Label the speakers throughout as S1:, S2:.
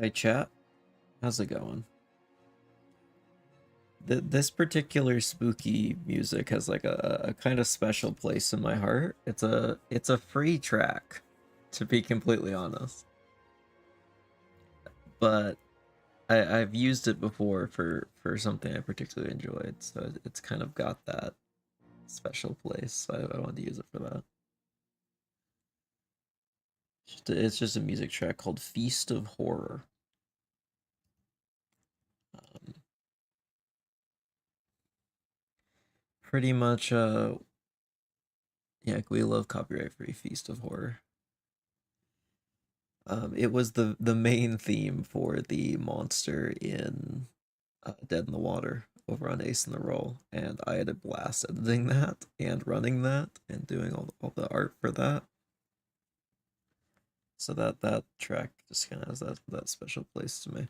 S1: Hi chat, how's it going? This particular spooky music has like a kind of special place in my heart. It's a free track, to be completely honest. But I've used it before for something I particularly enjoyed, so it's kind of got that special place. So I wanted to use it for that. It's just a music track called Feast of Horror. Um, Pretty much, yeah, we love copyright free Feast of Horror. It was the main theme for the monster in Dead in the Water over on Ace in the Roll, and I had a blast editing that and running that and doing all the art for that. So that track just kind of has that special place to me.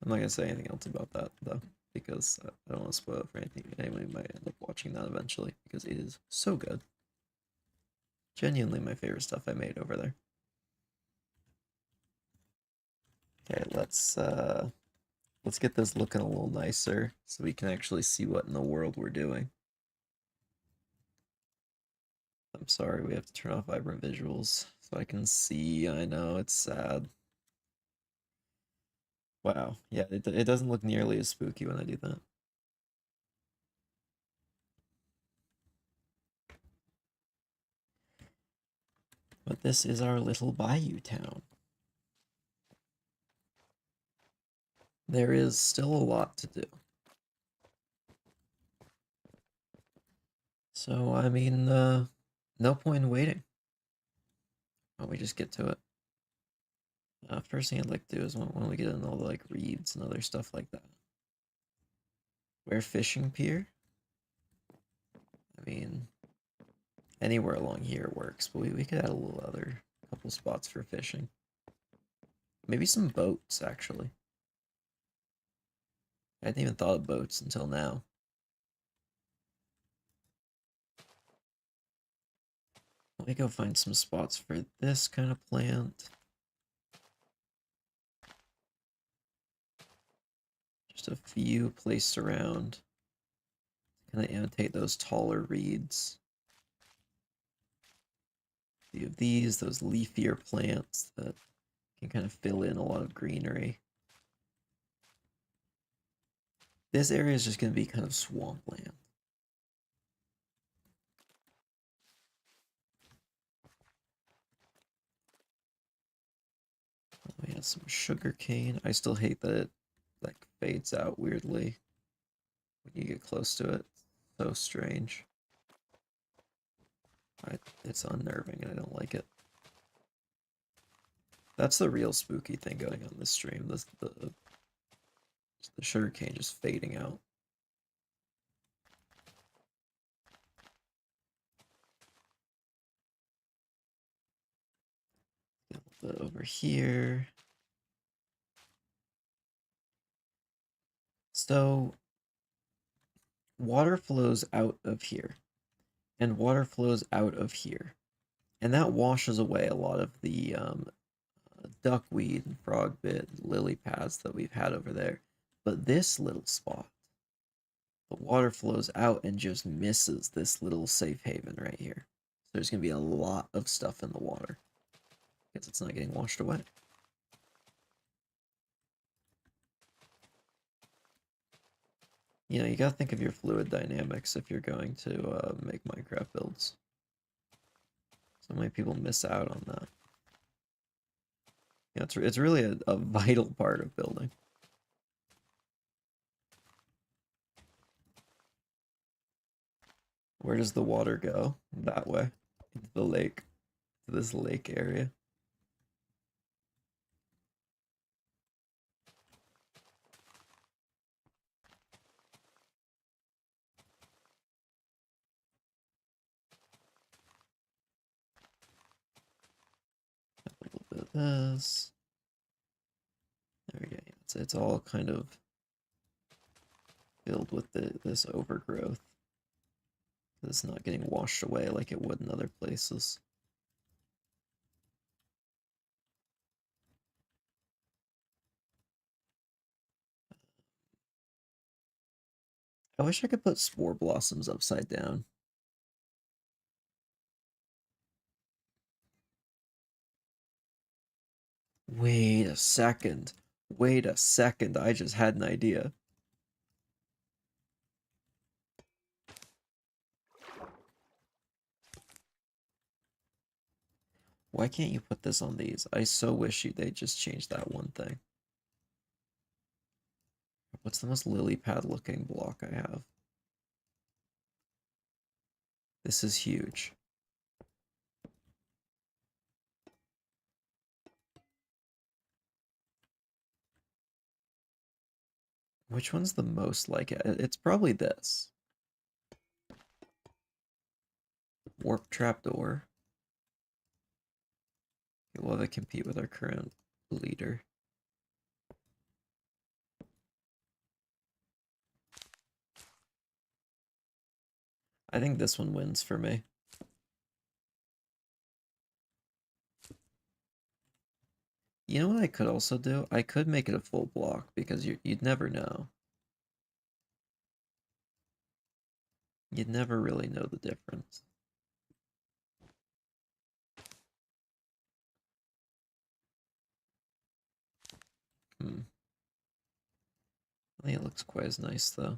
S1: I'm not gonna say anything else about that though, because I don't want to spoil it for anything. Anyone might end up watching that eventually because it is so good. Genuinely my favorite stuff I made over there. Okay, let's get this looking a little nicer so we can actually see what in the world we're doing. I'm sorry, we have to turn off vibrant visuals so I can see. I know, it's sad. Wow, yeah, it doesn't look nearly as spooky when I do that. But this is our little bayou town. There is still a lot to do. So, I mean, no point in waiting. Why don't we just get to it? First thing I'd like to do is when we get into all the like reeds and other stuff like that. Where fishing pier? I mean, anywhere along here works, but we could add a little other couple spots for fishing. Maybe some boats, actually. I hadn't even thought of boats until now. Let me go find some spots for this kind of plant. Just a few placed around. Kind of imitate those taller reeds. A few of these, those leafier plants that can kind of fill in a lot of greenery. This area is just going to be kind of swampland. We have some sugar cane. I still hate that it like fades out weirdly when you get close to it. So strange. It's unnerving and I don't like it. That's the real spooky thing going on this stream. The sugar cane just fading out. Over here. So water flows out of here, and water flows out of here, and that washes away a lot of the duckweed and frogbit and lily pads that we've had over there. But this little spot, the water flows out and just misses this little safe haven right here. So there's gonna be a lot of stuff in the water because it's not getting washed away. You know, you gotta think of your fluid dynamics if you're going to make Minecraft builds. So many people miss out on that. Yeah, it's really a vital part of building. Where does the water go? That way. Into the lake. To this lake area. A little bit of this. There we go. It's all kind of filled with this overgrowth. It's not getting washed away like it would in other places. I wish I could put spore blossoms upside down. Wait a second. Wait a second. I just had an idea. Why can't you put this on these? I so wish they just changed that one thing. What's the most lily pad looking block I have? This is huge. Which one's the most like it? It's probably this. Warp trapdoor. Will it compete with our current leader? I think this one wins for me. You know what I could also do? I could make it a full block because you'd never know. You'd never really know the difference. I think it looks quite as nice though.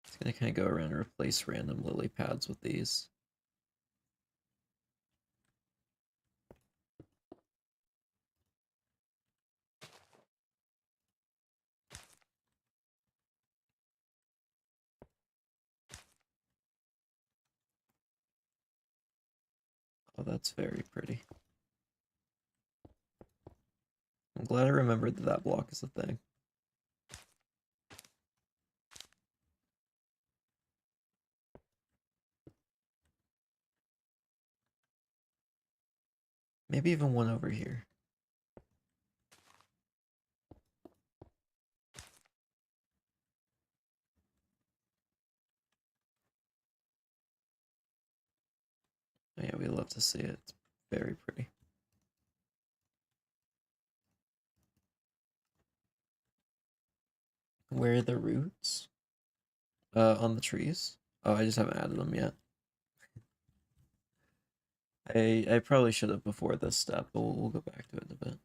S1: It's gonna kind of go around and replace random lily pads with these. Oh, that's very pretty. I'm glad I remembered that that block is a thing. Maybe even one over here. Oh, yeah, we love to see it. It's very pretty. Where are the roots? On the trees. Oh, I just haven't added them yet. I probably should have before this step, but we'll go back to it in a bit.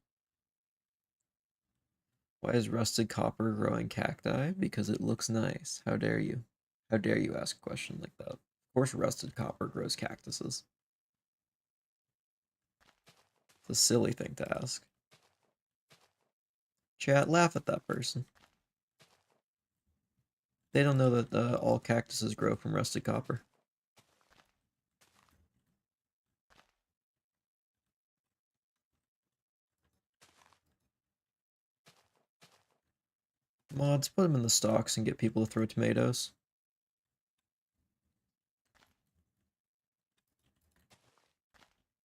S1: Why is rusted copper growing cacti? Because it looks nice. How dare you? How dare you ask a question like that? Of course rusted copper grows cactuses. It's a silly thing to ask. Chat, laugh at that person. They don't know that all cactuses grow from rusted copper. Mods, put them in the stocks and get people to throw tomatoes.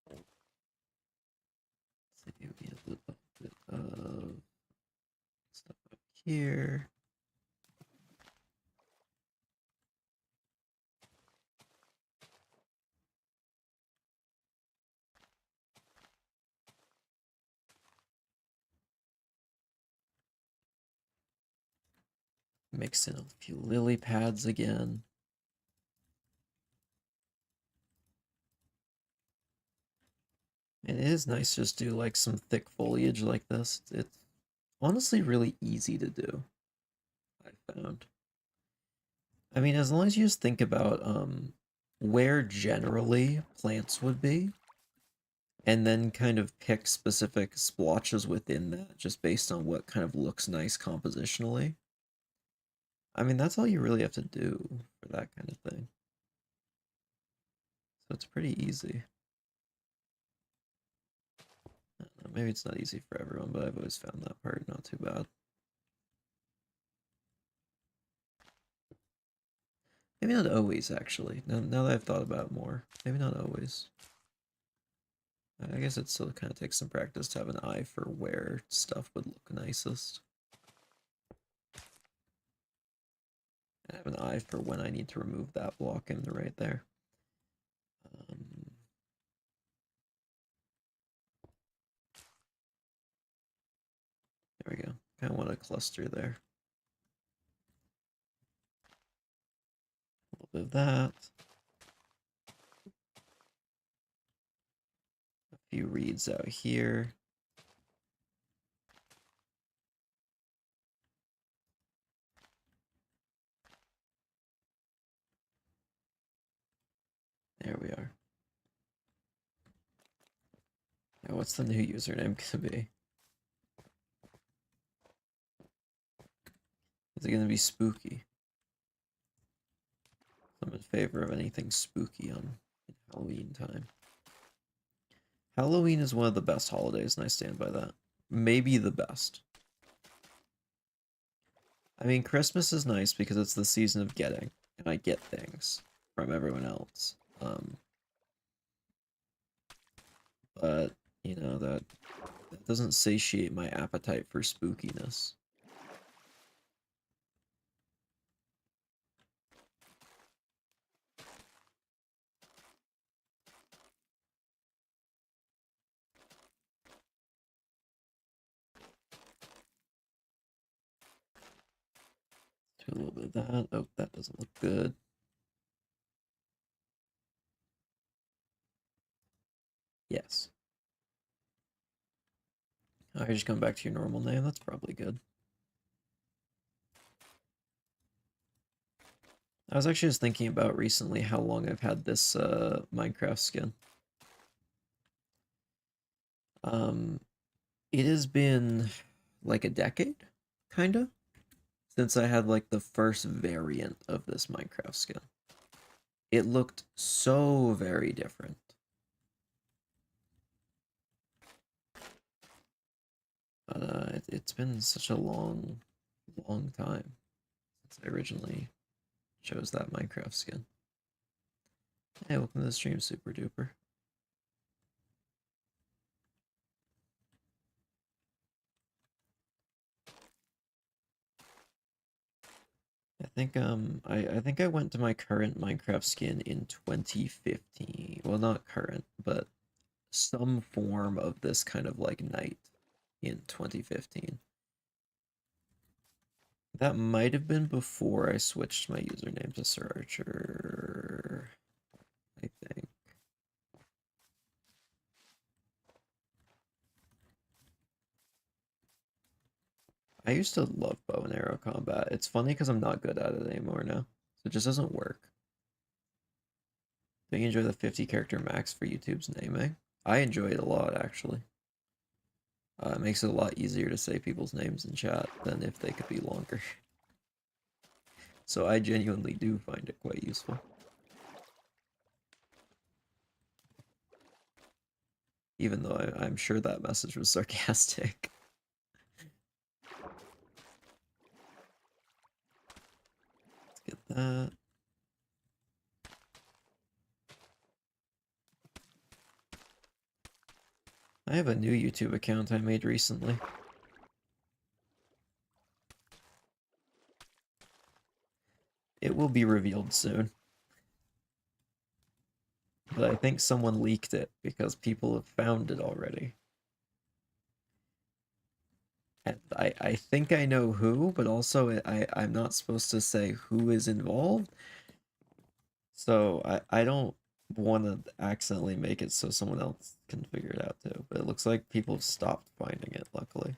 S1: Let's see, we need a little bit of stuff up here. Mix in a few lily pads again. And it is nice to just do like some thick foliage like this. It's honestly really easy to do, I found. I mean, as long as you just think about where generally plants would be, and then kind of pick specific splotches within that, just based on what kind of looks nice compositionally. I mean, that's all you really have to do for that kind of thing. So it's pretty easy. I don't know, maybe it's not easy for everyone, but I've always found that part not too bad. Maybe not always, actually. Now that I've thought about it more, maybe not always. I guess it still kind of takes some practice to have an eye for where stuff would look nicest. And have an eye for when I need to remove that block in the right there. There we go. Kind of want a cluster there. A little bit of that. A few reeds out here. There we are. Now, what's the new username gonna be? Is it gonna be spooky? I'm in favor of anything spooky on Halloween time. Halloween is one of the best holidays, and I stand by that. Maybe the best. I mean, Christmas is nice because it's the season of getting, and I get things from everyone else. But, you know, that doesn't satiate my appetite for spookiness. Do a little bit of that. Oh, that doesn't look good. Yes. Oh, you're just going back to your normal name. That's probably good. I was actually just thinking about recently how long I've had this Minecraft skin. It has been like a decade, kinda, since I had like the first variant of this Minecraft skin. It looked so very different. But it's been such a long time since I originally chose that Minecraft skin. Hey, welcome to the stream, Super Duper. I think I went to my current Minecraft skin in 2015. Well, not current, but some form of this kind of like night in 2015. That might have been before I switched my username to Sir Archer, I think. I used to love bow and arrow combat. It's funny because I'm not good at it anymore now. So it just doesn't work. Do you enjoy the 50 character max for YouTube's naming? I enjoy it a lot, actually. It makes it a lot easier to say people's names in chat than if they could be longer. So I genuinely do find it quite useful. Even though I'm sure that message was sarcastic. Let's get that. I have a new YouTube account I made recently. It will be revealed soon. But I think someone leaked it because people have found it already. And I think I know who, but also I'm not supposed to say who is involved. So I don't want to accidentally make it so someone else can figure it out too. But it looks like people have stopped finding it, luckily.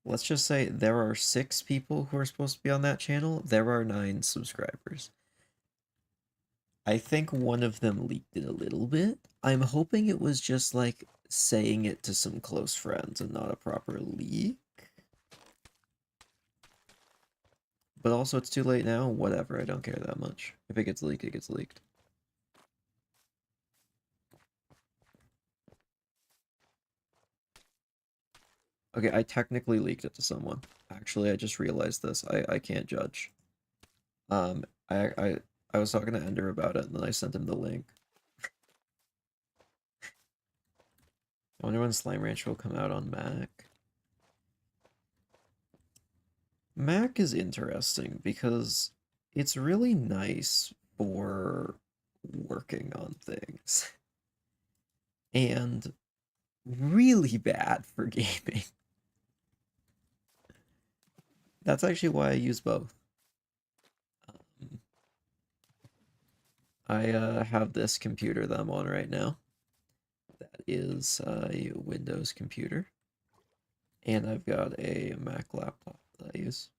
S1: Let's just say there are 6 people who are supposed to be on that channel. There are 9 subscribers. I think one of them leaked it a little bit. I'm hoping it was just like saying it to some close friends and not a proper leak. But also, it's too late now. Whatever, I don't care that much. If it gets leaked, it gets leaked. Okay, I technically leaked it to someone. Actually, I just realized this. I can't judge. Um, I was talking to Ender about it, and then I sent him the link. I wonder when Slime Ranch will come out on Mac. Mac is interesting because it's really nice for working on things and really bad for gaming. That's actually why I use both. Um, I have this computer that I'm on right now. That is a Windows computer. And I've got a Mac laptop that I use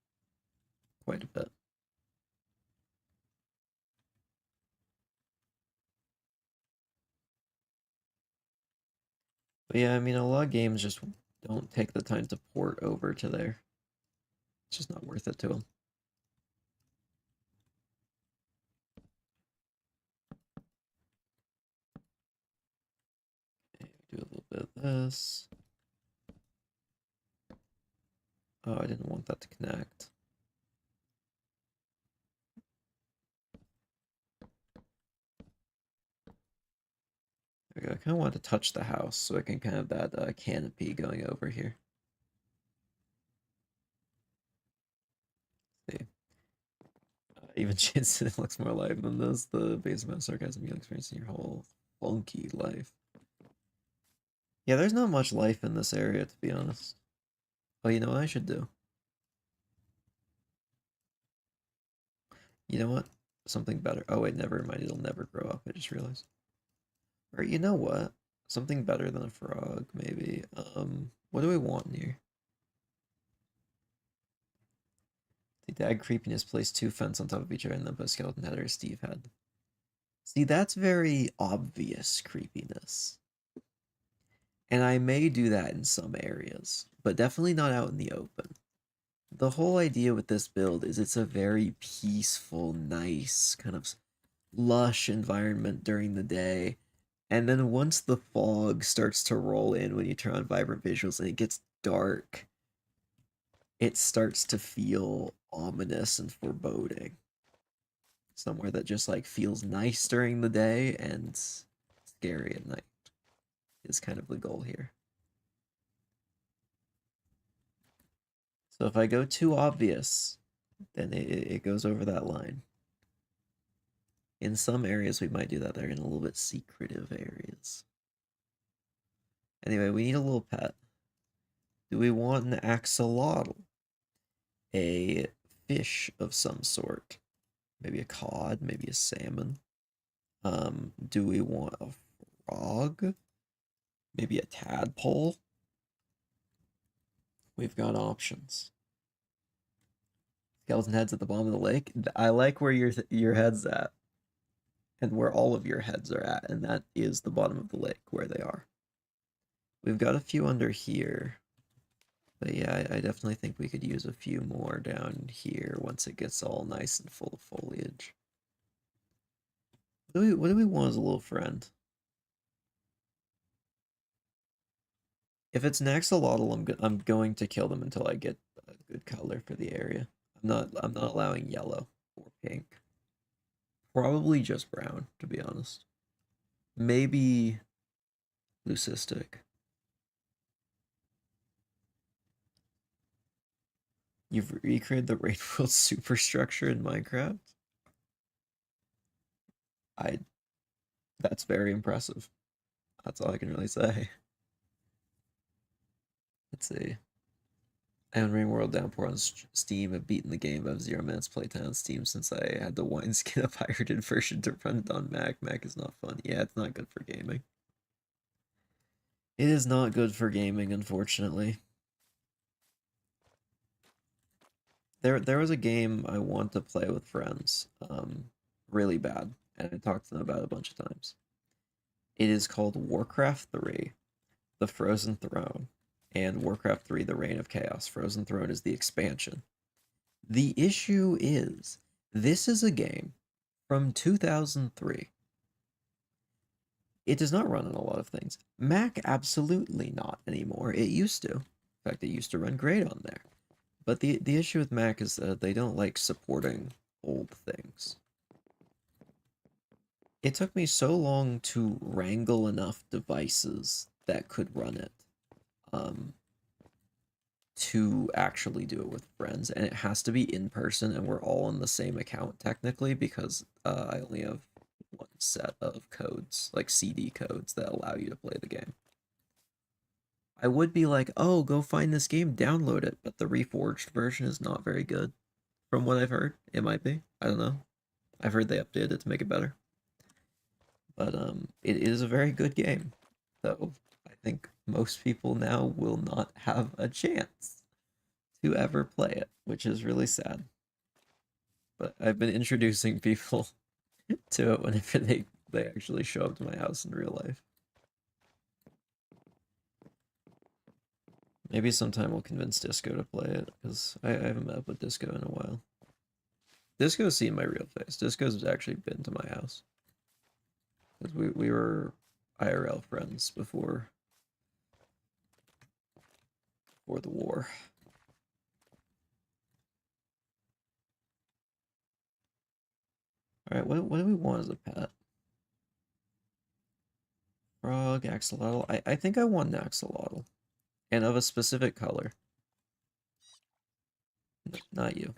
S1: quite a bit. But yeah, I mean, a lot of games just don't take the time to port over to there. It's just not worth it to them. Okay, do a little bit of this. Oh, I didn't want that to connect. There we go. I kind of want to touch the house so I can kind of have that canopy going over here. See. Even Jensen looks more alive than this. The base amount of sarcasm you'll experience in your whole funky life. Yeah, there's not much life in this area, to be honest. Oh, you know what I should do? You know what? Something better. Oh, wait, never mind. It'll never grow up. I just realized. Or you know what? Something better than a frog, maybe. What do we want in here? The dad creepiness placed two fence on top of each other and then put a skeleton head or a Steve head. See, that's very obvious creepiness. And I may do that in some areas, but definitely not out in the open. The whole idea with this build is it's a very peaceful, nice, kind of lush environment during the day. And then once the fog starts to roll in when you turn on vibrant visuals and it gets dark, it starts to feel ominous and foreboding. Somewhere that just like feels nice during the day and scary at night is kind of the goal here. So if I go too obvious, then it goes over that line. In some areas, we might do that. They're in a little bit secretive areas. Anyway, we need a little pet. Do we want an axolotl? A fish of some sort? Maybe a cod, maybe a salmon. Do we want a frog? Maybe a tadpole? We've got options. Skeleton heads at the bottom of the lake. I like where your head's at, and where all of your heads are at, and that is the bottom of the lake where they are. We've got a few under here, but yeah, I definitely think we could use a few more down here once it gets all nice and full of foliage. What do we want as a little friend? If it's an axolotl, I'm going to kill them until I get a good color for the area. I'm not allowing yellow or pink. Probably just brown, to be honest. Maybe leucistic. You've recreated the Raid World superstructure in Minecraft? I That's very impressive. That's all I can really say. Let's see. I own Rain World Downpour on Steam. I've beaten the game. I have 0 minutes playtime on Steam since I had the wineskin a pirated version to run it on Mac. Mac is not fun. Yeah, it's not good for gaming. It is not good for gaming, unfortunately. There was a game I want to play with friends, really bad, and I talked to them about it a bunch of times. It is called Warcraft 3, The Frozen Throne, and Warcraft 3, The Reign of Chaos. Frozen Throne is the expansion. The issue is, this is a game from 2003. It does not run on a lot of things. Mac, absolutely not anymore. It used to. In fact, it used to run great on there. But the issue with Mac is that they don't like supporting old things. It took me so long to wrangle enough devices that could run it to actually do it with friends, and it has to be in person, and we're all on the same account technically because I only have one set of codes, like CD codes, that allow you to play the game. I would be like, oh, go find this game, download it, but the reforged version is not very good. From what I've heard, it might be. I don't know. I've heard they updated it to make it better. But it is a very good game. So I think most people now will not have a chance to ever play it, which is really sad. But I've been introducing people to it whenever they actually show up to my house in real life. Maybe sometime we'll convince Disco to play it, because I haven't met up with Disco in a while. Disco's seen my real face. Disco's actually been to my house. Because we were IRL friends before the war. Alright, what do we want as a pet? Frog, axolotl. I think I want an axolotl. And of a specific color. Not you.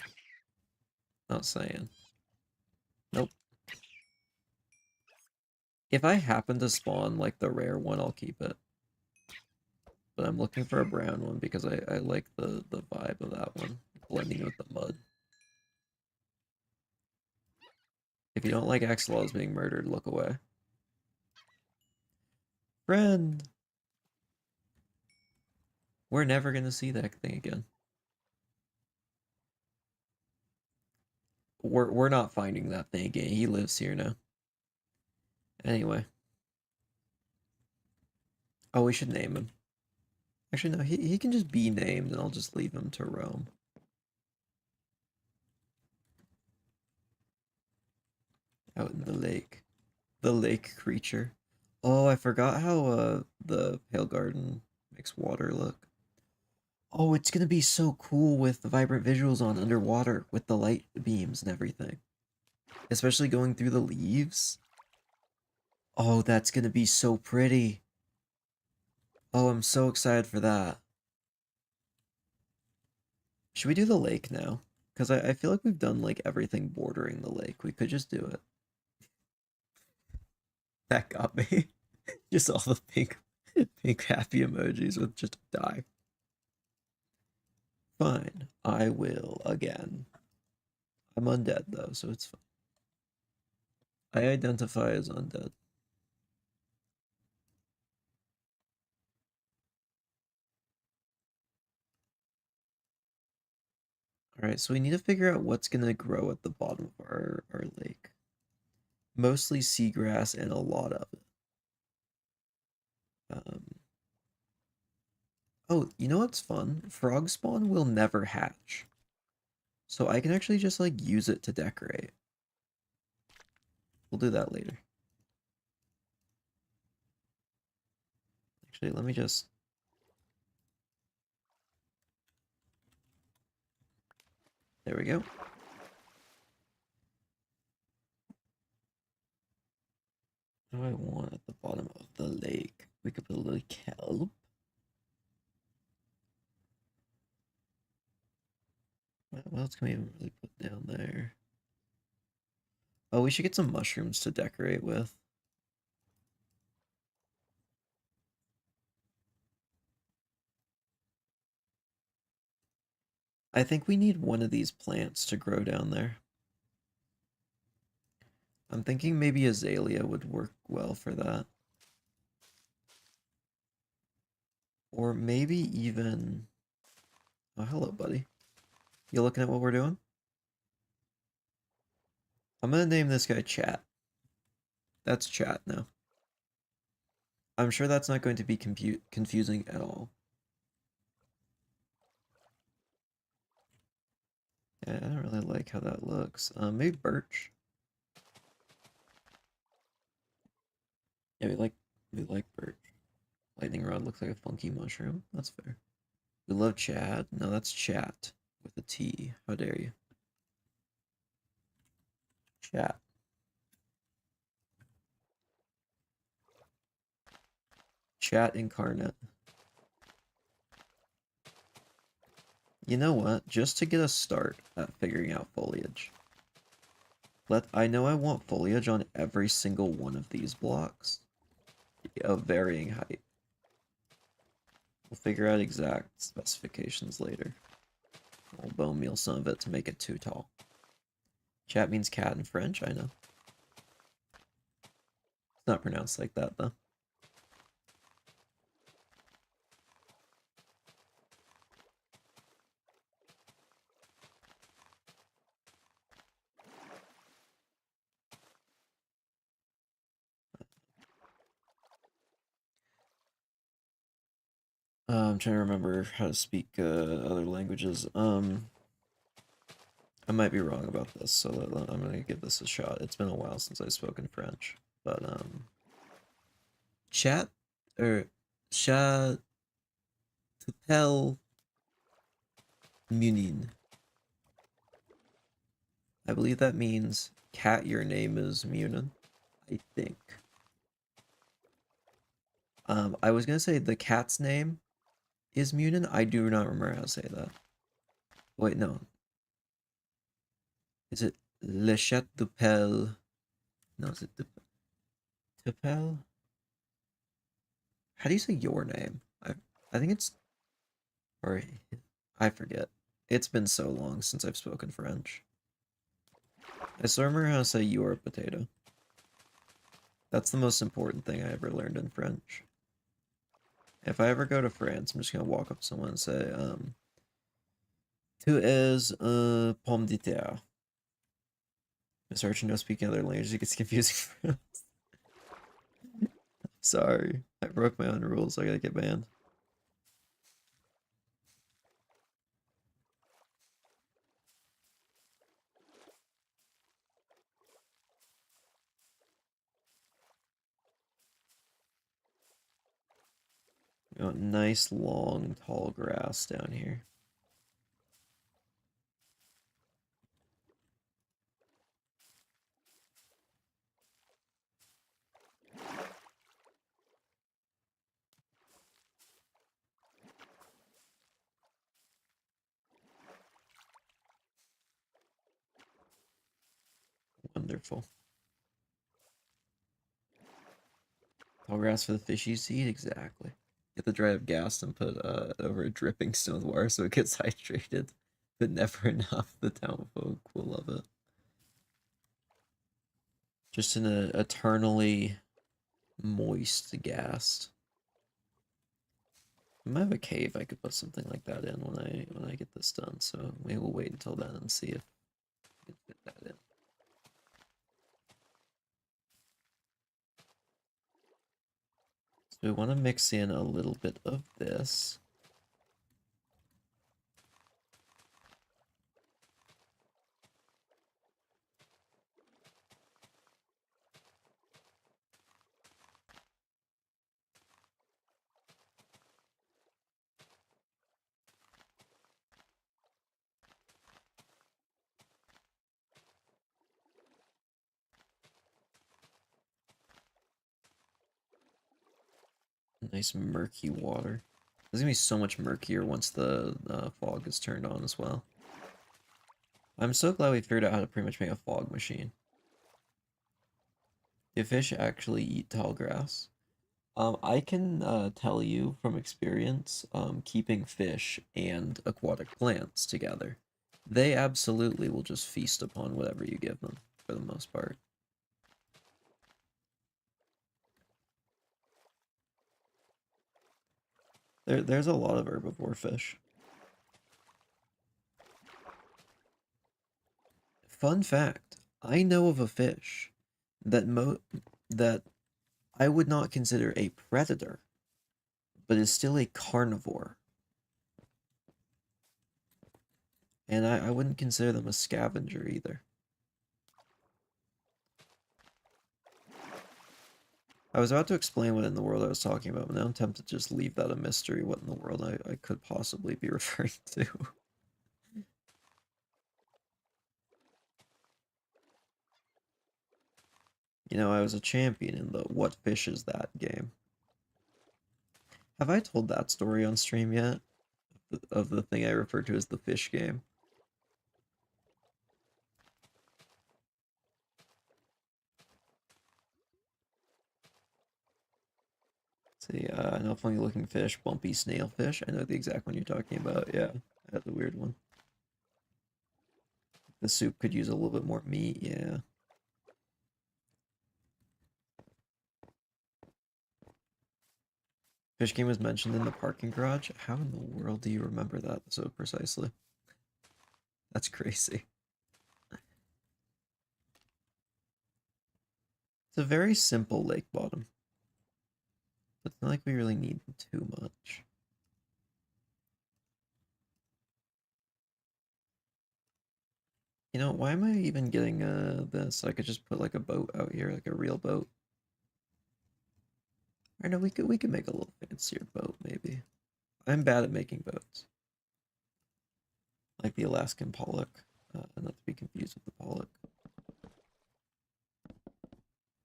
S1: Not saying. Nope. If I happen to spawn like the rare one, I'll keep it. But I'm looking for a brown one because I like the vibe of that one. Blending with the mud. If you don't like axolotls being murdered, look away. Friend! We're never gonna see that thing again. We're not finding that thing again. He lives here now. Anyway. Oh, we should name him. Actually, no, he can just be named and I'll just leave him to roam. Out in the lake. The lake creature. Oh, I forgot how the Pale Garden makes water look. Oh, it's gonna be so cool with the vibrant visuals on underwater with the light beams and everything. Especially going through the leaves. Oh, that's gonna be so pretty. Oh, I'm so excited for that. Should we do the lake now? Because I feel like we've done like everything bordering the lake. We could just do it. That got me. Just all the pink happy emojis with just die. Fine, I will again. I'm undead though, so it's fine. I identify as undead. Alright, so we need to figure out what's gonna grow at the bottom of our lake. Mostly seagrass and a lot of it. Oh, you know what's fun? Frog spawn will never hatch. So I can actually just like use it to decorate. We'll do that later. Actually, let me just... There we go. What do I want at the bottom of the lake? We could put a little kelp. What else can we even really put down there? Oh, we should get some mushrooms to decorate with. I think we need one of these plants to grow down there. I'm thinking maybe azalea would work well for that. Or maybe even... Oh, hello, buddy. You looking at what we're doing? I'm gonna name this guy Chat. That's Chat now. I'm sure that's not going to be confusing at all. Yeah, I don't really like how that looks. Maybe birch. Yeah, we like birch. Lightning rod looks like a funky mushroom. That's fair. We love Chad. No, that's Chat with a T. How dare you? Chat. Chat incarnate. You know what? Just to get a start at figuring out foliage. I know I want foliage on every single one of these blocks of varying height. We'll figure out exact specifications later. We'll bone meal some of it to make it too tall. Chat means cat in French, I know. It's not pronounced like that, though. I'm trying to remember how to speak other languages. I might be wrong about this, so I'm gonna give this a shot. It's been a while since I've spoken French, but chat or chat t'appelle Munin. I believe that means cat. Your name is Munin. I think. I was gonna say the cat's name is Munin. I do not remember how to say that. Wait, no. Is it Le Chat d'Appel? No, is it T'appelle? How do you say your name? I think it's or I forget. It's been so long since I've spoken French. I still remember how to say your potato. That's the most important thing I ever learned in French. If I ever go to France, I'm just gonna walk up to someone and say, Tu es un pomme de terre. Mr. Archie knows speaking other languages, it gets confusing for us. Sorry, I broke my own rules, so I gotta get banned. Nice, long, tall grass down here. Wonderful. Tall grass for the fishies to eat? Exactly. Get the dry up gas and put over a dripping stone with water so it gets hydrated. But never enough. The town folk will love it. Just an eternally moist gas. I might have a cave I could put something like that in when I get this done, so maybe we'll wait until then and see if we can fit that in. So we want to mix in a little bit of this. Nice murky water. It's gonna be so much murkier once the fog is turned on as well. I'm so glad we figured out how to pretty much make a fog machine. Do fish actually eat tall grass? I can tell you from experience, keeping fish and aquatic plants together, they absolutely will just feast upon whatever you give them, for the most part. There's a lot of herbivore fish. Fun fact, I know of a fish that that I would not consider a predator, but is still a carnivore. And I wouldn't consider them a scavenger either. I was about to explain what in the world I was talking about, but now I'm tempted to just leave that a mystery, what in the world I could possibly be referring to. You know, I was a champion in the What Fish Is That game. Have I told that story on stream yet? Of the thing I refer to as the fish game? See, an funny looking fish, bumpy snailfish. I know the exact one you're talking about. Yeah, that's a weird one. The soup could use a little bit more meat. Yeah. Fish game was mentioned in the parking garage. How in the world do you remember that so precisely? That's crazy. It's a very simple lake bottom. It's not like we really need too much. You know, why am I even getting this? I could just put like a boat out here, like a real boat. I know we could make a little fancier boat maybe. I'm bad at making boats. Like the Alaskan pollock. Not to be confused with the pollock.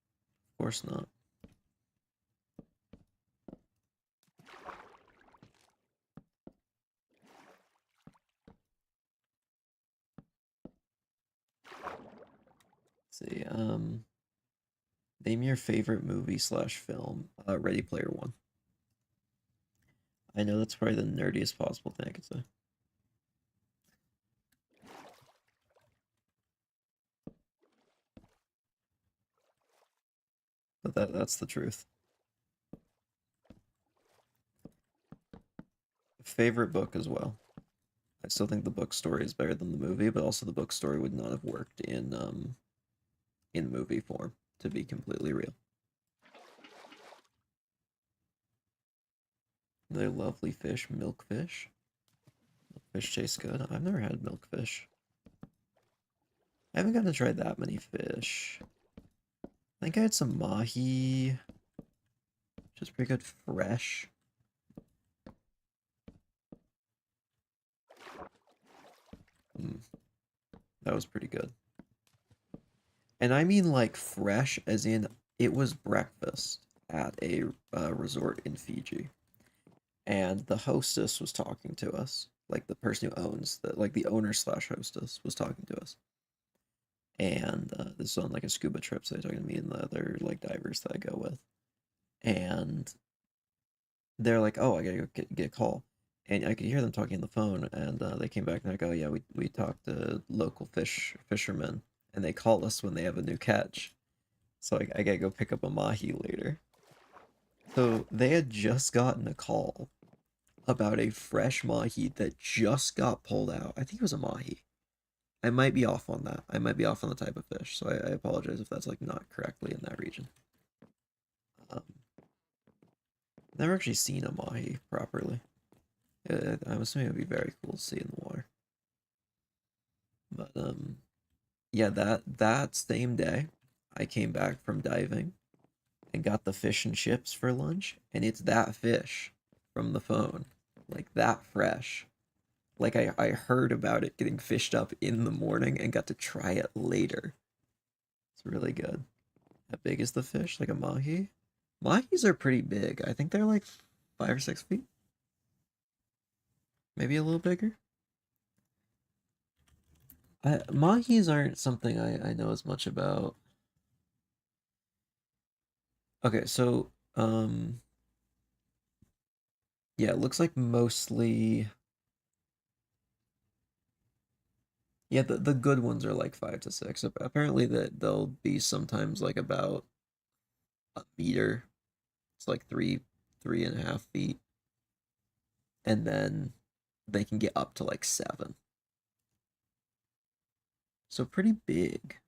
S1: Of course not. Let's see, name your favorite movie slash film. Ready Player One. I know that's probably the nerdiest possible thing I could say. But that's the truth. Favorite book as well. I still think the book story is better than the movie, but also the book story would not have worked in movie form, to be completely real. They're lovely fish, milkfish. Fish tastes good. I've never had milkfish. I haven't gotten to try that many fish. I think I had some mahi, which is pretty good fresh. Mm, that was pretty good. And I mean like fresh, as in it was breakfast at a resort in Fiji. And the hostess was talking to us, like the person who owns the, like the owner slash hostess was talking to us. And this is on like a scuba trip, so they're talking to me and the other like divers that I go with. And they're like, "Oh, I gotta go get a call," and I could hear them talking on the phone. And they came back and they're like, "Oh yeah, we talked to local fishermen, and they call us when they have a new catch." So I gotta go pick up a mahi later. So they had just gotten a call about a fresh mahi that just got pulled out. I think it was a mahi. I might be off on that. I might be off on the type of fish, so I apologize if that's like not correctly in that region. Um, never actually seen a mahi properly. I'm assuming it'd be very cool to see in the water. But yeah, that same day, I came back from diving and got the fish and chips for lunch, and it's that fish from the phone, like that fresh. Like I heard about it getting fished up in the morning and got to try it later. It's really good. How big is the fish? Like a mahi? Mahis are pretty big. I think they're like 5 or 6 feet, maybe a little bigger. Mahis aren't something I know as much about. Okay, so yeah, it looks like mostly yeah, the good ones are like 5 to 6. Apparently that they'll be sometimes like about a meter. It's like 3.5 feet, and then they can get up to like 7. So pretty big.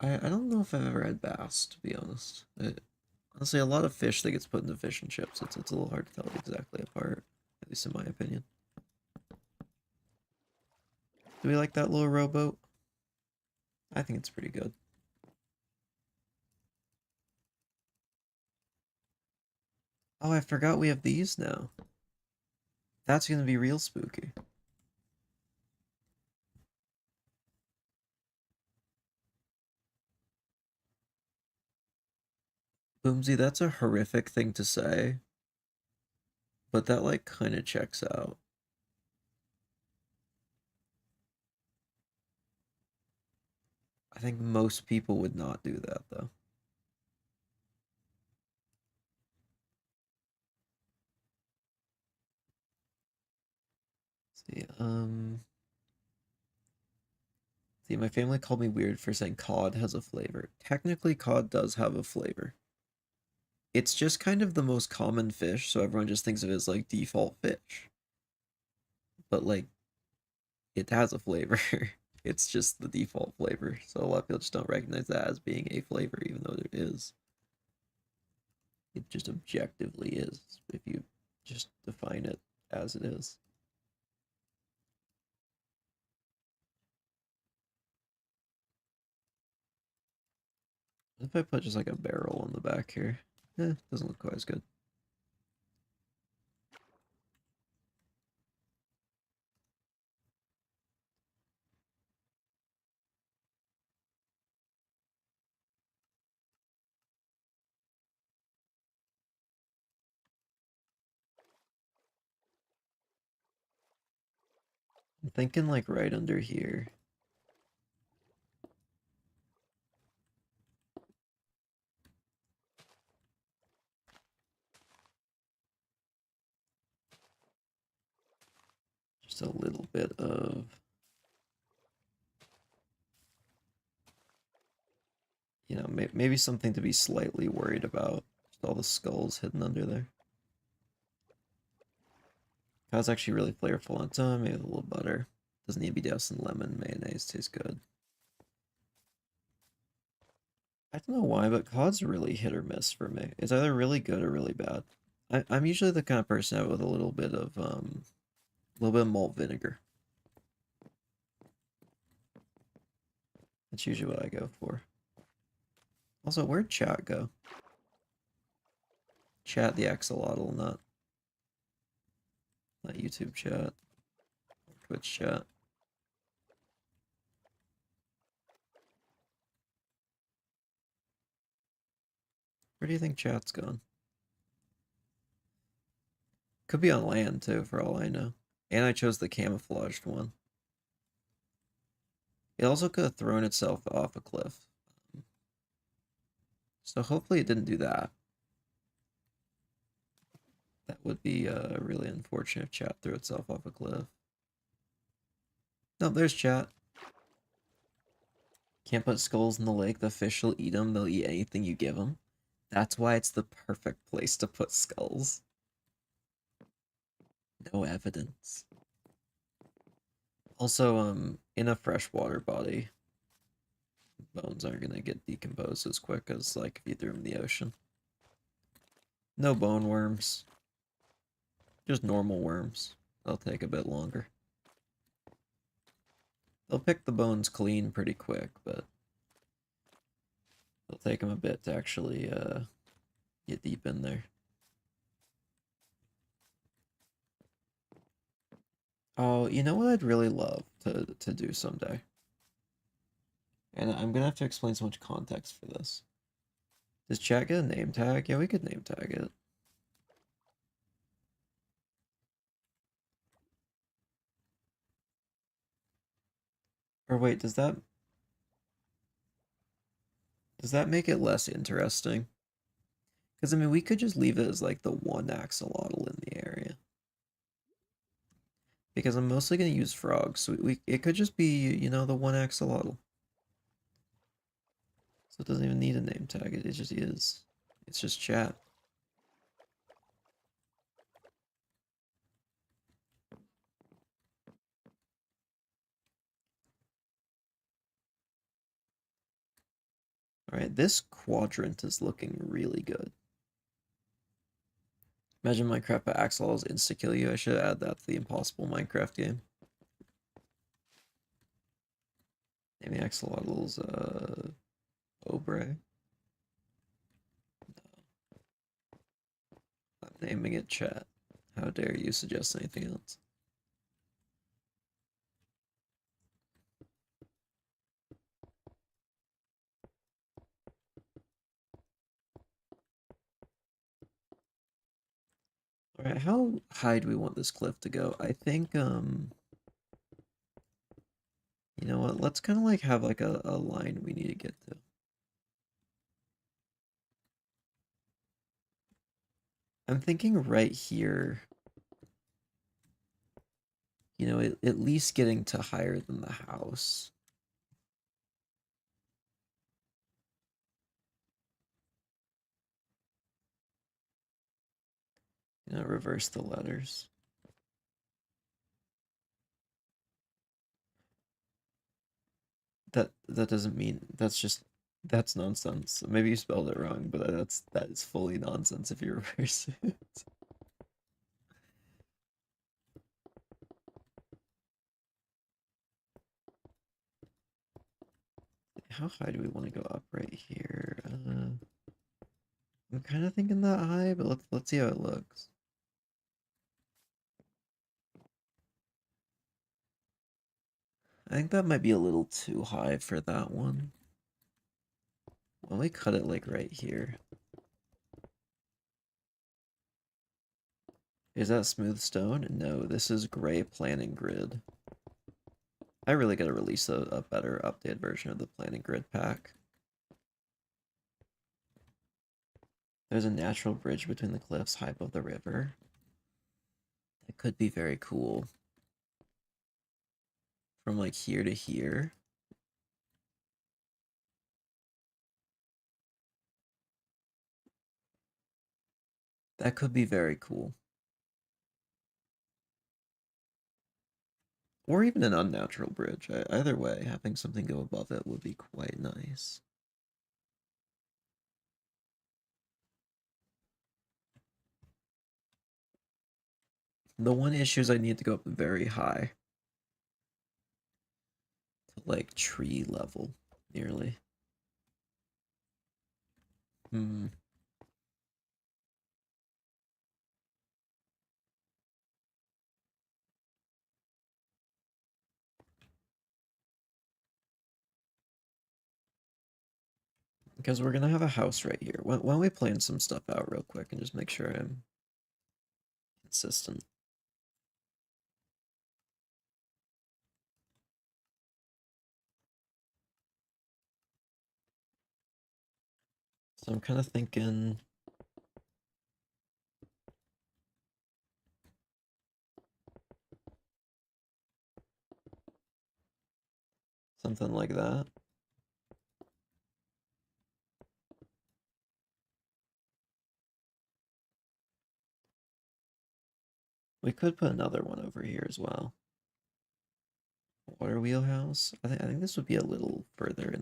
S1: I don't know if I've ever had bass, to be honest. Honestly, a lot of fish that gets put into fish and chips, it's a little hard to tell it exactly apart, at least in my opinion. Do we like that little rowboat? I think it's pretty good. Oh, I forgot we have these now. That's gonna be real spooky. Boomsy, that's a horrific thing to say, but that like kind of checks out. I think most people would not do that though. Let's see, my family called me weird for saying cod has a flavor. Technically, cod does have a flavor. It's just kind of the most common fish, so everyone just thinks of it as like default fish. But like, it has a flavor. It's just the default flavor, so a lot of people just don't recognize that as being a flavor, even though there is. It just objectively is if you just define it as it is. What if I put just like a barrel on the back here? Doesn't look quite as good. I'm thinking like right under here. Just a little bit of, maybe something to be slightly worried about. Just all the skulls hidden under there. Cod's actually really flavorful on its own, maybe with a little butter. Doesn't need to be doused in lemon. Mayonnaise tastes good. I don't know why, but cod's really hit or miss for me. It's either really good or really bad. I'm usually the kind of person out with a little bit of malt vinegar. That's usually what I go for. Also, where'd chat go? Chat the axolotl, not YouTube chat, Twitch chat. Where do you think chat's gone? Could be on land too, for all I know. And I chose the camouflaged one. It also could have thrown itself off a cliff. So hopefully it didn't do that. That would be really unfortunate if chat threw itself off a cliff. No, there's chat. Can't put skulls in the lake. The fish will eat them. They'll eat anything you give them. That's why it's the perfect place to put skulls. No evidence. Also, in a freshwater body, bones aren't gonna get decomposed as quick as like if you threw them in the ocean. No bone worms. Just normal worms. They'll take a bit longer. They'll pick the bones clean pretty quick, but it'll take them a bit to actually get deep in there. Oh, you know what I'd really love to do someday? And I'm gonna have to explain so much context for this. Does chat get a name tag? Yeah, we could name tag it. Or wait, does that make it less interesting? Because I mean, we could just leave it as like the one axolotl in the area. Because I'm mostly gonna use frogs, so it could just be, the one axolotl. So it doesn't even need a name tag, it just is. It's just chat. Alright, this quadrant is looking really good. Imagine Minecraft but axolotls insta-kill you. I should add that to the Impossible Minecraft game. Naming axolotls, Obre. I'm naming it chat. How dare you suggest anything else? Alright, how high do we want this cliff to go? I think, You know what? Let's kind of like have like a line we need to get to. I'm thinking right here, you know, at least getting to higher than the house. You know, reverse the letters. That doesn't mean that's nonsense. Maybe you spelled it wrong, but that is fully nonsense if you reverse it. How high do we want to go up right here? I'm kind of thinking that high, but let's see how it looks. I think that might be a little too high for that one. Why don't we cut it like right here? Is that smooth stone? No, this is gray planning grid. I really gotta release a better updated version of the planning grid pack. There's a natural bridge between the cliffs high above the river. That could be very cool. From like here to here. That could be very cool. Or even an unnatural bridge. Either way, having something go above it would be quite nice. The one issue is I need to go up very high. To like tree level, nearly. Hmm. Because we're gonna have a house right here. Why don't we plan some stuff out real quick and just make sure I'm consistent. So I'm kind of thinking something like that. We could put another one over here as well. Water wheelhouse. I think this would be a little further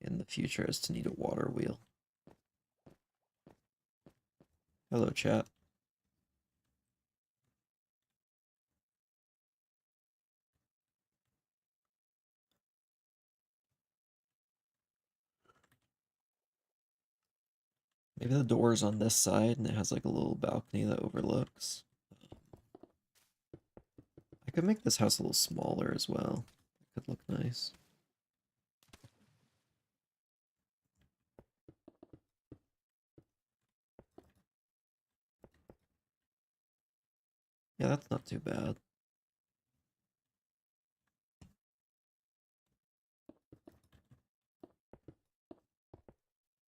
S1: in the future as to need a water wheel. Hello, chat. Maybe the door's on this side and it has like a little balcony that overlooks. I could make this house a little smaller as well. It could look nice. Yeah, that's not too bad.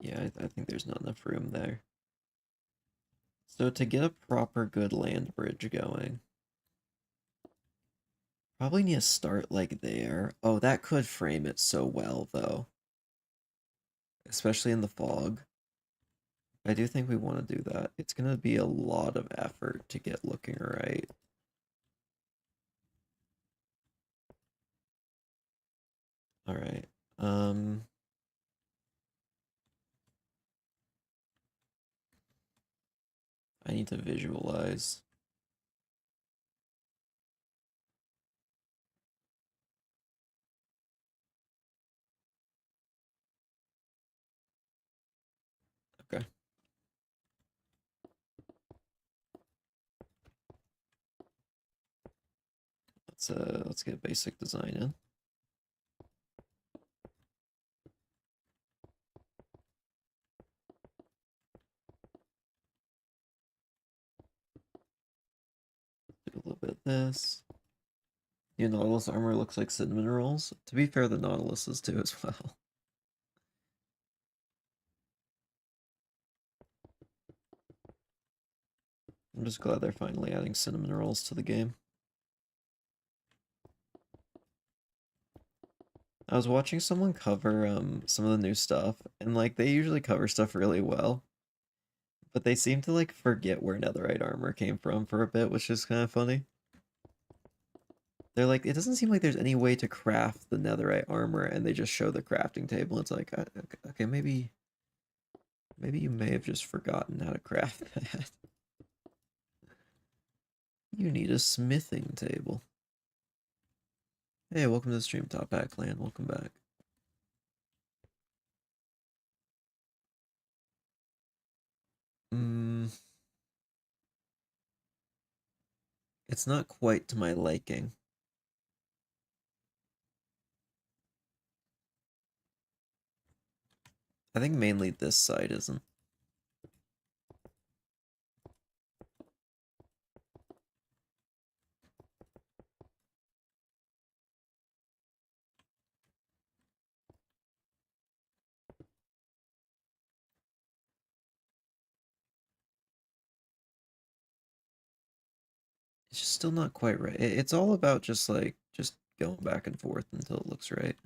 S1: Yeah, I think there's not enough room there. So to get a proper good land bridge going, probably need to start like there. Oh, that could frame it so well though, especially in the fog. I do think we want to do that. It's gonna be a lot of effort to get looking right. All right. Um, I need to visualize. Okay. Let's get basic design in. Do a little bit of this. Your Nautilus armor looks like cinnamon rolls. To be fair, the Nautiluses do as well. I'm just glad they're finally adding cinnamon rolls to the game. I was watching someone cover some of the new stuff, and like they usually cover stuff really well, but they seem to like forget where netherite armor came from for a bit, which is kind of funny. They're like, it doesn't seem like there's any way to craft the netherite armor, and they just show the crafting table. It's like, okay, maybe you may have just forgotten how to craft that. You need a smithing table. Hey, welcome to the stream, Top Hat Clan. Welcome back. It's not quite to my liking. I think mainly this side isn't. It's just still not quite right. It's all about just like, just going back and forth until it looks right.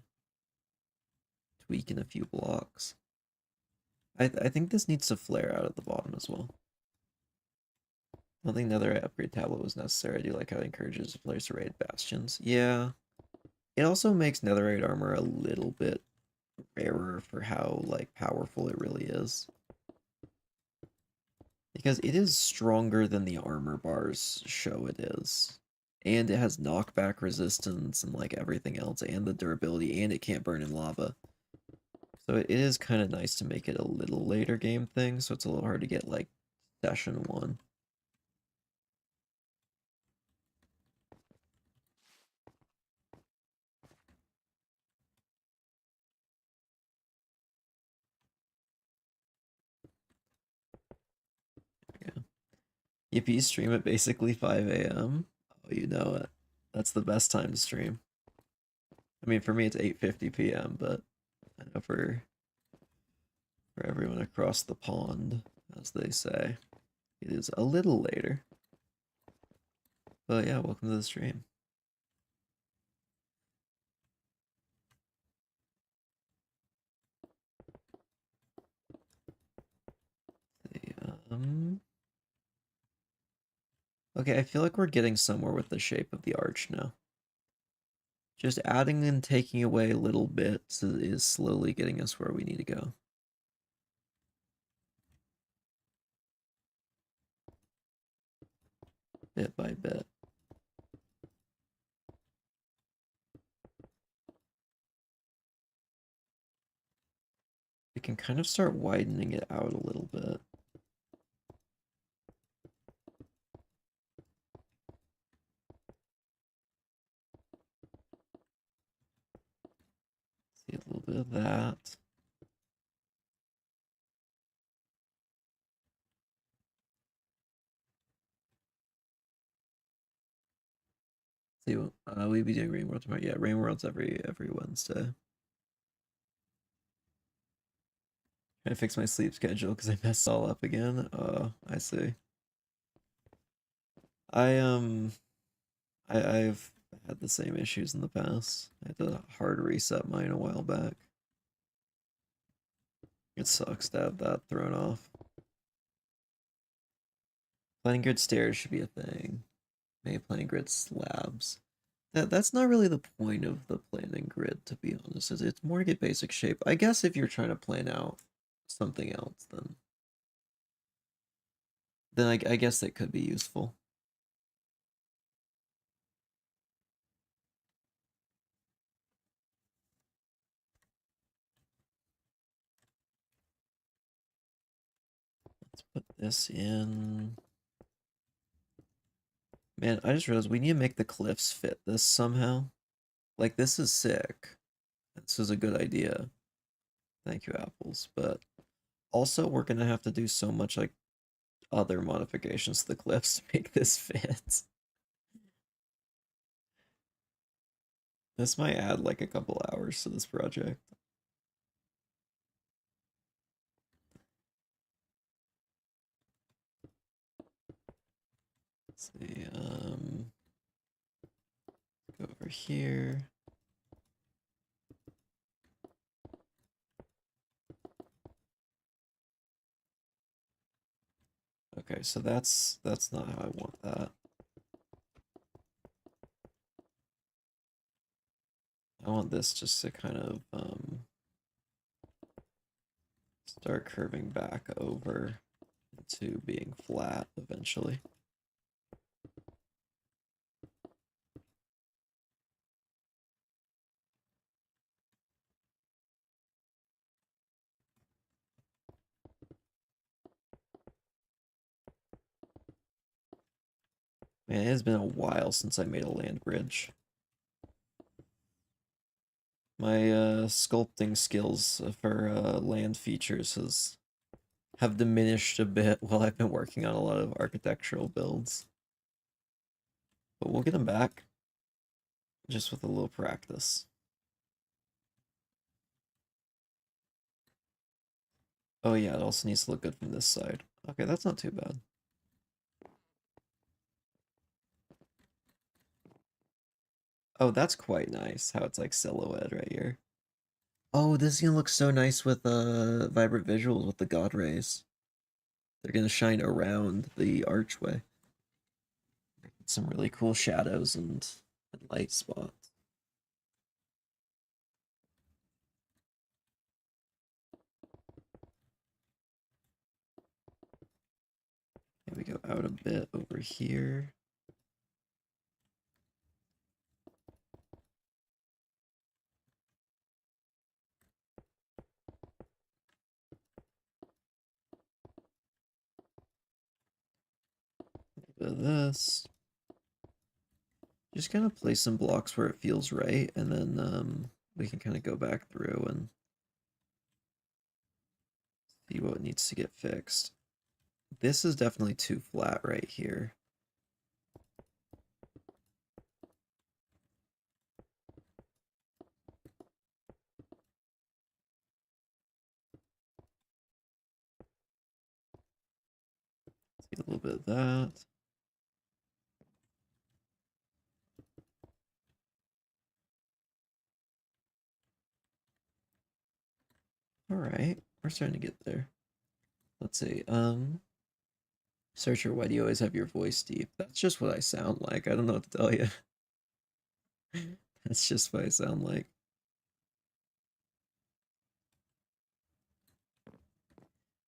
S1: Tweaking a few blocks. I think this needs to flare out at the bottom as well. I don't think another upgrade tablet was necessary. I do like how it encourages players to raid bastions. Yeah. It also makes netherite armor a little bit rarer for how like powerful it really is. Because it is stronger than the armor bars show it is. And it has knockback resistance and like everything else, and the durability, and it can't burn in lava. So it is kind of nice to make it a little later game thing, so it's a little hard to get like session 1. Yeah. If you stream at basically 5 a.m., oh, you know it. That's the best time to stream. I mean, for me, it's 8:50 p.m., but I know for everyone across the pond, as they say, it is a little later. But yeah, welcome to the stream. Um, okay, I feel like we're getting somewhere with the shape of the arch now. Just adding and taking away little bits is slowly getting us where we need to go. Bit by bit. We can kind of start widening it out a little bit. See a little bit of that. See, we'd be doing Rain World tomorrow. Yeah, Rain World's every Wednesday. Trying to fix my sleep schedule because I messed all up again. I see. I've had the same issues in the past. I had to hard reset mine a while back. It sucks to have that thrown off. Planning grid stairs should be a thing. Maybe planning grid slabs. That's not really the point of the planning grid, to be honest. It's more to get basic shape. I guess if you're trying to plan out something else, then I guess that could be useful. Let's put this in. Man, I just realized we need to make the cliffs fit this somehow. Like, this is sick. This is a good idea. Thank you, apples. But also, we're gonna have to do so much, like, other modifications to the cliffs to make this fit. This might add like a couple hours to this project. Let's see, go over here. Okay, so that's not how I want that. I want this just to kind of start curving back over to being flat eventually. Man, it has been a while since I made a land bridge. My sculpting skills for land features have diminished a bit while I've been working on a lot of architectural builds. But we'll get them back just with a little practice. Oh yeah, it also needs to look good from this side. Okay, that's not too bad. Oh, that's quite nice how it's like silhouette right here. Oh, this is gonna look so nice with vibrant visuals with the god rays. They're gonna shine around the archway. Some really cool shadows and light spots. Maybe go out a bit over here. A bit of this. Just kind of place some blocks where it feels right, and then we can kind of go back through and see what needs to get fixed. This is definitely too flat right here. See a little bit of that. All right, we're starting to get there. Let's see. Searcher, why do you always have your voice deep? That's just what I sound like. I don't know what to tell you. That's just what I sound like.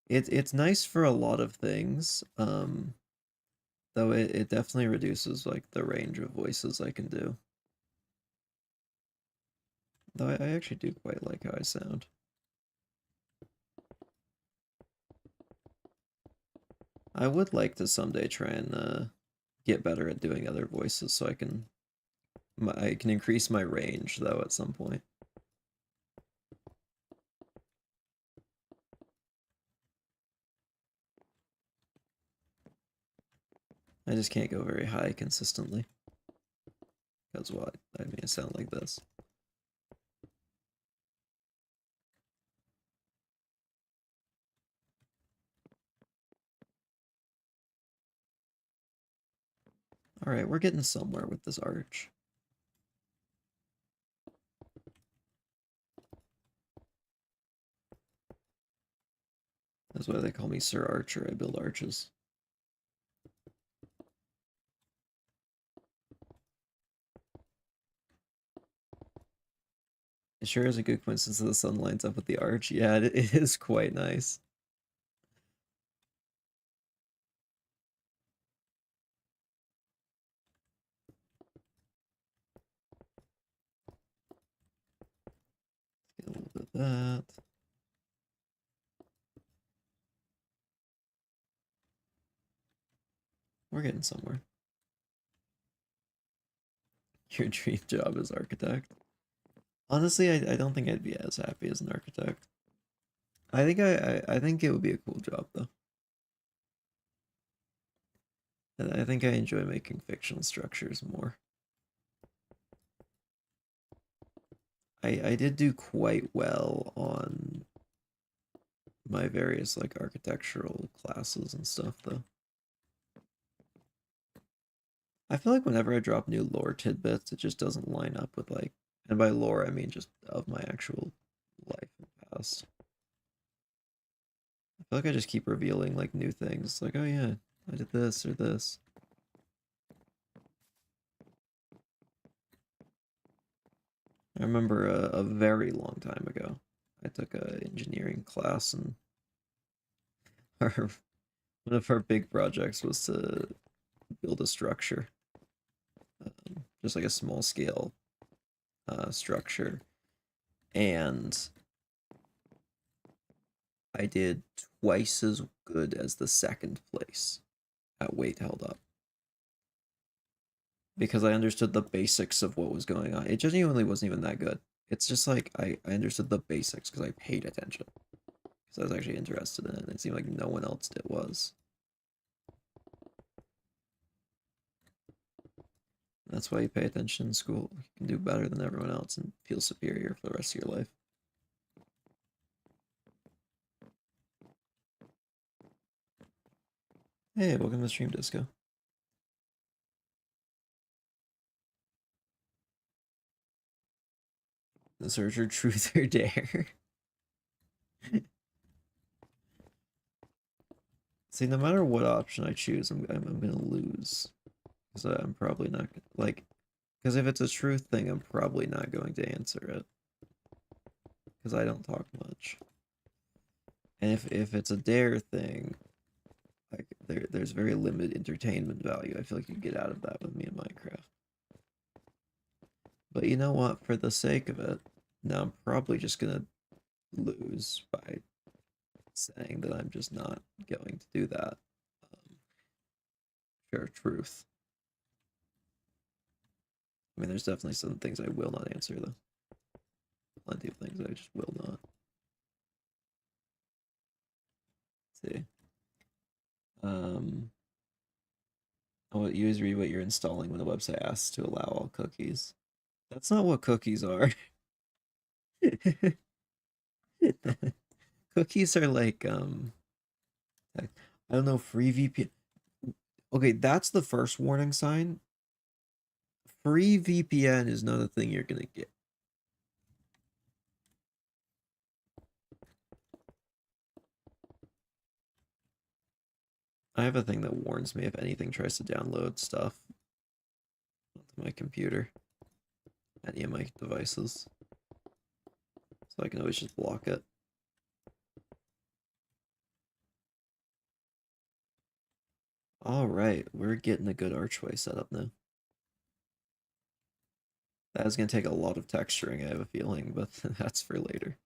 S1: It's nice for a lot of things. Though it definitely reduces like the range of voices I can do. Though I actually do quite like how I sound. I would like to someday try and get better at doing other voices so I can increase my range though at some point. I just can't go very high consistently. Because what? I mean, I sound like this. Alright, we're getting somewhere with this arch. That's why they call me Sir Archer. I build arches. It sure is a good coincidence that the sun lines up with the arch. Yeah, it is quite nice. Get a little bit of that. We're getting somewhere. Your dream job as architect. Honestly, I don't think I'd be as happy as an architect. I think it would be a cool job though. And I think I enjoy making fictional structures more. I did do quite well on my various like architectural classes and stuff though. I feel like whenever I drop new lore tidbits, it just doesn't line up with like, and by lore I mean just of my actual life and past. I feel like I just keep revealing like new things. Like, oh yeah, I did this or this. I remember a very long time ago, I took a engineering class, and our one of our big projects was to build a structure, just like a small scale structure, and I did twice as good as the second place at weight held up because I understood the basics of what was going on. It genuinely wasn't even that good. It's just like I understood the basics because I paid attention. Because I was actually interested in it, and it seemed like no one else did was. That's why you pay attention in school. You can do better than everyone else and feel superior for the rest of your life. Hey, welcome to Stream Disco. The Searcher Truth or Dare. See, no matter what option I choose, I'm gonna lose. Because I'm probably not like, because if it's a truth thing, I'm probably not going to answer it because I don't talk much. And if it's a dare thing, like there's very limited entertainment value. I feel like you get out of that with me in Minecraft. But you know what? For the sake of it, now I'm probably just gonna lose by saying that I'm just not going to do that. Share truth. I mean, there's definitely some things I will not answer though. Plenty of things I just will not. Let's see. Oh, you always read what you're installing when the website asks to allow all cookies. That's not what cookies are. Cookies are like I don't know, free VPN. Okay, that's the first warning sign. Free VPN is not a thing you're gonna get. I have a thing that warns me if anything tries to download stuff onto my computer, any of my devices. So I can always just block it. Alright, we're getting a good archway set up now. That is going to take a lot of texturing, I have a feeling, but that's for later.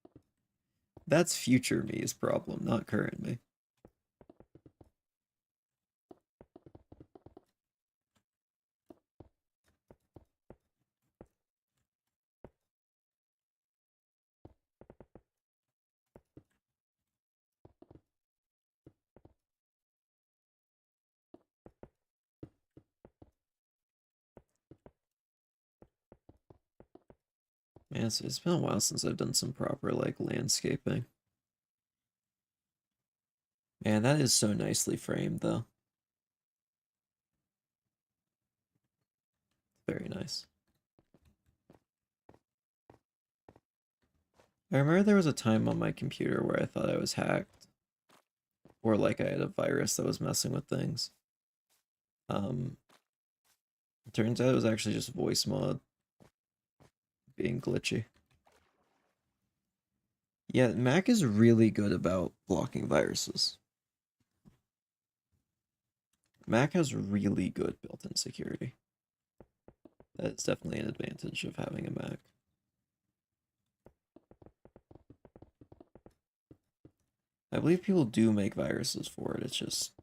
S1: That's future me's problem, not current me. Man, it's been a while since I've done some proper, like, landscaping. Man, that is so nicely framed, though. Very nice. I remember there was a time on my computer where I thought I was hacked. Or, like, I had a virus that was messing with things. It turns out it was actually just voice mod being glitchy. Yeah, Mac is really good about blocking viruses. Mac has really good built-in security. That's definitely an advantage of having a Mac. I believe people do make viruses for it. It's just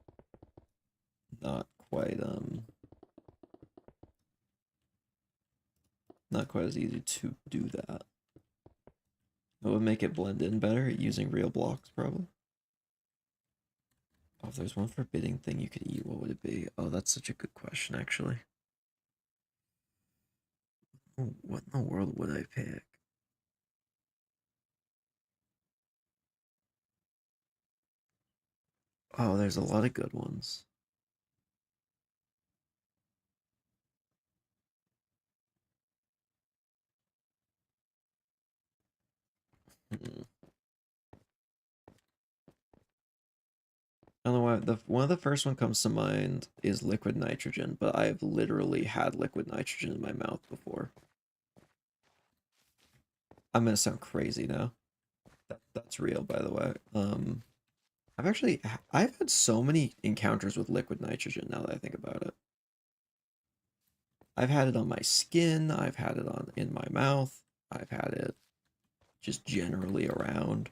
S1: not quite not quite as easy to do that. It would make it blend in better using real blocks, probably. Oh, if there's one forbidding thing you could eat, what would it be? Oh, that's such a good question, actually. Oh, what in the world would I pick? Oh, there's a lot of good ones. Hmm. I don't know why the one of the first one comes to mind is liquid nitrogen, but I've literally had liquid nitrogen in my mouth before. I'm gonna sound crazy now. That's real, by the way. I've had so many encounters with liquid nitrogen now that I think about it. I've had it on my skin, I've had it on in my mouth, I've had it just generally around.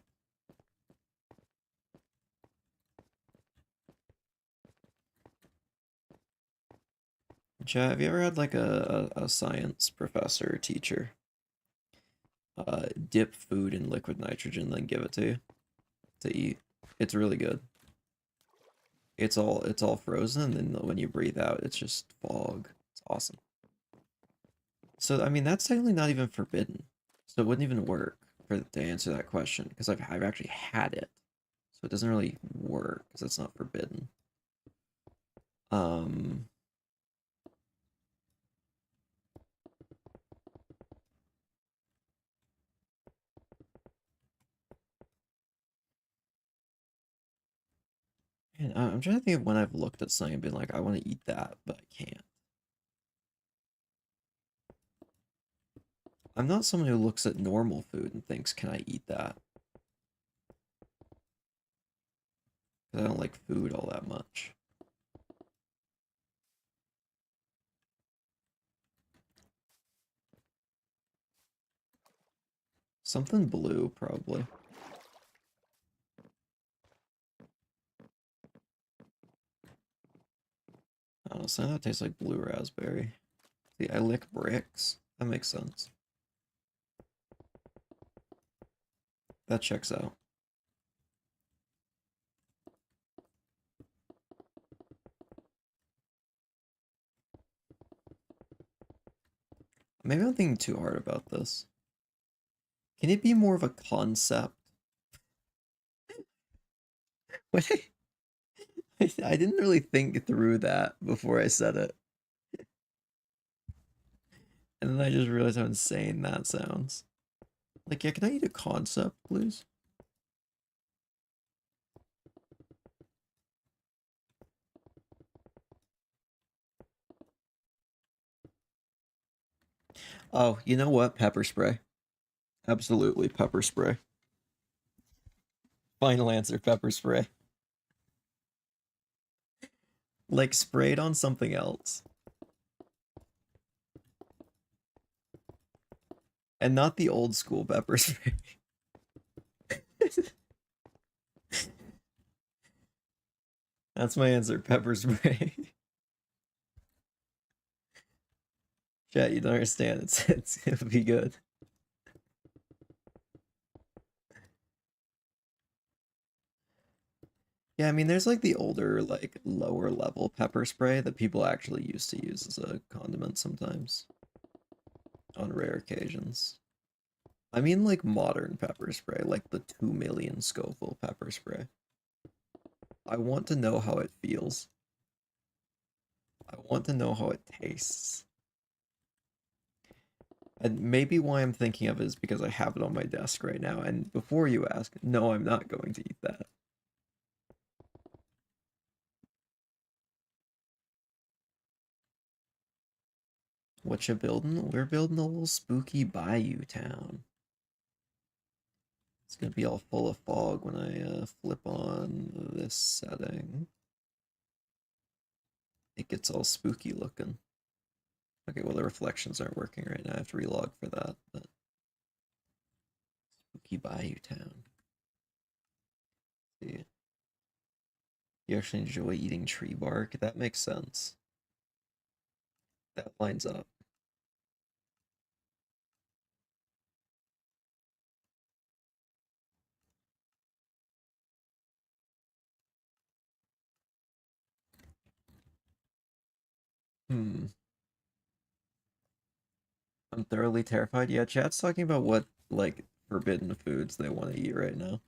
S1: Chad, have you ever had like a science professor or teacher dip food in liquid nitrogen, then give it to you to eat? It's really good. It's all frozen, and then when you breathe out, it's just fog. It's awesome. So I mean, that's technically not even forbidden. So it wouldn't even work for to answer that question because I've actually had it. So it doesn't really work because it's not forbidden. Um, and I'm trying to think of when I've looked at something and been like, I want to eat that, but I can't. I'm not someone who looks at normal food and thinks, can I eat that? Because I don't like food all that much. Something blue, probably. I don't know, something that tastes like blue raspberry. See, I lick bricks. That makes sense. That checks out. Maybe I'm thinking too hard about this. Can it be more of a concept? Wait, I didn't really think through that before I said it. And then I just realized how insane that sounds. Like, yeah, can I eat a concept, please? Oh, you know what? Pepper spray. Absolutely, pepper spray. Final answer, pepper spray. Like, sprayed on something else. And not the old school pepper spray. That's my answer, pepper spray. Chat, you don't understand. It would be good. Yeah, I mean, there's like the older, like lower level pepper spray that people actually used to use as a condiment sometimes on rare occasions. I mean, like modern pepper spray, like the 2 million Scoville pepper spray. I want to know how it feels. I want to know how it tastes. And maybe why I'm thinking of it is because I have it on my desk right now. And before you ask, no, I'm not going to eat that. What you building? We're building a little spooky bayou town. It's gonna be all full of fog when I flip on this setting. It gets all spooky looking. Okay, well the reflections aren't working right now. I have to relog for that. But spooky bayou town. See, you actually enjoy eating tree bark? That makes sense. That lines up. Hmm. I'm thoroughly terrified. Yeah, chat's talking about what like forbidden foods they want to eat right now.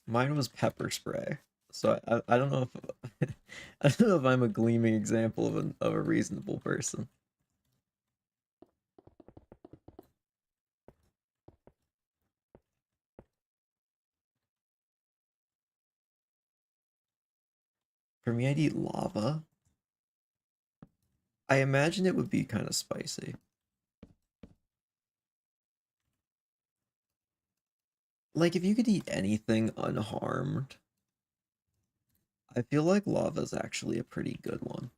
S1: Mine was pepper spray. So I don't know if I don't know if I'm a gleaming example of a reasonable person. For me, I'd eat lava. I imagine it would be kind of spicy. Like if you could eat anything unharmed, I feel like lava is actually a pretty good one.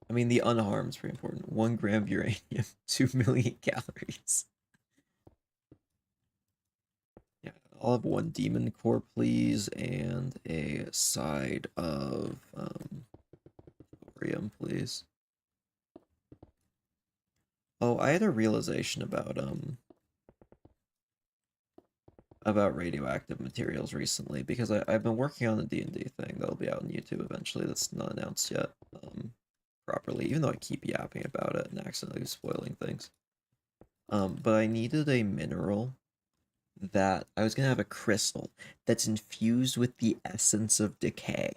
S1: I mean, the unharmed is pretty important. 1 gram of uranium, 2 million calories. Yeah, I'll have 1 demon core, please, and a side of thorium, please. Oh, I had a realization about radioactive materials recently because I've been working on a D&D thing that'll be out on YouTube eventually that's not announced yet properly, even though I keep yapping about it and accidentally spoiling things. But I needed a mineral that I was gonna have a crystal that's infused with the essence of decay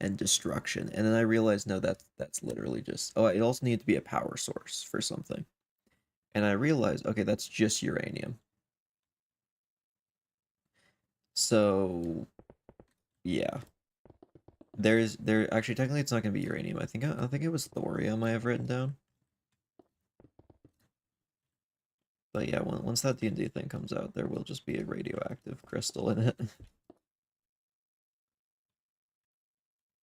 S1: and destruction. And then I realized no, that's literally just it also needed to be a power source for something. And I realized, okay, that's just uranium. So yeah. There actually technically it's not gonna be uranium. I think it was thorium I have written down. But yeah, once that D&D thing comes out, there will just be a radioactive crystal in it.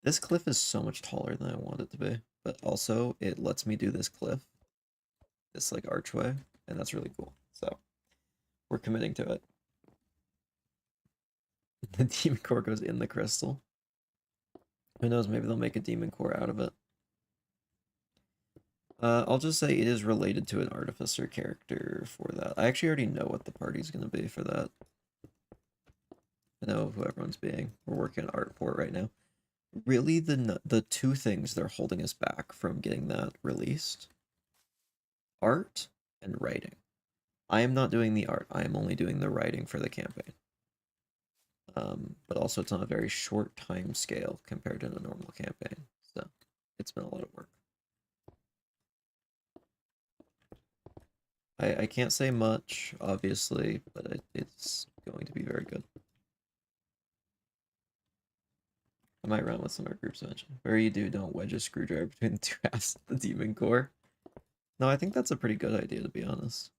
S1: This cliff is so much taller than I want it to be, but also it lets me do this cliff, this like archway, and that's really cool. So we're committing to it. The demon core goes in the crystal. Who knows? Maybe they'll make a demon core out of it. I'll just say it is related to an artificer character for that. I actually already know what the party's gonna be for that. I know who everyone's being. We're working on art for it right now. Really, the two things that are holding us back from getting that released: art and writing. I am not doing the art. I am only doing the writing for the campaign. But also it's on a very short time scale compared to a normal campaign. So it's been a lot of work. I can't say much, obviously, but it's going to be very good. I might run with some of our groups eventually. Where you don't wedge a screwdriver between the two halves of the demon core. No, I think that's a pretty good idea, to be honest.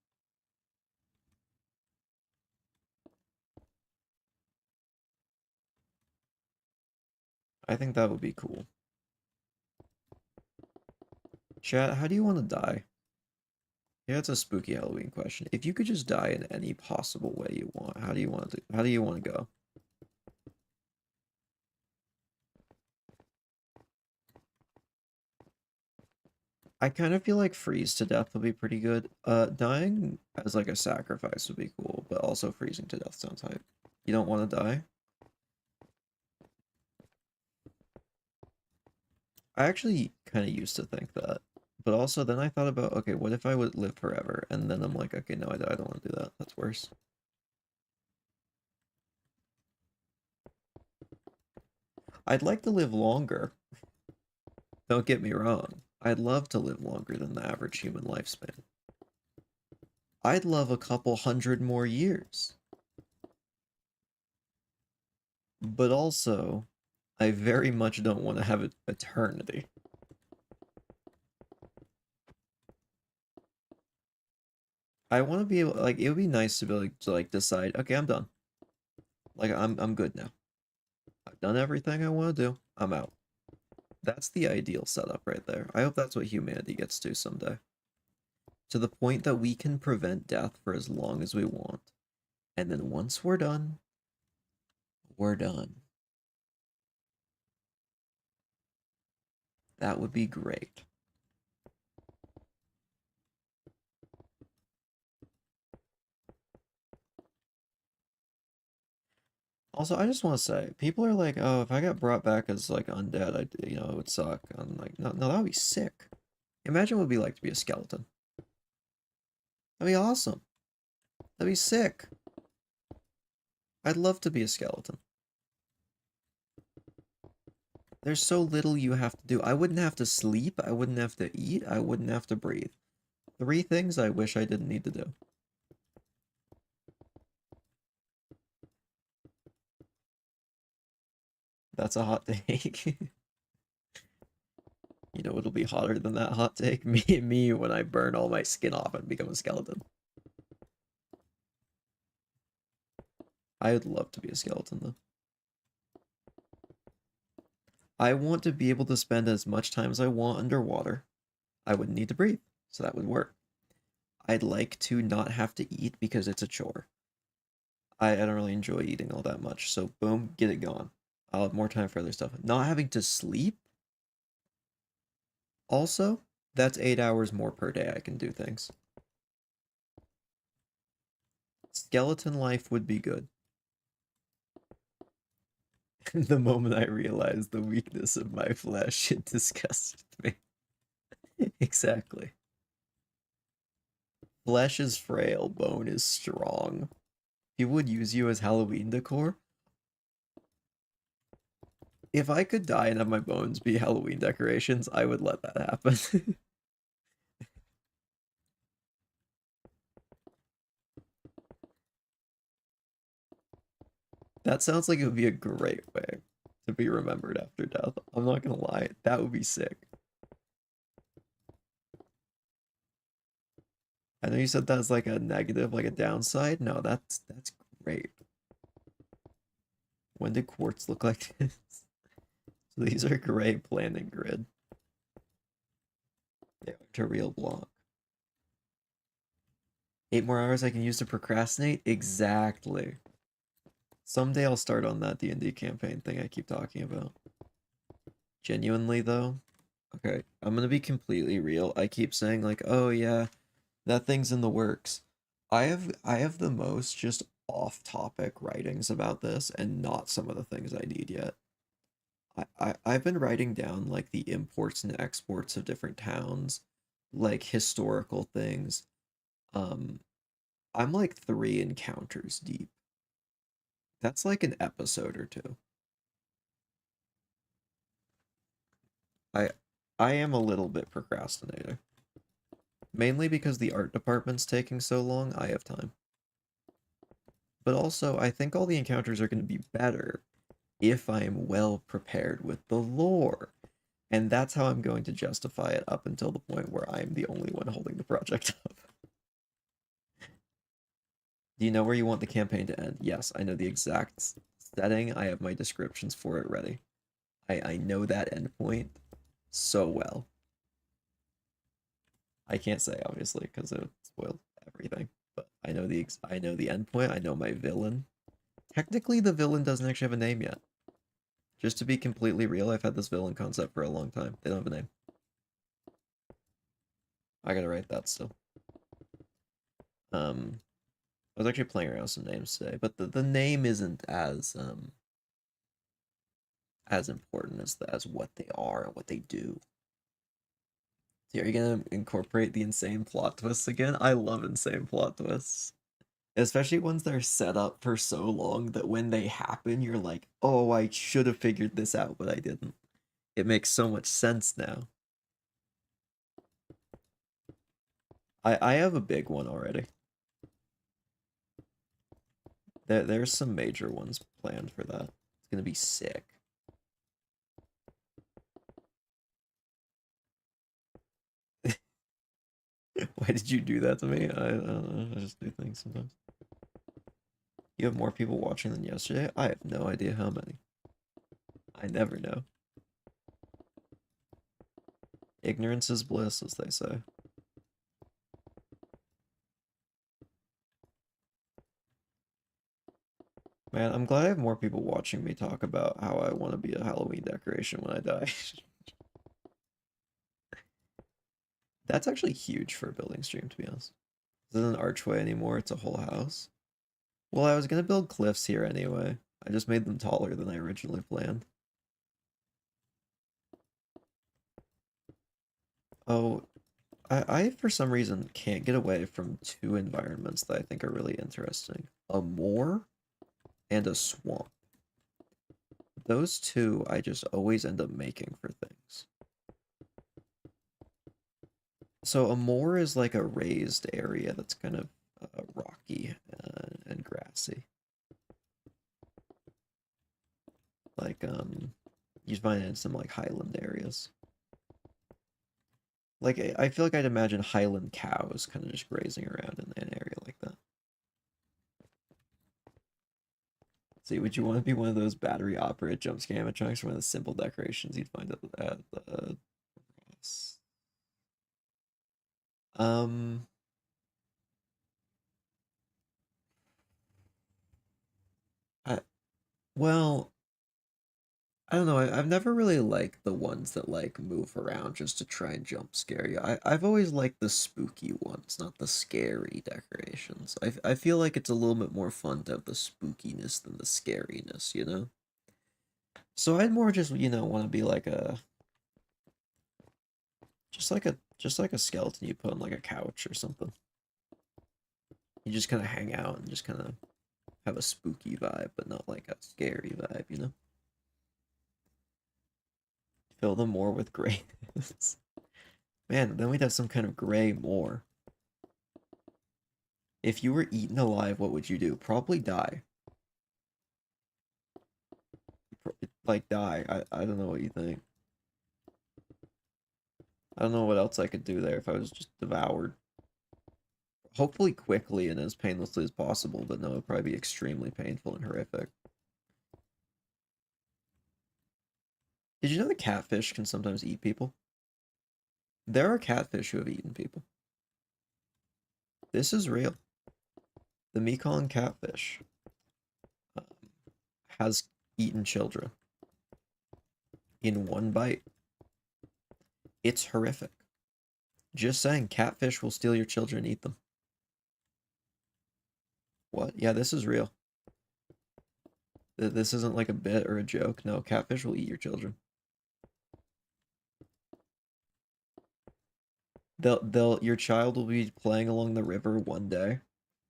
S1: I think that would be cool. Chat, how do you want to die? Yeah, it's a spooky Halloween question. If you could just die in any possible way you want, how do you want to go? I kind of feel like freeze to death would be pretty good. Dying as like a sacrifice would be cool, but also freezing to death sounds hype. You don't want to die? I actually kind of used to think that, but also then I thought about, okay, what if I would live forever? And then I'm like, okay, no, I don't want to do that. That's worse. I'd like to live longer. Don't get me wrong. I'd love to live longer than the average human lifespan. I'd love a couple hundred more years. But also, I very much don't want to have an eternity. I want to be able, like, it would be nice to be able to like decide, okay, I'm done. Like, I'm good now. I've done everything I want to do. I'm out. That's the ideal setup right there. I hope that's what humanity gets to someday. To the point that we can prevent death for as long as we want. And then once we're done, we're done. That would be great. Also, I just want to say, people are like, "Oh, if I got brought back as like undead, it would suck." I'm like, no, no, that would be sick. Imagine what it'd be like to be a skeleton. That'd be awesome. That'd be sick. I'd love to be a skeleton. There's so little you have to do. I wouldn't have to sleep. I wouldn't have to eat. I wouldn't have to breathe. 3 things I wish I didn't need to do. That's a hot take. You know what'll be hotter than that hot take? Me when I burn all my skin off and become a skeleton. I would love to be a skeleton though. I want to be able to spend as much time as I want underwater. I wouldn't need to breathe, so that would work. I'd like to not have to eat because it's a chore. I don't really enjoy eating all that much, so boom, get it gone. I'll have more time for other stuff. Not having to sleep, also, that's 8 hours more per day I can do things. Skeleton life would be good. The moment I realized the weakness of my flesh, it disgusted me. Exactly. Flesh is frail, bone is strong. People would use you as Halloween decor. If I could die and have my bones be Halloween decorations, I would let that happen. That sounds like it would be a great way to be remembered after death. I'm not gonna lie, that would be sick. I know you said that's like a negative, like a downside. No, that's great. When did quartz look like this? So these are gray planning grid. They are to real block. 8 more hours I can use to procrastinate? Exactly. Someday I'll start on that D&D campaign thing I keep talking about. Genuinely though, okay, I'm gonna be completely real. I keep saying like, oh yeah, that thing's in the works. I have the most just off-topic writings about this and not some of the things I need yet. I've been writing down like the imports and exports of different towns, like historical things. Um, I'm like 3 encounters deep. That's like an episode or two. I I am a little bit procrastinator. Mainly because the art department's taking so long, I have time. But also, I think all the encounters are going to be better if I am well prepared with the lore. And that's how I'm going to justify it up until the point where I'm the only one holding the project up. Do you know where you want the campaign to end? Yes, I know the exact setting. I have my descriptions for it ready. I know that endpoint so well. I can't say obviously because it would spoil everything, but I know the endpoint. I know my villain. Technically, the villain doesn't actually have a name yet. Just to be completely real, I've had this villain concept for a long time. They don't have a name. I gotta write that still. I was actually playing around with some names today, but the name isn't as important as what they are and what they do. So are you gonna incorporate the insane plot twists again? I love insane plot twists. Especially ones that are set up for so long that when they happen, you're like, oh, I should have figured this out, but I didn't. It makes so much sense now. I have a big one already. There's some major ones planned for that. It's gonna be sick. Why did you do that to me? I don't know. I just do things sometimes. You have more people watching than yesterday? I have no idea how many. I never know. Ignorance is bliss, as they say. Man, I'm glad I have more people watching me talk about how I want to be a Halloween decoration when I die. That's actually huge for a building stream, to be honest. This isn't an archway anymore, it's a whole house. Well, I was gonna build cliffs here anyway. I just made them taller than I originally planned. Oh, I for some reason can't get away from two environments that I think are really interesting. A moor and a swamp. Those two I just always end up making for things. So a moor is like a raised area that's kind of rocky and grassy. Like you find it in some like highland areas. Like I feel like I'd imagine highland cows kind of just grazing around in an area like that. See, would you want to be one of those battery operated jump scare animatronics, one of the simple decorations you'd find at the um I, well, I don't know. I've never really liked the ones that like move around just to try and jump scare you. I've always liked the spooky ones, not the scary decorations. I feel like it's a little bit more fun to have the spookiness than the scariness, you know? So I'd more just, want to be like just like a skeleton you put on like a couch or something. You just kind of hang out and just kind of have a spooky vibe, but not like a scary vibe, you know? Fill them more with grayness. Man, then we'd have some kind of gray moor. If you were eaten alive, what would you do? Probably die. Like, die. I don't know what you think. I don't know what else I could do there if I was just devoured. Hopefully quickly and as painlessly as possible, but no, it'd probably be extremely painful and horrific. Did you know that catfish can sometimes eat people? There are catfish who have eaten people. This is real. The Mekong catfish um, has eaten children in one bite. It's horrific. Just saying, catfish will steal your children and eat them. What? Yeah, this is real. This isn't like a bit or a joke. No, catfish will eat your children. Your child will be playing along the river one day,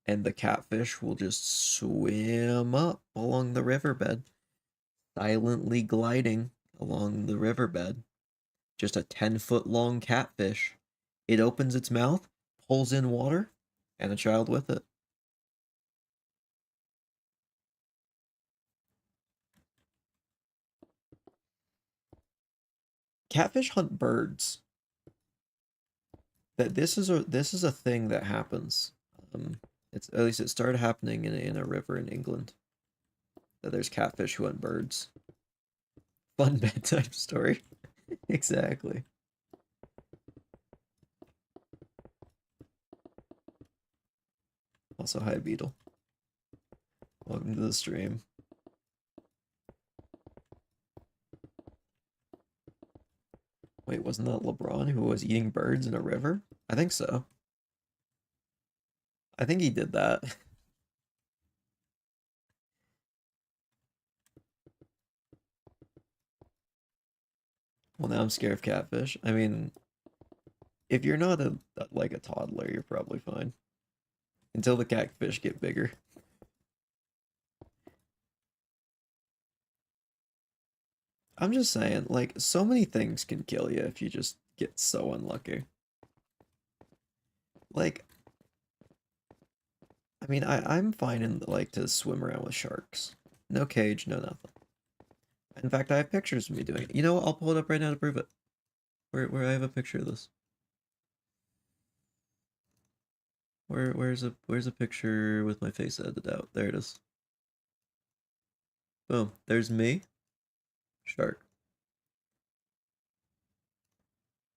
S1: and the catfish will just swim up along the riverbed, silently gliding along the riverbed. Just a 10-foot long catfish. It opens its mouth, pulls in water, and a child with it. Catfish hunt birds. That this is a thing that happens. It's at least it started happening in a river in England. That there's catfish who hunt birds. Fun bedtime story. Exactly. Also, hi Beetle. Welcome to the stream. Wait, wasn't that LeBron who was eating birds in a river? I think so. I think he did that. Well, now I'm scared of catfish. I mean, if you're not like a toddler, you're probably fine. Until the catfish get bigger. I'm just saying, like, so many things can kill you if you just get so unlucky. Like, I mean, I'm fine in like to swim around with sharks. No cage, no nothing. In fact, I have pictures of me doing it. You know what? I'll pull it up right now to prove it. Where I have a picture of this. Where's a picture with my face edited out? There it is. Boom. There's me. Shark.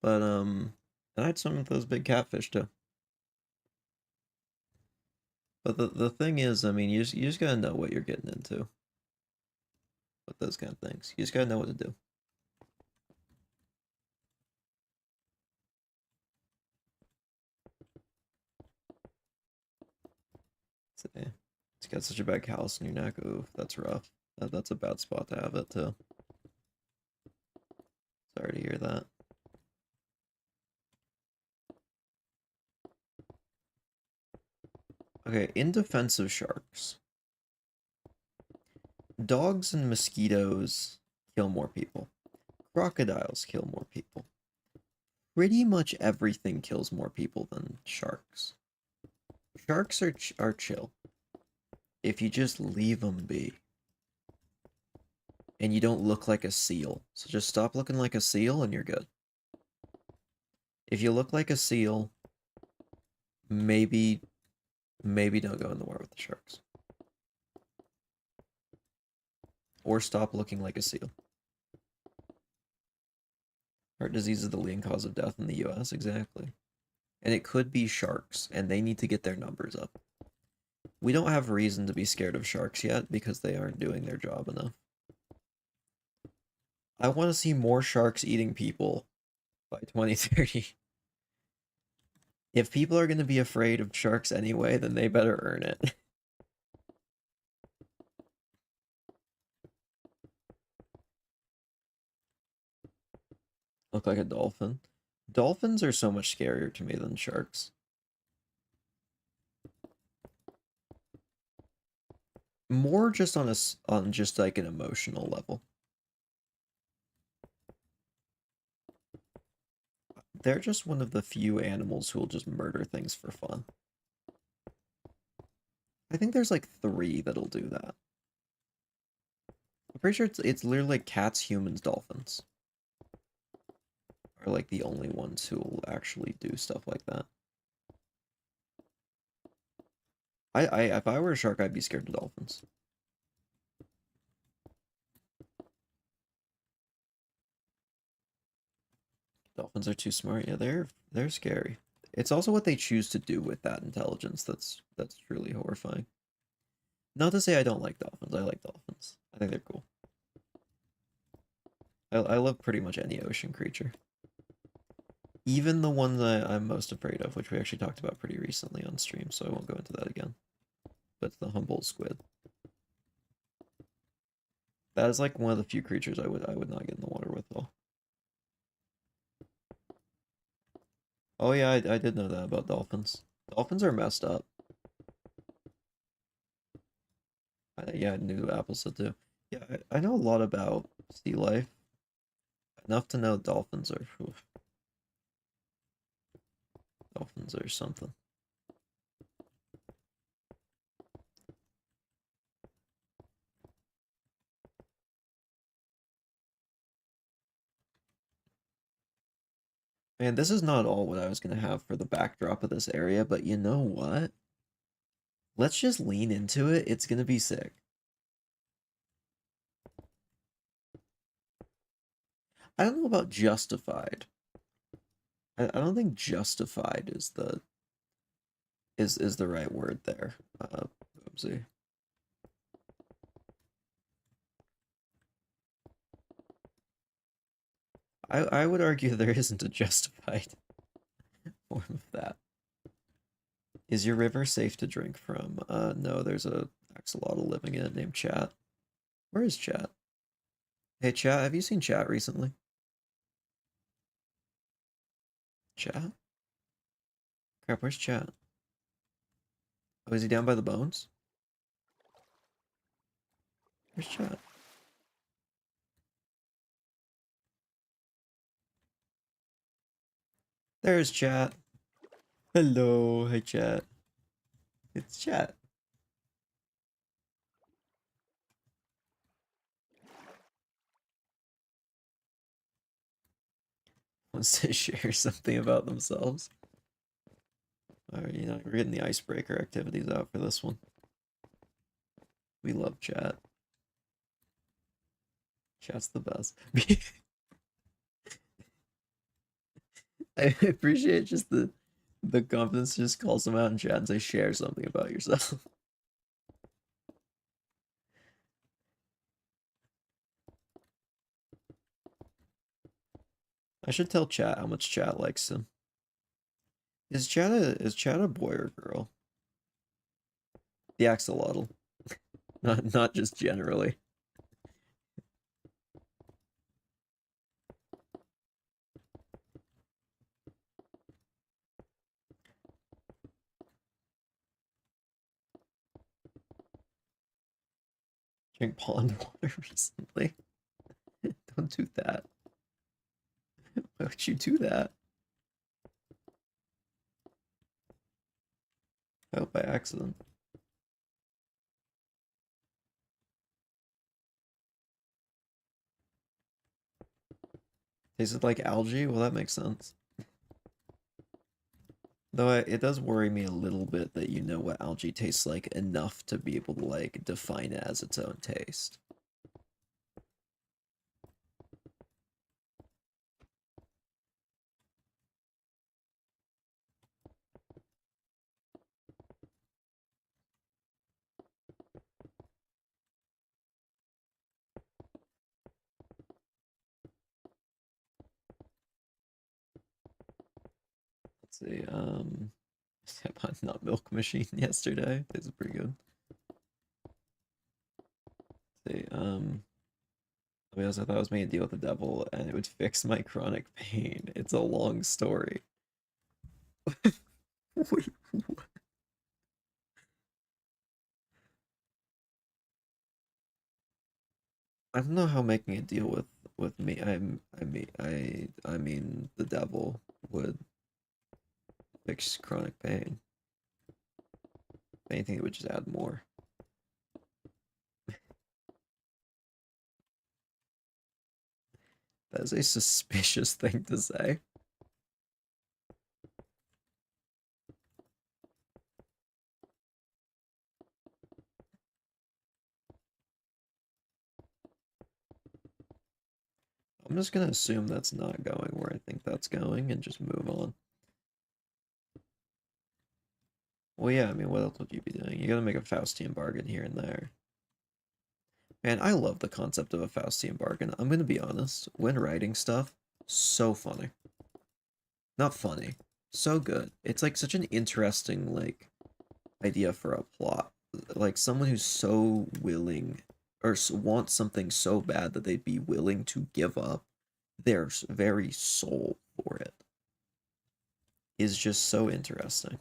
S1: But and I'd swim with those big catfish too. But the thing is, I mean, you just gotta know what you're getting into with those kind of things. You just gotta know what to do. So, yeah. It's got such a bad callus in your neck. Ooh, that's rough. That's a bad spot to have it too. Sorry to hear that. Okay, in defense of sharks, dogs and mosquitoes kill more people. Crocodiles kill more people. Pretty much everything kills more people than sharks. Sharks are chill if you just leave them be and you don't look like a seal. So just stop looking like a seal and you're good. If you look like a seal, maybe don't go in the war with the sharks. Or stop looking like a seal. Heart disease is the leading cause of death in the US, exactly. And it could be sharks, and they need to get their numbers up. We don't have reason to be scared of sharks yet because they aren't doing their job enough. I want to see more sharks eating people by 2030. If people are going to be afraid of sharks anyway, then they better earn it. Look like a dolphin. Dolphins are so much scarier to me than sharks. More just on just like an emotional level. They're just one of the few animals who will just murder things for fun. I think there's like 3 that'll do that. I'm pretty sure it's literally like cats, humans, dolphins are like the only ones who will actually do stuff like that. I if I were a shark, I'd be scared of dolphins. Dolphins are too smart. Yeah, they're scary. It's also what they choose to do with that intelligence that's truly horrifying. Not to say I don't like dolphins. I like dolphins. I think they're cool. I love pretty much any ocean creature. Even the ones I'm most afraid of, which we actually talked about pretty recently on stream, so I won't go into that again. But the Humboldt squid. That is like one of the few creatures I would not get in the water with though. Oh yeah, I did know that about dolphins. Dolphins are messed up. Yeah, I knew Apple said too. Yeah, I know a lot about sea life. Enough to know dolphins are oof, dolphins are something. Man, this is not all what I was gonna have for the backdrop of this area, but you know what? Let's just lean into it. It's gonna be sick. I don't know about justified. I don't think justified is the right word there. Oopsie. I would argue there isn't a justified form of that. Is your river safe to drink from? No, there's a axolotl living in it named Chat. Where is Chat? Hey, Chat, have you seen Chat recently? Chat? Crap, where's Chat? Oh, is he down by the bones? Where's Chat? There's Chat. Hello, hey Chat. It's Chat. Wants to share something about themselves. Alright, you know, we're getting the icebreaker activities out for this one. We love Chat. Chat's the best. I appreciate just the confidence to just call someone out in chat and say share something about yourself. I should tell chat how much chat likes him. Is chat a boy or girl? The axolotl. Not just generally. Drink pond water recently. Don't do that. Why would you do that? Oh, by accident. Tasted like algae? Well, that makes sense. Though it does worry me a little bit that you know what algae tastes like enough to be able to like define it as its own taste. Let's see, step on not milk machine yesterday. This is pretty good. Let's see, to be honest, I thought I was making a deal with the devil and it would fix my chronic pain. It's a long story. Wait, what? I don't know how making a deal with me I mean the devil would fix chronic pain. If anything, it would just add more. That is a suspicious thing to say. I'm just gonna assume that's not going where I think that's going and just move on. Well, yeah, I mean, what else would you be doing? You gotta make a Faustian bargain here and there. Man, I love the concept of a Faustian bargain. I'm gonna be honest, when writing stuff, so funny. Not funny, so good. It's like such an interesting, like, idea for a plot. Like, someone who's so willing, or wants something so bad that they'd be willing to give up their very soul for it is just so interesting.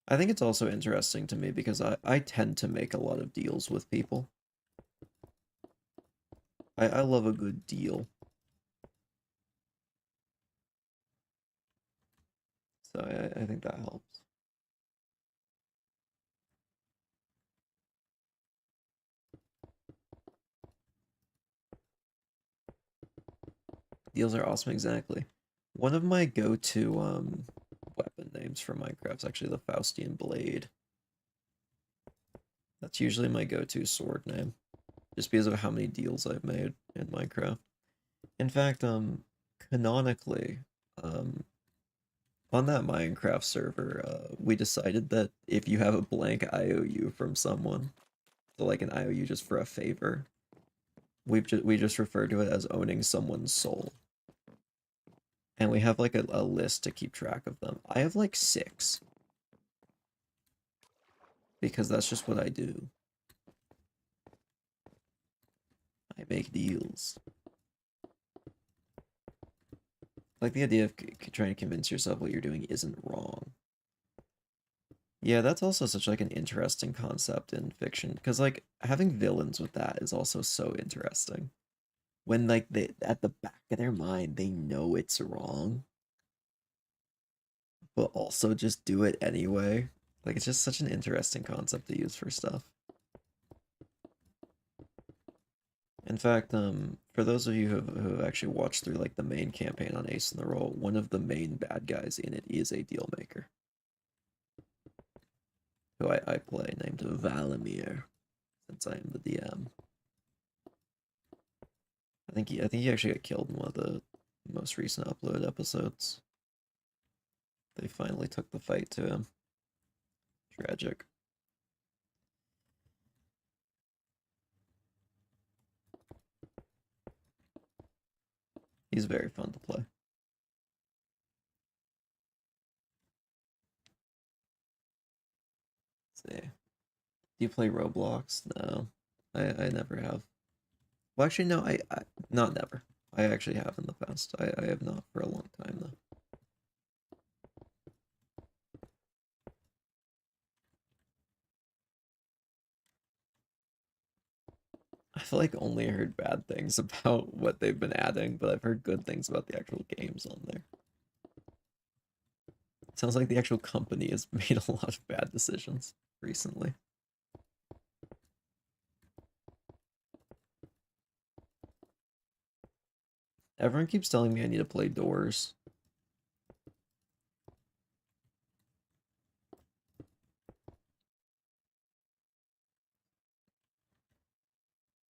S1: I think it's also interesting to me because I tend to make a lot of deals with people. I love a good deal. So I think that helps. Deals are awesome, exactly. One of my go-to weapon names for Minecraft is actually the Faustian Blade. That's usually my go-to sword name, just because of how many deals I've made in Minecraft. In fact, canonically, um, on that Minecraft server, we decided that if you have a blank IOU from someone, so like an IOU just for a favor, we just refer to it as owning someone's soul. And we have like a list to keep track of them. I have like 6 because that's just what I do. I make deals. Like the idea of trying to convince yourself what you're doing isn't wrong. Yeah, that's also such like an interesting concept in fiction because like having villains with that is also so interesting. When like they at the back of their mind they know it's wrong, but also just do it anyway. Like it's just such an interesting concept to use for stuff. In fact, for those of you who have actually watched through like the main campaign on Ace in the Roll, one of the main bad guys in it is a deal maker, who I play, named Valimir, since I am the DM. I think he actually got killed in one of the most recent upload episodes. They finally took the fight to him. Tragic. He's very fun to play. Let's see. Do you play Roblox? No. I never have. Well, actually, no, I not never. I actually have in the past. I have not for a long time, though. I feel like only heard bad things about what they've been adding, but I've heard good things about the actual games on there. It sounds like the actual company has made a lot of bad decisions recently. Everyone keeps telling me I need to play Doors.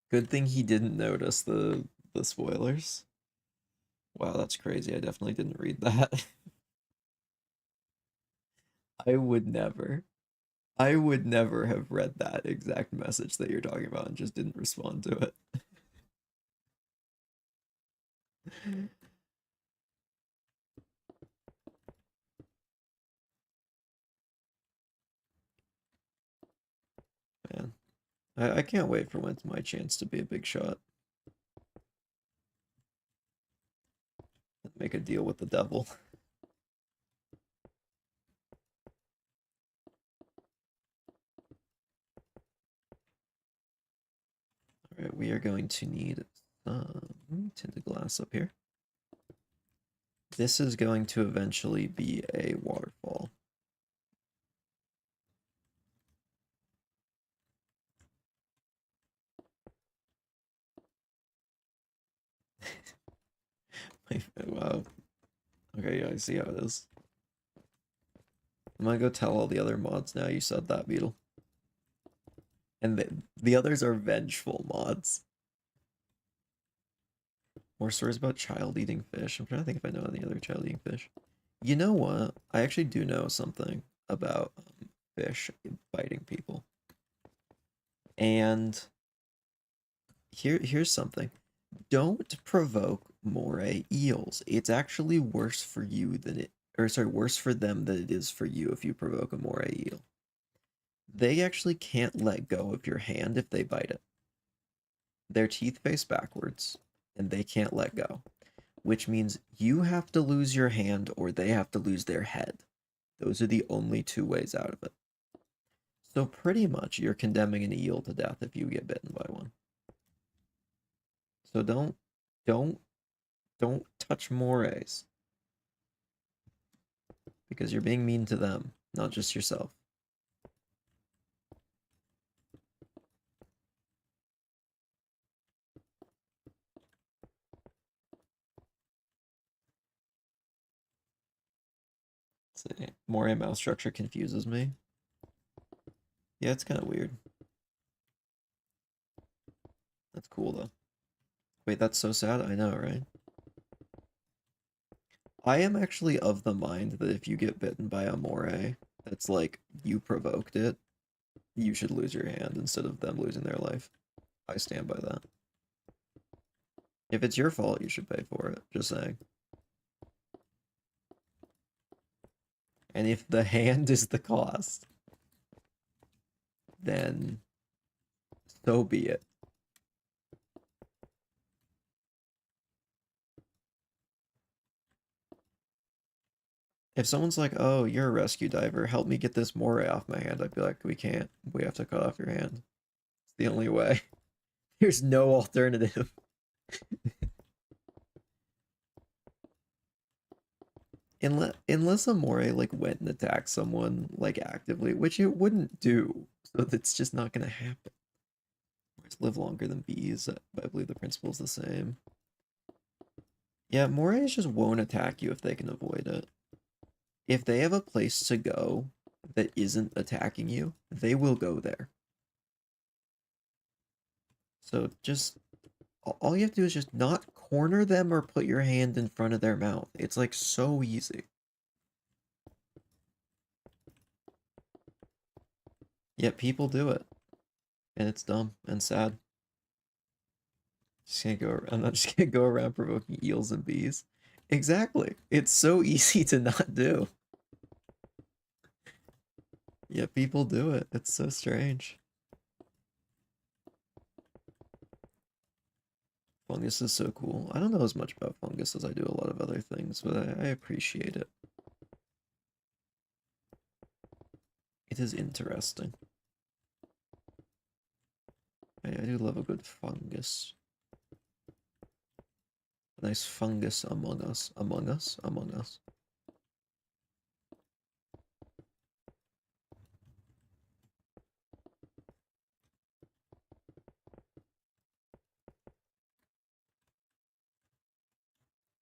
S1: Good thing he didn't notice the spoilers. Wow, that's crazy. I definitely didn't read that. I would never. I would never have read that exact message that you're talking about and just didn't respond to it. Man, I can't wait for when it's my chance to be a big shot. Make a deal with the devil. All right, we are going to need some tinted glass up here. This is going to eventually be a waterfall. Wow. Okay, yeah, I see how it is. I'm gonna go tell all the other mods now you said that, Beetle. And the others are vengeful mods. More stories about child eating fish. I'm trying to think if I know any other child eating fish. You know what? I actually do know something about fish biting people. And here's something. Don't provoke moray eels. It's actually worse for you than it, or sorry, worse for them than it is for you if you provoke a moray eel. They actually can't let go of your hand if they bite it. Their teeth face backwards, and they can't let go, which means you have to lose your hand or they have to lose their head. Those are the only two ways out of it. So pretty much you're condemning an eel to death if you get bitten by one. So don't don't touch morays because you're being mean to them, not just yourself. See, moray mouth structure confuses me. Yeah, it's kind of weird. That's cool though. Wait, that's so sad. I know, right? I am actually of the mind that if you get bitten by a moray, that's like you provoked it, you should lose your hand instead of them losing their life. I stand by that. If it's your fault, you should pay for it. Just saying. And if the hand is the cost, then so be it. If someone's like, "Oh, you're a rescue diver, help me get this moray off my hand," I'd be like, "We can't. We have to cut off your hand. It's the only way. There's no alternative." Unless a moray like went and attacked someone like actively, which it wouldn't do, so that's just not gonna happen. Morays live longer than bees, but I believe the principle's the same. Yeah, morays just won't attack you if they can avoid it. If they have a place to go that isn't attacking you, they will go there. So just all you have to do is just not corner them or put your hand in front of their mouth. It's like so easy. Yet people do it, and it's dumb and sad. Just can't go. I'm not just gonna go around provoking eels and bees. Exactly. It's so easy to not do. Yet people do it. It's so strange. Fungus is so cool. I don't know as much about fungus as I do a lot of other things, but I appreciate it. It is interesting. I do love a good fungus. A nice fungus among us. Among us? Among us.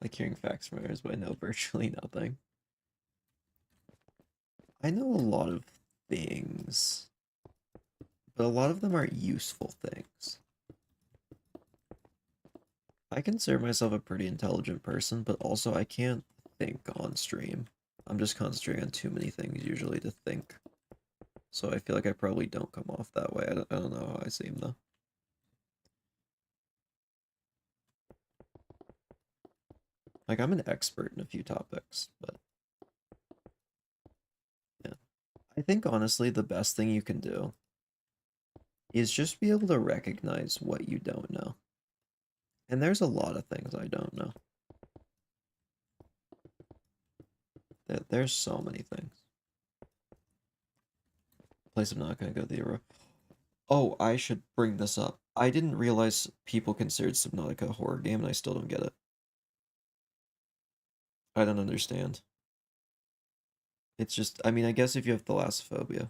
S1: Like hearing facts from others, but I know virtually nothing. I know a lot of things, but a lot of them aren't useful things. I consider myself a pretty intelligent person, but also I can't think on stream. I'm just concentrating on too many things usually to think. So I feel like I probably don't come off that way. I don't know how I seem though. Like I'm an expert in a few topics, but yeah. I think honestly the best thing you can do is just be able to recognize what you don't know. And there's a lot of things I don't know. There's so many things. Place I'm not gonna go the Euro. Oh, I should bring this up. I didn't realize people considered Subnautica a horror game, and I still don't get it. I don't understand. It's just, I mean, I guess if you have thalassophobia.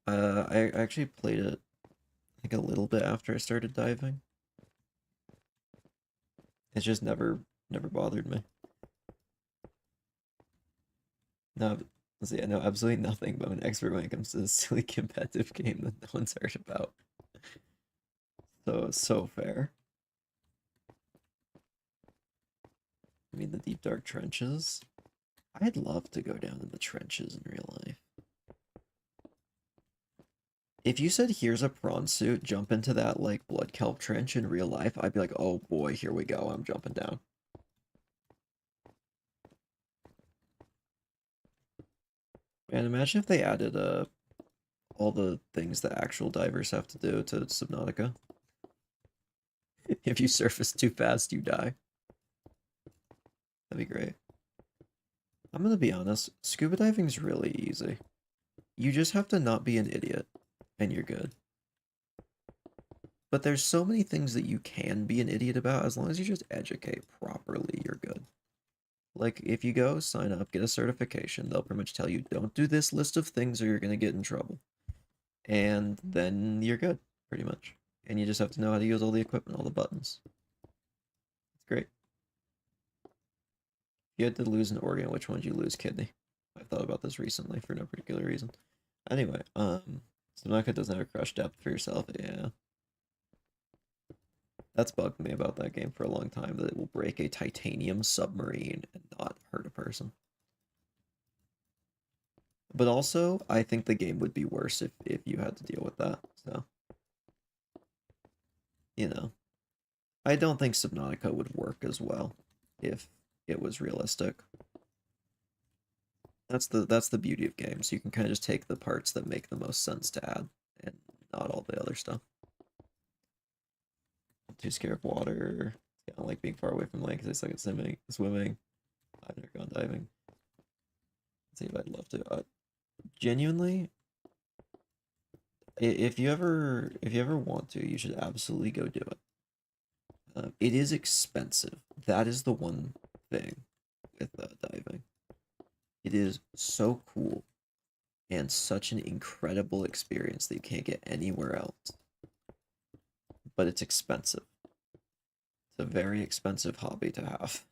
S1: I actually played it, I think, a little bit after I started diving. It's just never bothered me. No, let's see, I know absolutely nothing, but I'm an expert when it comes to this silly competitive game that no one's heard about. So fair. I mean, the deep dark trenches. I'd love to go down in the trenches in real life. If you said, here's a prawn suit, jump into that, like, blood kelp trench in real life, I'd be like, oh boy, here we go, I'm jumping down. And imagine if they added, all the things that actual divers have to do to Subnautica. If you surface too fast, you die. That'd be great. I'm gonna be honest, scuba diving's really easy. You just have to not be an idiot, and you're good. But there's so many things that you can be an idiot about, as long as you just educate properly, you're good. Like, if you go, sign up, get a certification, they'll pretty much tell you, don't do this list of things or you're gonna get in trouble. And then you're good, pretty much. And you just have to know how to use all the equipment, all the buttons. It's great. If you had to lose an organ, which one would you lose? Kidney. I thought about this recently for no particular reason. Anyway, Subnautica doesn't have a crush depth for yourself, yeah. That's bugged me about that game for a long time, that it will break a titanium submarine and not hurt a person. But also, I think the game would be worse if you had to deal with that. So, you know, I don't think Subnautica would work as well if it was realistic. That's the beauty of games. You can kind of just take the parts that make the most sense to add, and not all the other stuff. I'm too scared of water. I don't like being far away from land because I suck at swimming. I've never gone diving. Let's see if I'd love to. Genuinely, if you ever want to, you should absolutely go do it. It is expensive. That is the one thing with diving. It is so cool and such an incredible experience that you can't get anywhere else. But it's expensive. It's a very expensive hobby to have.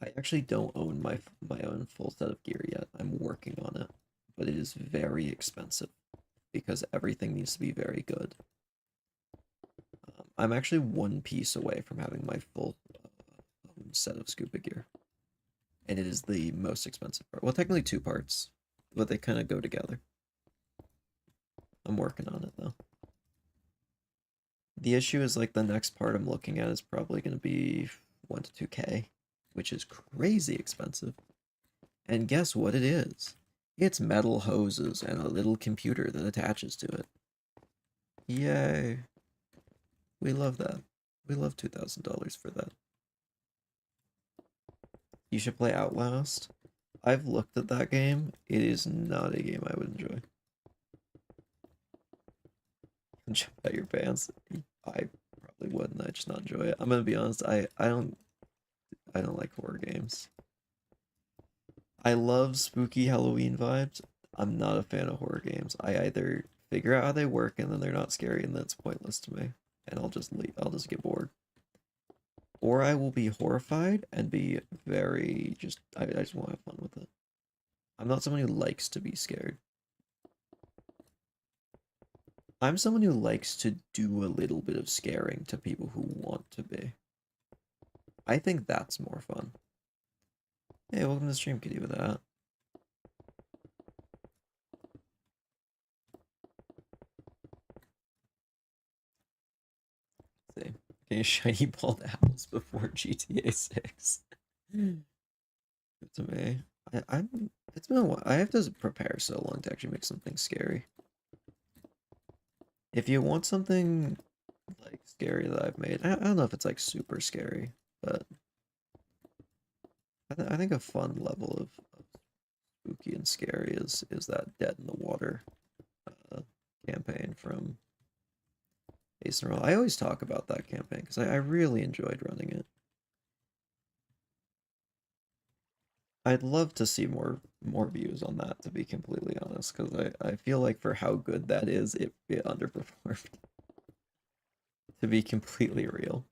S1: I actually don't own my own full set of gear yet. I'm working on it, but it is very expensive because everything needs to be very good. I'm actually one piece away from having my full set of scuba gear, and it is the most expensive part. Well, technically two parts, but they kind of go together. I'm working on it though. The issue is like the next part I'm looking at is probably going to be 1 to 2K, which is crazy expensive. And guess what it is? It's metal hoses and a little computer that attaches to it. Yay. We love that. We love $2,000 for that. You should play Outlast. I've looked at that game. It is not a game I would enjoy. jump out your pants. I probably wouldn't. I just not enjoy it. I'm gonna be honest. I don't like horror games. I love spooky Halloween vibes. I'm not a fan of horror games. I either figure out how they work and then they're not scary and that's pointless to me, and I'll just leave. I'll just get bored. Or I will be horrified and be very just. I just want to have fun with it. I'm not someone who likes to be scared. I'm someone who likes to do a little bit of scaring to people who want to be. I think that's more fun. Hey, welcome to the stream, kitty, with that. See, getting shiny bald apples before GTA 6. Good to me. I'm. It's been a while. I have to prepare so long to actually make something scary. If you want something like scary that I've made, I don't know if it's like super scary, but I think a fun level of spooky and scary is that Dead in the Water campaign from Ace and Roll. I always talk about that campaign because I really enjoyed running it. I'd love to see more views on that, to be completely honest, because I feel like for how good that is, it underperformed. To be completely real.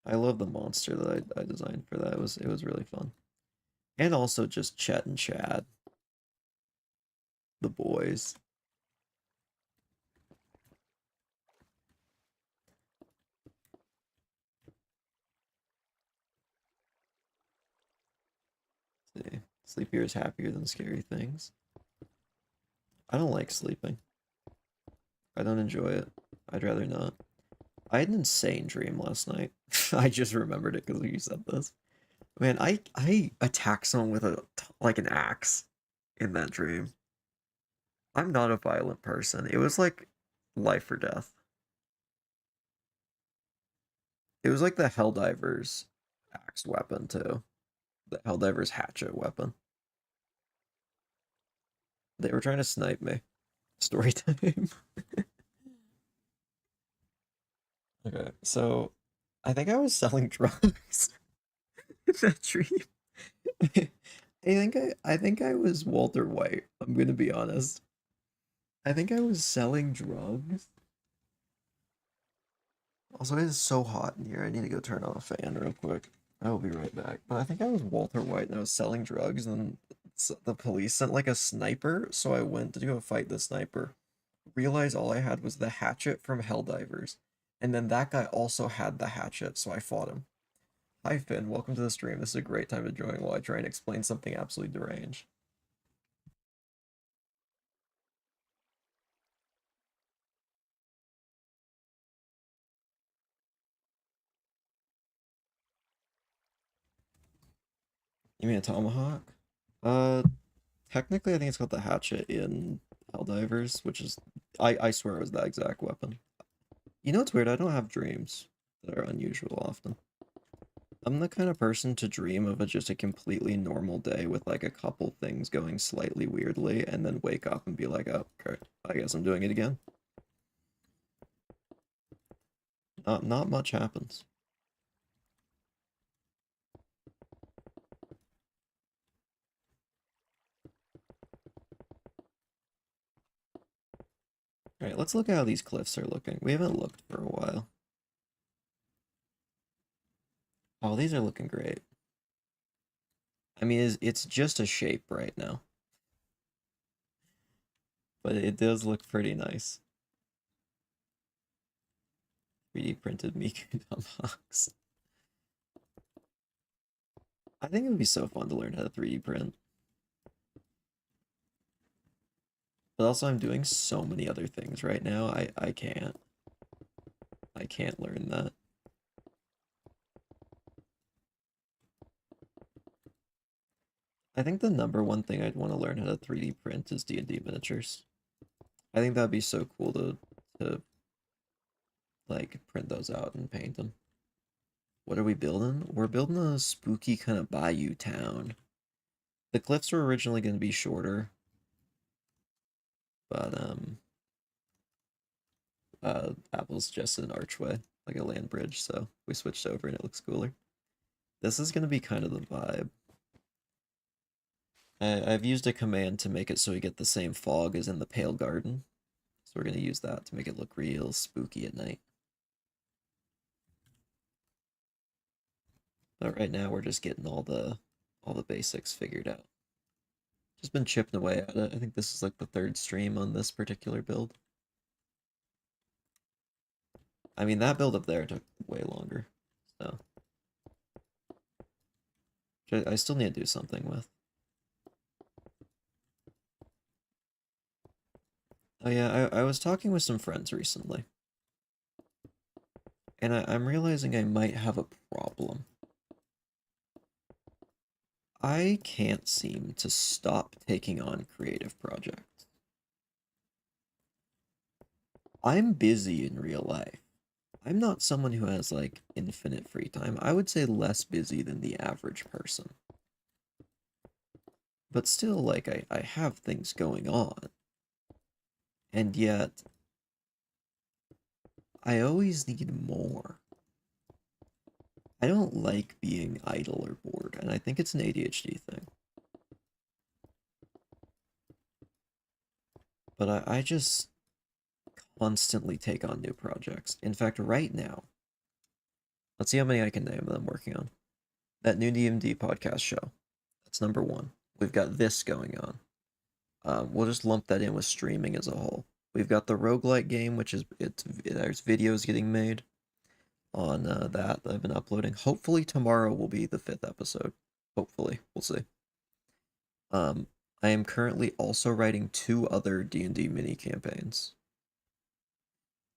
S1: I love the monster that I designed for that. It was really fun. And also just Chet and Chad, the boys. See, sleepier is happier than scary things. I don't like sleeping. I don't enjoy it. I'd rather not. I had an insane dream last night. I just remembered it because you said this. Man, I attacked someone with like an axe in that dream. I'm not a violent person. It was like life or death. It was like the Helldivers axe weapon too. The Helldivers hatchet weapon. They were trying to snipe me. Story time. Okay, so I think I was selling drugs in that dream. I think I was Walter White. I'm gonna be honest. I think I was selling drugs. Also, it is so hot in here. I need to go turn on a fan real quick. I will be right back. But I think I was Walter White and I was selling drugs, and the police sent like a sniper, so I went to go fight the sniper. Realized all I had was the hatchet from Helldivers, and then that guy also had the hatchet, so I fought him. Hi Finn, welcome to the stream. This is a great time to join while I try and explain something absolutely deranged. You mean a tomahawk? Uh, Technically, I think it's called the hatchet in Helldivers, which is, I swear it was that exact weapon. You know what's weird? I don't have dreams that are unusual often. I'm the kind of person to dream of just a completely normal day with like a couple things going slightly weirdly, and then wake up and be like, oh, okay, I guess I'm doing it again. Not much happens. All right, let's look at how these cliffs are looking. We haven't looked for a while. Oh, these are looking great. I mean, it's just a shape right now, but it does look pretty nice. 3D printed Miku box. I think it would be so fun to learn how to 3D print. But also I'm doing so many other things right now. I can't. I can't learn that. I think the number one thing I'd want to learn how to 3D print is D&D miniatures. I think that'd be so cool to like print those out and paint them. What are we building? We're building a spooky kind of bayou town. The cliffs were originally going to be shorter, but Apple's just an archway, like a land bridge, so we switched over and it looks cooler. This is going to be kind of the vibe. I've used a command to make it so we get the same fog as in the Pale Garden. So we're going to use that to make it look real spooky at night. But right now we're just getting all the basics figured out. Just been chipping away at it. I think this is like the third stream on this particular build. I mean, that build up there took way longer. So I still need to do something with. Oh yeah, I was talking with some friends recently. And I'm realizing I might have a problem. I can't seem to stop taking on creative projects. I'm busy in real life. I'm not someone who has like infinite free time. I would say less busy than the average person. But still, like, I have things going on. And yet, I always need more. I don't like being idle or bored, and I think it's an ADHD thing. But I just constantly take on new projects. In fact, right now, let's see how many I can name that I'm working on. That new DMD podcast show. That's number one. We've got this going on. We'll just lump that in with streaming as a whole. We've got the roguelike game, which is there's videos getting made on that I've been uploading. Hopefully tomorrow will be the 5th episode. Hopefully, we'll see. I am currently also writing 2 other D&D mini campaigns.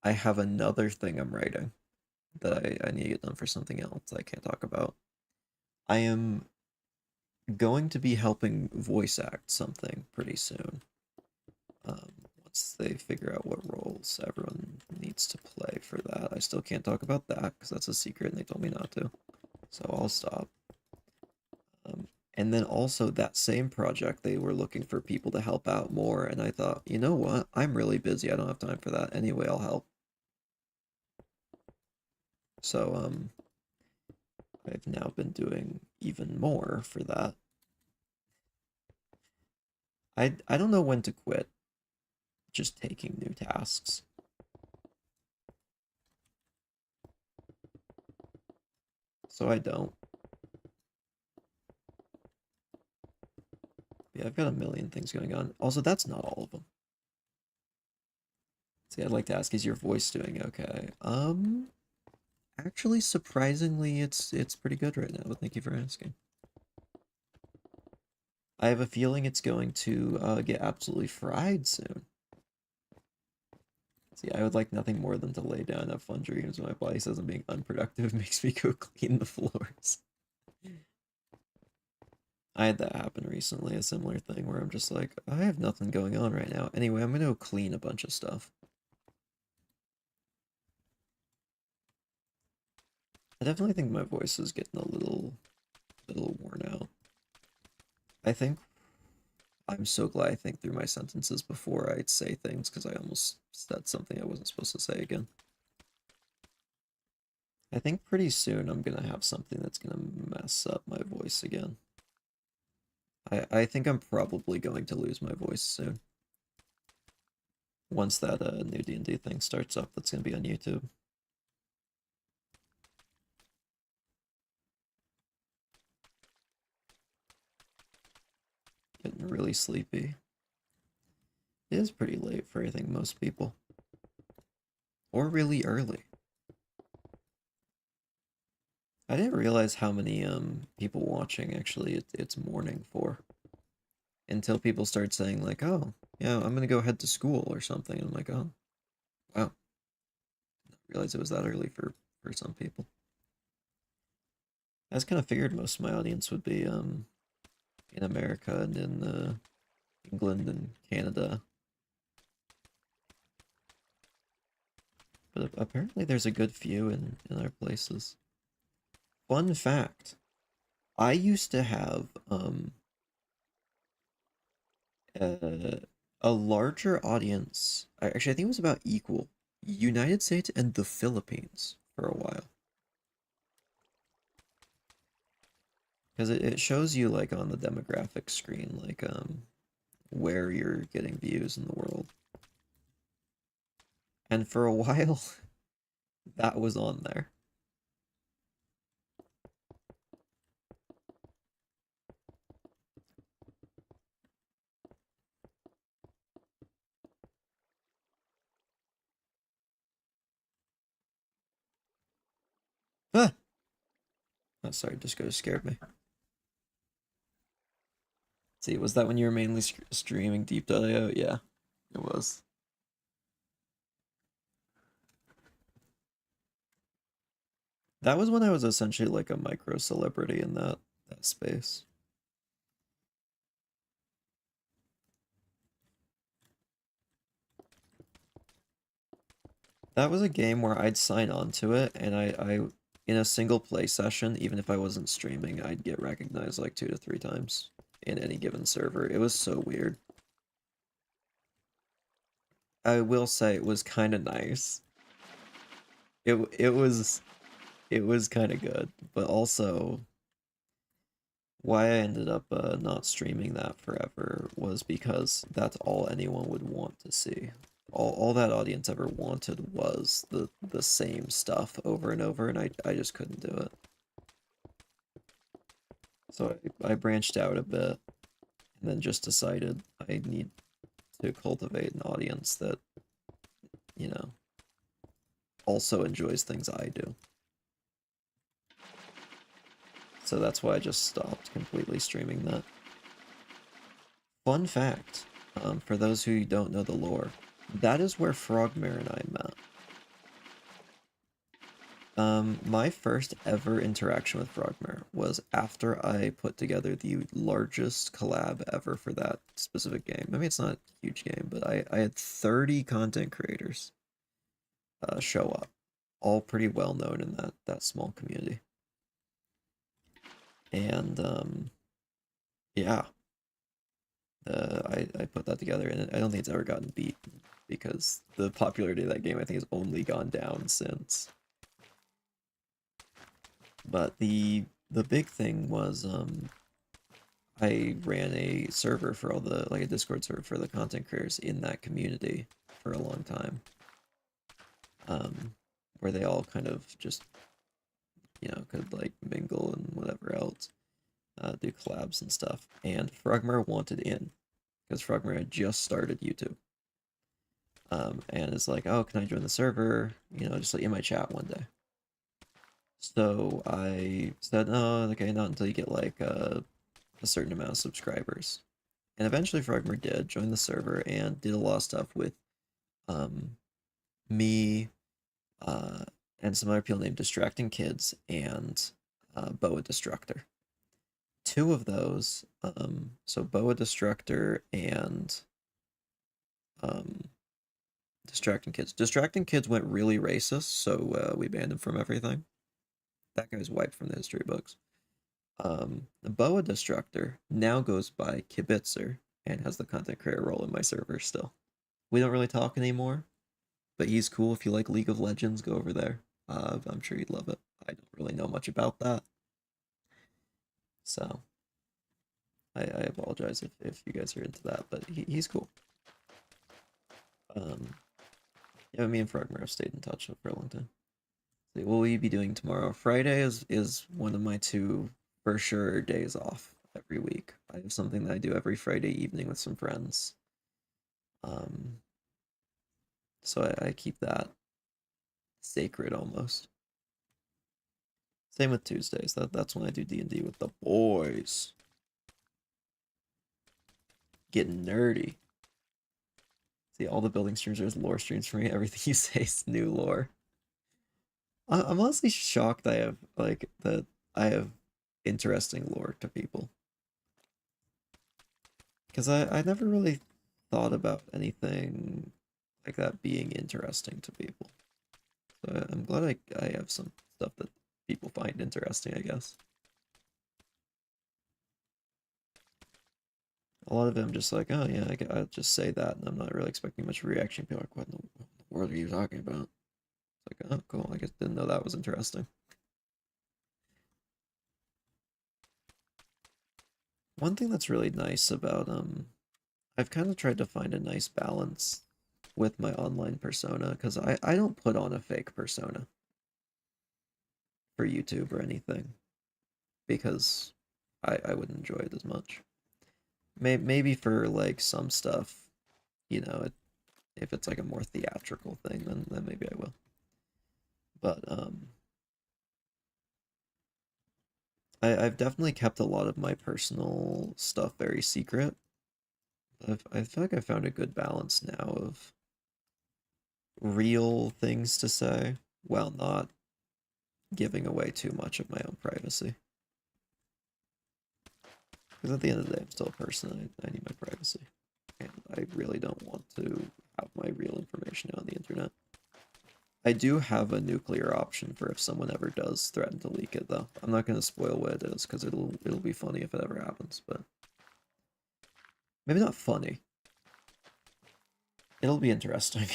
S1: I have another thing I'm writing that I need to get done for something else I can't talk about. I am going to be helping voice act something pretty soon. Once they figure out what roles everyone needs to play for that. I still can't talk about that because that's a secret and they told me not to. So I'll stop. And then also that same project, they were looking for people to help out more, and I thought, you know what? I'm really busy. I don't have time for that. Anyway, I'll help. So I've now been doing even more for that. I don't know when to quit just taking new tasks. So I don't. Yeah, I've got a million things going on. Also, that's not all of them. See, I'd like to ask, is your voice doing okay? Actually, surprisingly, it's pretty good right now, but thank you for asking. I have a feeling it's going to get absolutely fried soon. See, I would like nothing more than to lay down and have fun dreams when my body says I'm being unproductive makes me go clean the floors. I had that happen recently, a similar thing where I'm just like, I have nothing going on right now. Anyway, I'm gonna go clean a bunch of stuff. I definitely think my voice is getting a little worn out. I think I'm so glad I think through my sentences before I say things because I almost said something I wasn't supposed to say again. I think pretty soon I'm gonna have something that's gonna mess up my voice again. I think I'm probably going to lose my voice soon. Once that new D&D thing starts up that's gonna be on YouTube. Getting really sleepy. It is pretty late for I think most people. Or really early. I didn't realize how many people watching actually it's morning for. Until people start saying like, "Oh, yeah, I'm gonna go head to school or something." I'm like, "Oh, wow." Didn't realize it was that early for some people. I was kind of figured most of my audience would be in America and in England and Canada. But apparently there's a good few in other places. Fun fact, I used to have A larger audience. Actually, I think it was about equal. United States and the Philippines for a while. Because it shows you like on the demographic screen, like where you're getting views in the world. And for a while, that was on there. Ah! Oh, sorry, Disco scared me. See, was that when you were mainly streaming Deep.io? Yeah, it was. That was when I was essentially like a micro celebrity in that space. That was a game where I'd sign on to it, and I in a single play session, even if I wasn't streaming, I'd get recognized like 2 to 3 times in any given server. It was so weird. I will say it was kind of nice. It was kind of good, but also why I ended up not streaming that forever was because that's all anyone would want to see. All that audience ever wanted was the same stuff over and over, and I just couldn't do it. So I branched out a bit, and then just decided I need to cultivate an audience that, you know, also enjoys things I do. So that's why I just stopped completely streaming that. Fun fact, for those who don't know the lore, that is where Frogmare and I met. My first ever interaction with Frogmare was after I put together the largest collab ever for that specific game. I mean, it's not a huge game, but I had 30 content creators show up, all pretty well known in that small community. And yeah, I put that together, and I don't think it's ever gotten beat because the popularity of that game I think has only gone down since. But the big thing was I ran a server for all the like a Discord server for the content creators in that community for a long time. Where they all kind of just could like mingle and whatever else, do collabs and stuff. And Frogmare wanted in because Frogmare had just started YouTube. And it's like, oh, can I join the server? Just like in my chat one day. So I said, no, okay, not until you get like a certain amount of subscribers. And eventually Frogmer did join the server and did a lot of stuff with me uh, and some other people named Distracting Kids and Boa Destructor. Two of those, so Boa Destructor and um, Distracting Kids. Distracting Kids went really racist, so we banned him from everything. That guy's wiped from the history books. The Boa Destructor now goes by Kibitzer and has the content creator role in my server still. We don't really talk anymore, but he's cool. If you like League of Legends, go over there. I'm sure you'd love it. I don't really know much about that, so I apologize if you guys are into that, but he's cool. Yeah, me and Frogmare have stayed in touch for a long time. So what will you be doing tomorrow? Friday is one of my two for sure days off every week. I have something that I do every Friday evening with some friends. Um, so I keep that sacred almost. Same with Tuesdays. That's when I do D&D with the boys. Getting nerdy. See, all the building streams are lore streams for me. Everything you say is new lore. I'm honestly shocked I have that I have interesting lore to people. Because I never really thought about anything like that being interesting to people. So I'm glad I have some stuff that people find interesting, I guess. A lot of them just like, oh yeah, I'll just say that, and I'm not really expecting much reaction. People are like, what in the world are you talking about? It's like, oh, cool. I guess didn't know that was interesting. One thing that's really nice about I've kind of tried to find a nice balance with my online persona because I don't put on a fake persona for YouTube or anything because I wouldn't enjoy it as much. Maybe for like some stuff, you know, if it's like a more theatrical thing, then maybe I will. But I've definitely kept a lot of my personal stuff very secret. I feel like I found a good balance now of real things to say while not giving away too much of my own privacy. Because at the end of the day, I'm still a person. I need my privacy. And I really don't want to have my real information on the internet. I do have a nuclear option for if someone ever does threaten to leak it, though. I'm not going to spoil what it is because it'll be funny if it ever happens, but maybe not funny. It'll be interesting.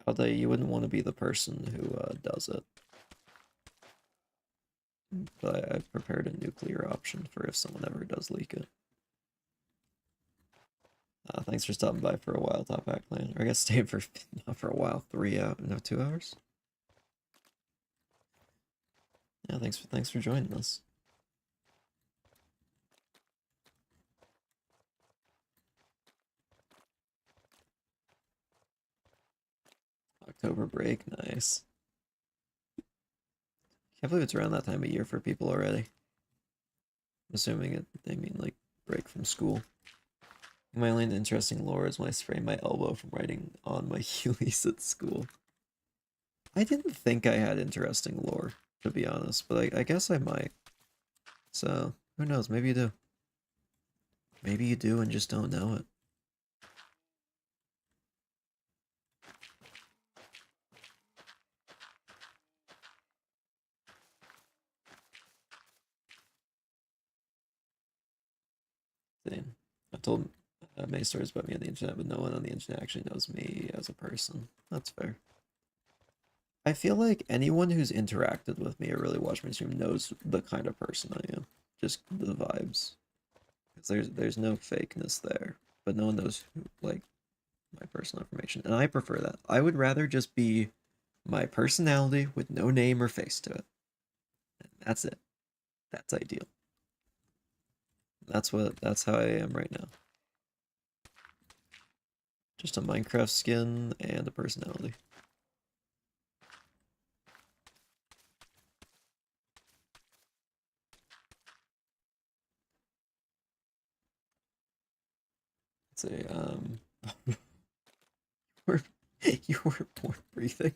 S1: Although you wouldn't want to be the person who does it. But I've prepared a nuclear option for if someone ever does leak it. Thanks for stopping by for a while, Top Hat Clan. Or I guess staying for not for a while, 3 hours, no, 2 hours. Yeah, thanks for joining us. October break, nice. Can't believe it's around that time of year for people already. I'm assuming they mean like break from school. My only interesting lore is when I sprained my elbow from riding on my Heelys at school. I didn't think I had interesting lore, to be honest, but I guess I might. So, who knows? Maybe you do. Maybe you do and just don't know it. Same. I've told many stories about me on the internet, but no one on the internet actually knows me as a person. That's fair. I feel like anyone who's interacted with me or really watched my stream knows the kind of person I am. Just the vibes. Because there's no fakeness there, but no one knows who, like my personal information, and I prefer that. I would rather just be my personality with no name or face to it. And that's it. That's ideal. That's how I am right now. Just a Minecraft skin and a personality. It's a were you were born breathing.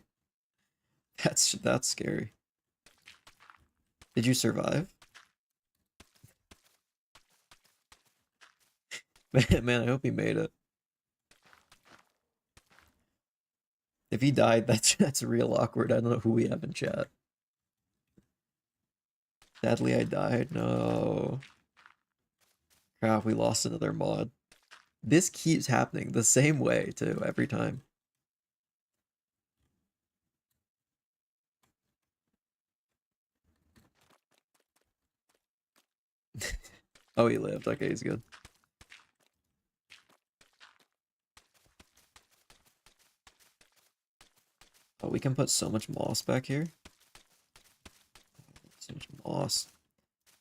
S1: That's scary. Did you survive? Man, I hope he made it. If he died, that's real awkward. I don't know who we have in chat. Sadly, I died. No. Crap, we lost another mod. This keeps happening the same way, too, every time. Oh, he lived. Okay, he's good. Oh, we can put so much moss back here. So much moss.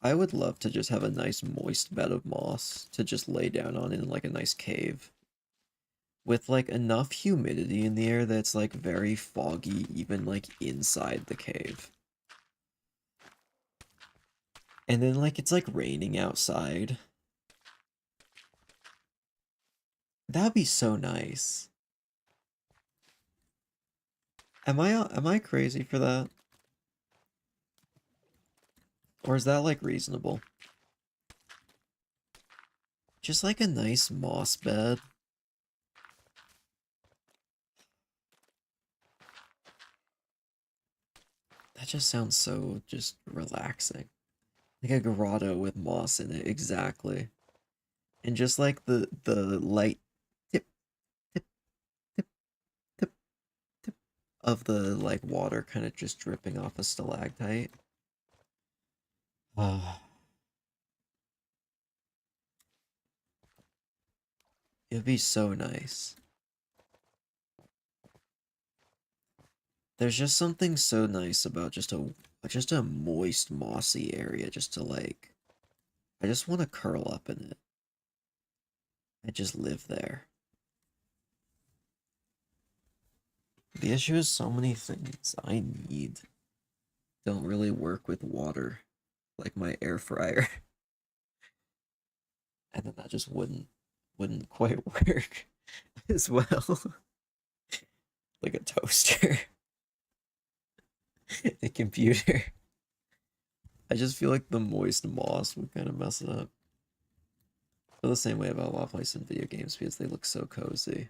S1: I would love to just have a nice moist bed of moss to just lay down on in like a nice cave. With like enough humidity in the air that's like very foggy even like inside the cave. And then like it's like raining outside. That'd be so nice. Am I crazy for that? Or is that like reasonable? Just like a nice moss bed. That just sounds so just relaxing. Like a grotto with moss in it, exactly. And just like the light tip, tip, tip, tip, tip of the like water kind of just dripping off a stalactite. Ah, it'd be so nice. There's just something so nice about just a moist, mossy area just to like I just want to curl up in it. I just live there. The issue is so many things I need don't really work with water, like my air fryer, and then that just wouldn't quite work as well. Like a toaster, a computer. I just feel like the moist moss would kind of mess it up. I feel the same way about Love Life in video games because they look so cozy.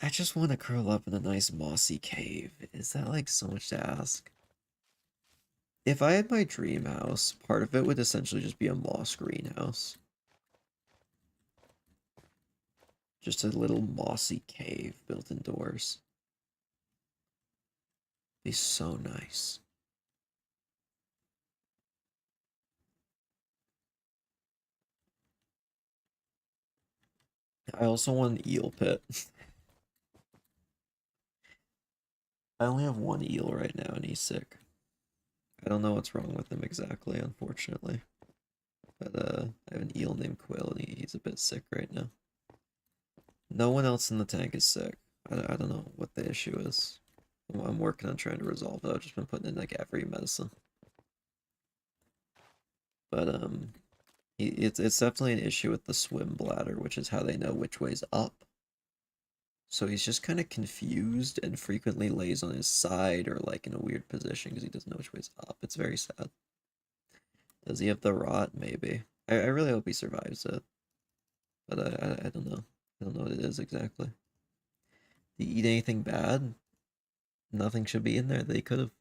S1: I just want to curl up in a nice mossy cave. Is that like so much to ask? If I had my dream house, part of it would essentially just be a moss greenhouse. Just a little mossy cave built indoors. Be so nice. I also want an eel pit. I only have one eel right now and he's sick. I don't know what's wrong with him exactly, unfortunately. But I have an eel named Quill and he's a bit sick right now. No one else in the tank is sick. I don't know what the issue is. I'm working on trying to resolve it. I've just been putting in like every medicine. But it's definitely an issue with the swim bladder, which is how they know which way's up. So he's just kind of confused and frequently lays on his side or like in a weird position because he doesn't know which way's up. It's very sad. Does he have the rot? Maybe. I really hope he survives it, but I don't know. I don't know what it is exactly. Did he eat anything bad? Nothing should be in there. They could have.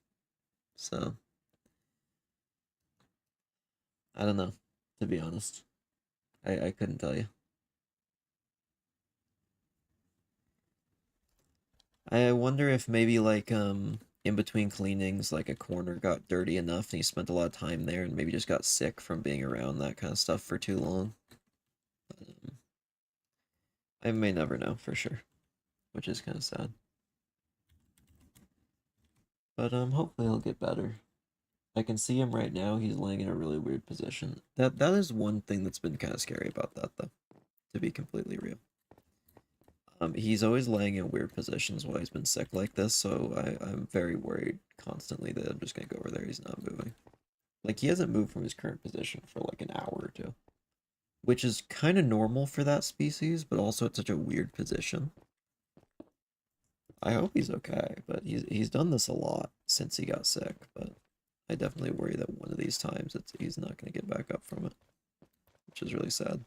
S1: So I don't know. To be honest, I couldn't tell you. I wonder if maybe like in between cleanings, like a corner got dirty enough and he spent a lot of time there and maybe just got sick from being around that kind of stuff for too long. But, I may never know for sure, which is kind of sad. But hopefully he'll get better. I can see him right now. He's laying in a really weird position. That is one thing that's been kind of scary about that, though, to be completely real. He's always laying in weird positions while he's been sick like this, so I'm very worried constantly that I'm just gonna go over there. He's not moving. Like he hasn't moved from his current position for like an hour or two, which is kind of normal for that species, but also it's such a weird position. I hope he's okay, but he's done this a lot since he got sick, but I definitely worry that one of these times he's not going to get back up from it, which is really sad.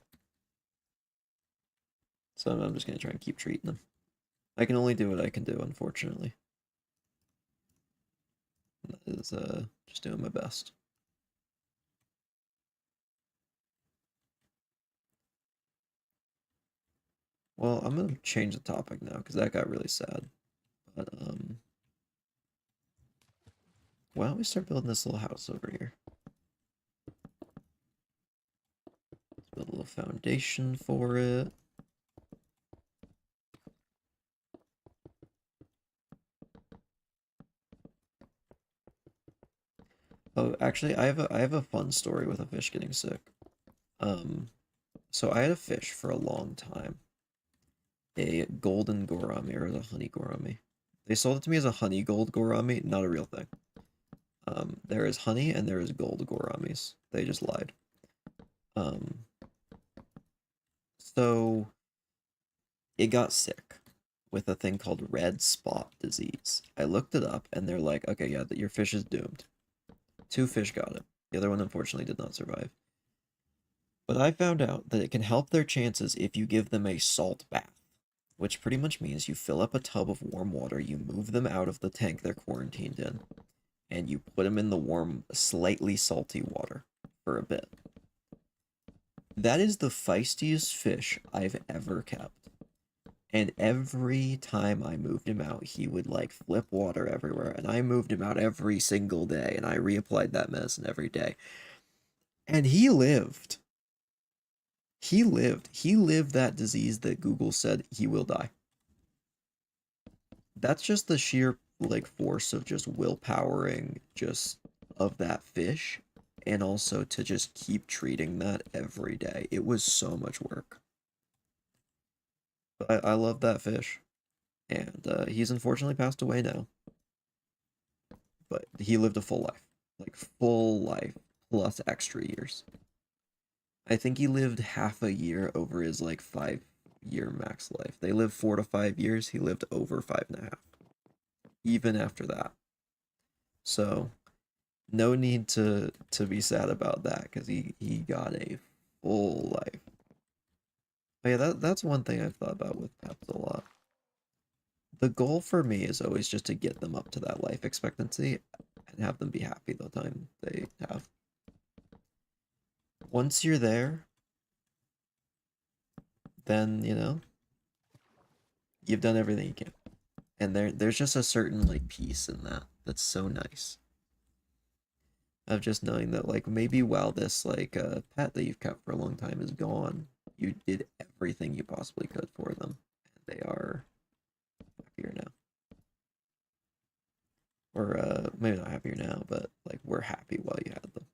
S1: So I'm just going to try and keep treating him. I can only do what I can do, unfortunately. And that is just doing my best. Well, I'm going to change the topic now because that got really sad. But why don't we start building this little house over here? Let's build a little foundation for it. Oh, actually, I have a fun story with a fish getting sick. Um, so I had a fish for a long time, a golden gourami or a honey gourami. They sold it to me as a honey gold gourami, not a real thing. There is honey and there is gold gouramis. They just lied. Um, so it got sick with a thing called red spot disease. I looked it up and they're like, okay, yeah, your fish is doomed. Two fish got it. The other one unfortunately did not survive. But I found out that it can help their chances if you give them a salt bath, which pretty much means you fill up a tub of warm water, you move them out of the tank they're quarantined in, and you put them in the warm, slightly salty water for a bit. That is the feistiest fish I've ever kept. And every time I moved him out, he would like flip water everywhere. And I moved him out every single day, and I reapplied that medicine every day. And he lived. He lived. He lived that disease that Google said he will die. That's just the sheer like force of just willpowering just of that fish, and also to just keep treating that every day. It was so much work. But I love that fish, and he's unfortunately passed away now. But he lived a full life, like full life plus extra years. I think he lived half a year over his like 5 year max life. They live 4 to 5 years. He lived over 5.5, even after that. So no need to be sad about that because he got a full life. But yeah, that's one thing I've thought about with pets a lot. The goal for me is always just to get them up to that life expectancy and have them be happy the time they have. Once you're there, then you've done everything you can. And there's just a certain like peace in that that's so nice. Of just knowing that like maybe while this like pet that you've kept for a long time is gone, you did everything you possibly could for them. And they are happier now. Or maybe not happier now, but like we're happy while you had them.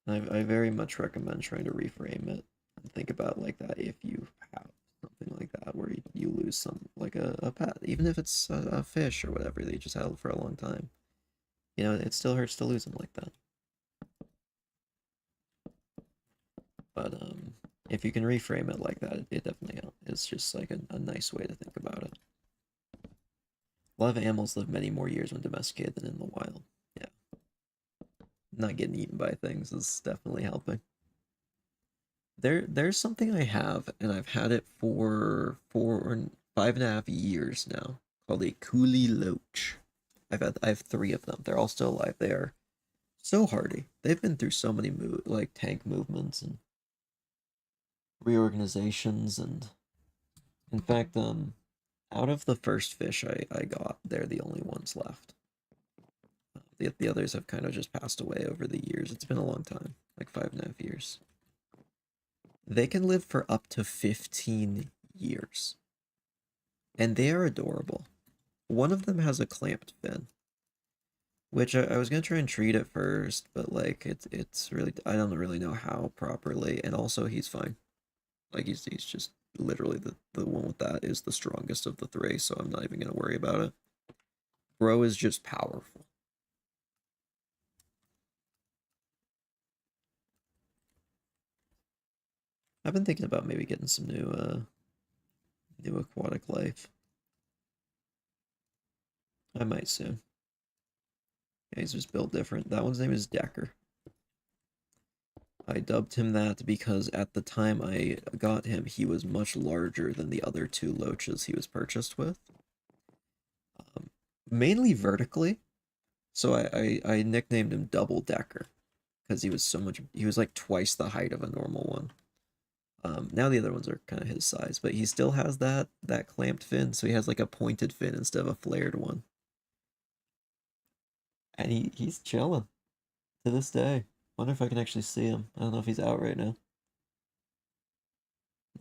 S1: I very much recommend trying to reframe it and think about like that if you have something like that where you lose some like a pet, even if it's a fish or whatever that you just had for a long time. It still hurts to lose them like that. But if you can reframe it like that, it definitely is just like a nice way to think about it. A lot of animals live many more years when domesticated than in the wild. Yeah, not getting eaten by things is definitely helping. There's something I have, and I've had it for 5.5 years now, called a coolie loach. I have three of them. They're all still alive. They are so hardy. They've been through so many like tank movements and reorganizations, and in fact, out of the first fish I got, they're the only ones left. The others have kind of just passed away over the years. It's been a long time, like 5.5 years. They can live for up to 15 years, and they are adorable. One of them has a clamped fin, which I was gonna try and treat at first, but like it's really I don't really know how properly, and also he's fine. Like he's just literally the one with that is the strongest of the three, so I'm not even gonna worry about it. Bro is just powerful. I've been thinking about maybe getting some new aquatic life. I might soon. Yeah, he's just built different. That one's name is Decker. I dubbed him that because at the time I got him, he was much larger than the other two loaches he was purchased with. Mainly vertically. So I nicknamed him Double Decker because he was like twice the height of a normal one. Now the other ones are kind of his size, but he still has that clamped fin, so he has like a pointed fin instead of a flared one. And he's chilling to this day. Wonder if I can actually see him. I don't know if he's out right now.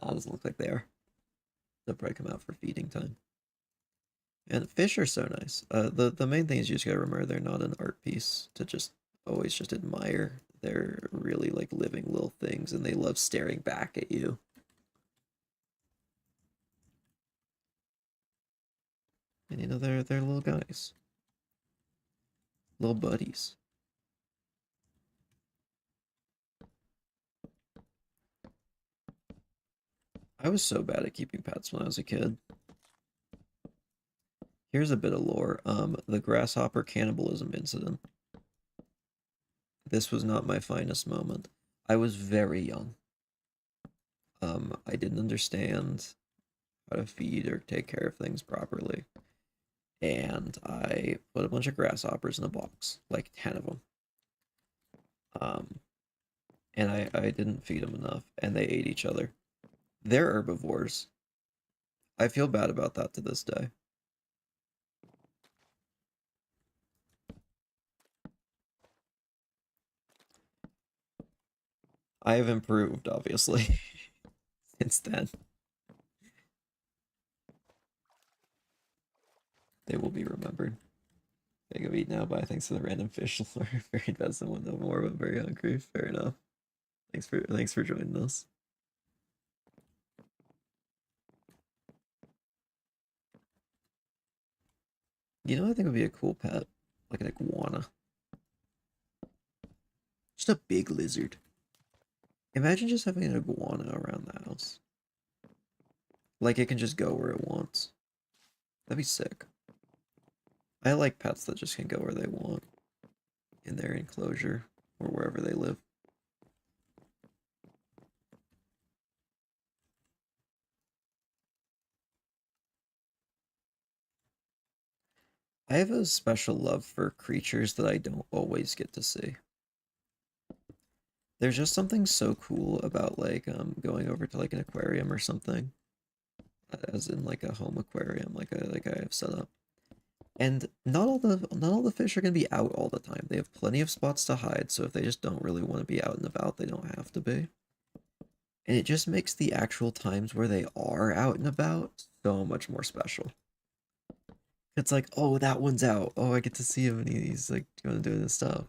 S1: Nah, doesn't look like they are. They'll probably come out for feeding time. And fish are so nice. The main thing is you just gotta remember they're not an art piece to just always just admire. They're really like living little things, and they love staring back at you. And they're little guys, little buddies. I was so bad at keeping pets when I was a kid. Here's a bit of lore. The grasshopper cannibalism incident. This was not my finest moment. I was very young. I didn't understand how to feed or take care of things properly. and I put a bunch of grasshoppers in a box, like 10 of them. Um, and I didn't feed them enough, and they ate each other. They're herbivores. I feel bad about that to this day. I have improved, obviously, since then. They will be remembered. Big of eat now, but thanks to the random fish lore. Very invested, want to know more, but very hungry. Fair enough. Thanks for joining us. You know, I think would be a cool pet, like an iguana. Just a big lizard. Imagine just having an iguana around the house. Like it can just go where it wants. That'd be sick. I like pets that just can go where they want in their enclosure or wherever they live. I have a special love for creatures that I don't always get to see. There's just something so cool about like going over to like an aquarium or something, as in like a home aquarium, like I have set up. And not all the fish are gonna be out all the time. They have plenty of spots to hide, so if they just don't really want to be out and about, they don't have to be. And it just makes the actual times where they are out and about so much more special. It's like, oh, that one's out. Oh, I get to see him and he's like going to do this stuff.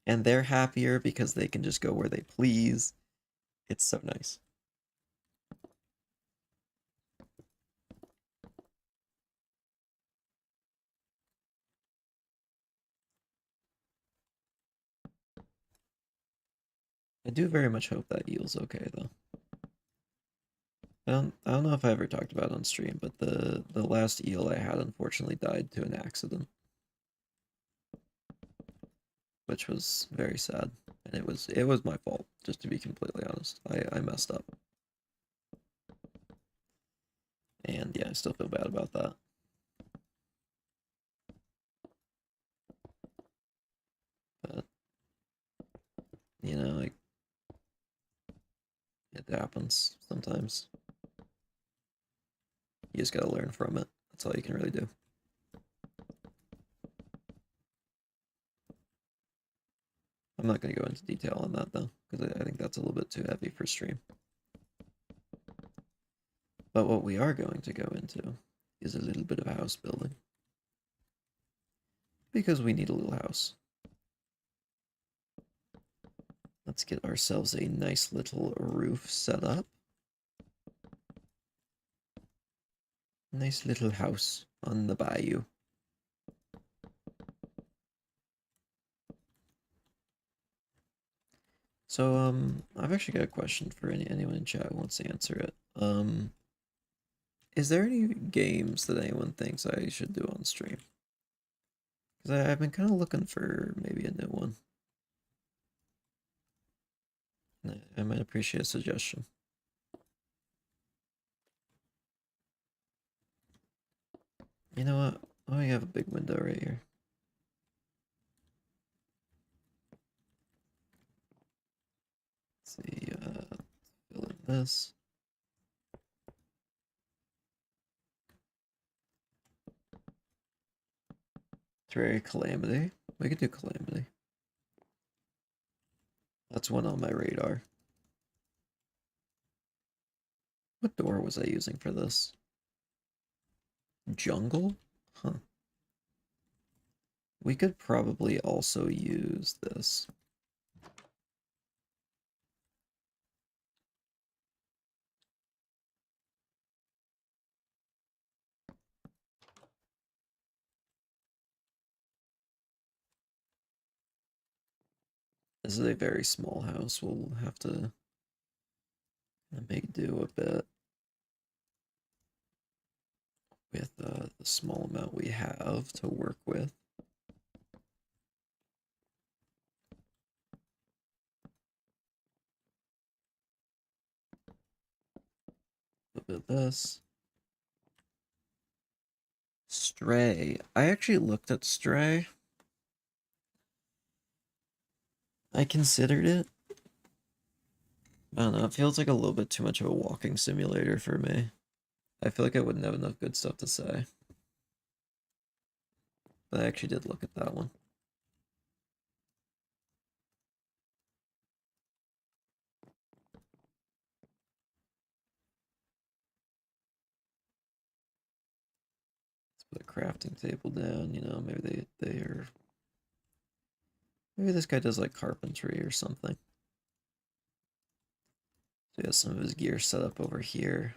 S1: And they're happier because they can just go where they please. It's so nice. I do very much hope that eel's okay though. I don't know if I ever talked about it on stream, but the last eel I had unfortunately died to an accident, which was very sad. And it was my fault, just to be completely honest. I messed up. And yeah, I still feel bad about that. But like it happens sometimes. You just gotta learn from it. That's all you can really do. I'm not gonna go into detail on that though, because I think that's a little bit too heavy for stream. But what we are going to go into is a little bit of house building. Because we need a little house. Let's get ourselves a nice little roof set up. Nice little house on the bayou. So, I've actually got a question for anyone in chat who wants to answer it. Is there any games that anyone thinks I should do on stream? Because I've been kind of looking for maybe a new one. I might appreciate a suggestion. You know what? Oh, you have a big window right here. Let's see, fill in this. Terraria Calamity. We could do Calamity. That's one on my radar. What door was I using for this? Jungle? Huh. We could probably also use this. This is a very small house. We'll have to make do a bit with the small amount we have to work with. A bit of this. Stray. I actually looked at Stray. I considered it. I don't know, it feels like a little bit too much of a walking simulator for me. I feel like I wouldn't have enough good stuff to say. But I actually did look at that one. Let's put a crafting table down, you know, maybe they're maybe this guy does like carpentry or something. So he has some of his gear set up over here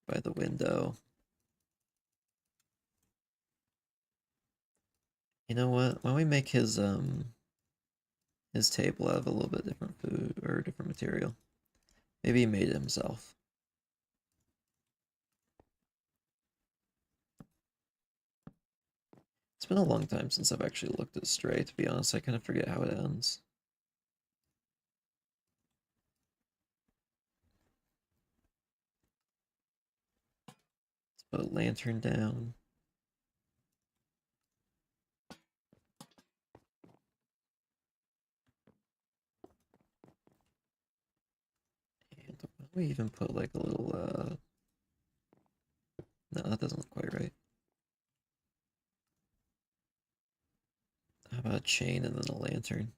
S1: by the window. You know what? Why don't we make his table out of a little bit different food or different material? Maybe he made it himself. It's been a long time since I've actually looked at Stray, to be honest. I kind of forget how it ends. Let's put a lantern down. And why don't we even put like a little, no, that doesn't look quite right. How about a chain and then a lantern?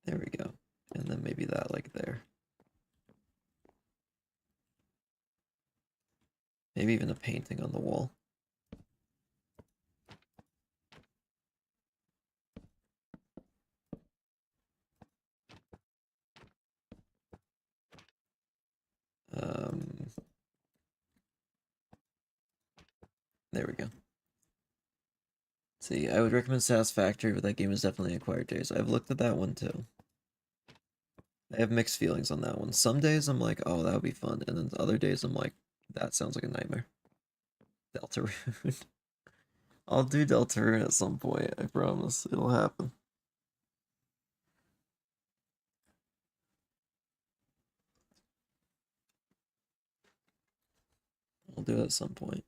S1: There we go. And then maybe that like there. Maybe even a painting on the wall. There we go. See, I would recommend Satisfactory, but that game is definitely Acquired Taste. I've looked at that one too. I have mixed feelings on that one. Some days I'm like, oh, that would be fun. And then other days I'm like, that sounds like a nightmare. Deltarune. I'll do Deltarune at some point, I promise. It'll happen. I'll do it at some point.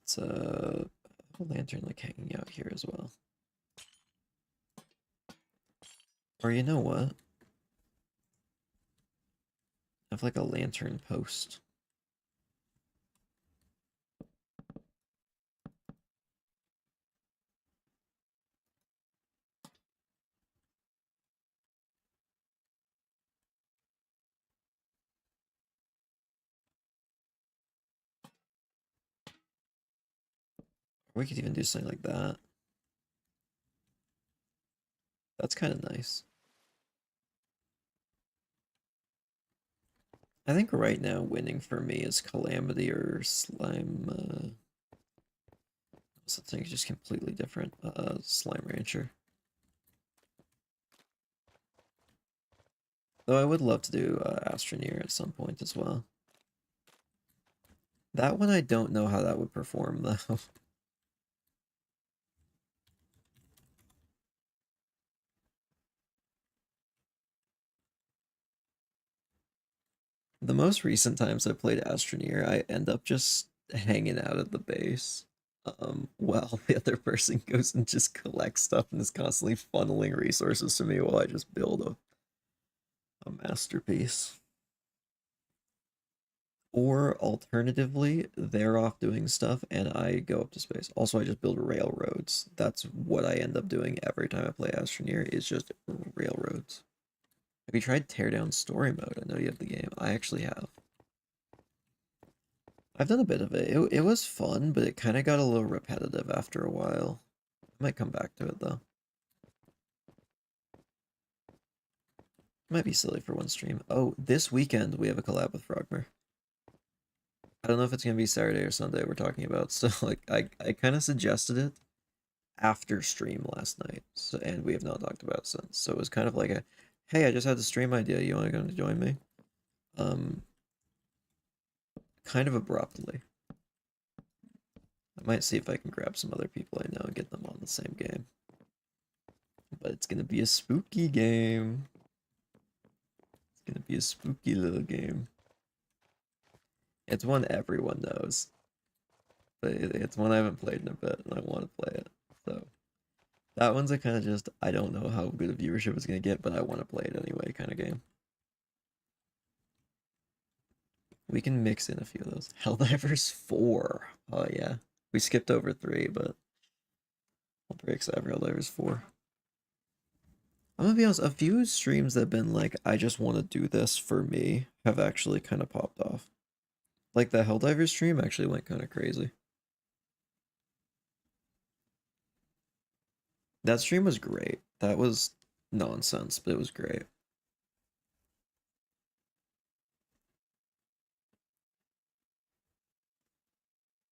S1: It's a lantern like hanging out here as well. Or you know what? I have like a lantern post. We could even do something like that. That's kind of nice. I think right now winning for me is Calamity or Slime. Something just completely different. Slime Rancher. Though I would love to do Astroneer at some point as well. That one I don't know how that would perform though. The most recent times I played Astroneer, I end up just hanging out at the base. While the other person goes and just collects stuff and is constantly funneling resources to me while I just build a masterpiece. Or alternatively, they're off doing stuff and I go up to space. Also, I just build railroads. That's what I end up doing every time I play Astroneer, is just railroads. Have you tried Teardown Story Mode? I know you have the game. I actually have. I've done a bit of it. It was fun, but it kind of got a little repetitive after a while. I might come back to it though. Might be silly for one stream. Oh, this weekend we have a collab with Frogmer. I don't know if it's gonna be Saturday or Sunday we're talking about. So like I kind of suggested it after stream last night. So and we have not talked about it since. So it was kind of like a, hey, I just had the stream idea. You want to come to join me? kind of abruptly. I might see if I can grab some other people I know and get them on the same game. But it's gonna be a spooky game. It's gonna be a spooky little game. It's one everyone knows. But it's one I haven't played in a bit, and I want to play it. So that one's a kind of just, I don't know how good a viewership it's gonna get, but I want to play it anyway kind of game. We can mix in a few of those. Helldivers 4. Oh yeah. We skipped over 3, but I'll very excited for Helldivers 4. I'm gonna be honest, a few streams that have been like, I just want to do this for me, have actually kind of popped off. Like the Helldivers stream actually went kind of crazy. That stream was great. That was nonsense, but it was great.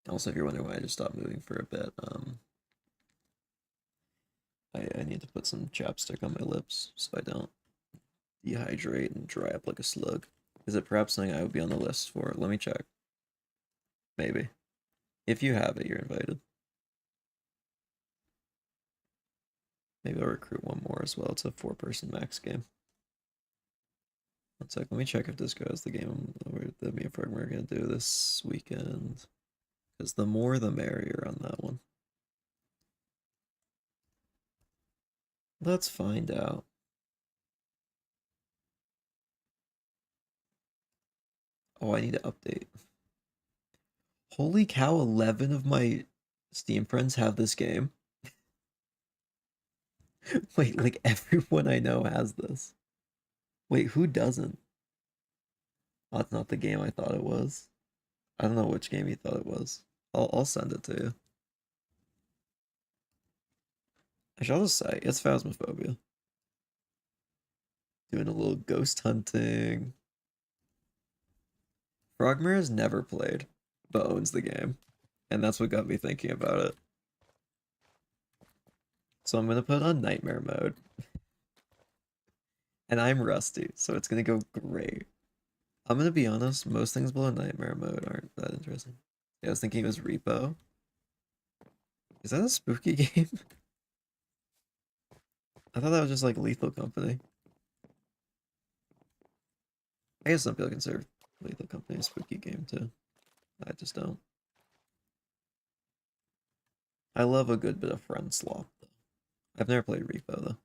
S1: Also, if you're wondering why I just stopped moving for a bit, I need to put some chapstick on my lips so I don't dehydrate and dry up like a slug. Is it perhaps something I would be on the list for? Let me check. Maybe. If you have it, you're invited. Maybe I'll recruit one more as well. It's a 4-person max game. One sec, let me check if this goes the game that me and Frog are gonna do this weekend. Because the more the merrier on that one. Let's find out. Oh, I need to update. Holy cow, 11 of my Steam friends have this game. Wait, like everyone I know has this. Wait, who doesn't? Oh, it's not the game I thought it was. I don't know which game you thought it was. I'll send it to you. I shall just say, it's Phasmophobia. Doing a little ghost hunting. Frogmare has never played, but owns the game. And that's what got me thinking about it. So I'm gonna put on Nightmare mode. And I'm rusty, so it's gonna go great. I'm gonna be honest, most things below Nightmare mode aren't that interesting. Yeah, I was thinking it was Repo. Is that a spooky game? I thought that was just like Lethal Company. I guess some people consider Lethal Company a spooky game too. I just don't. I love a good bit of friend slop though. I've never played Repo though.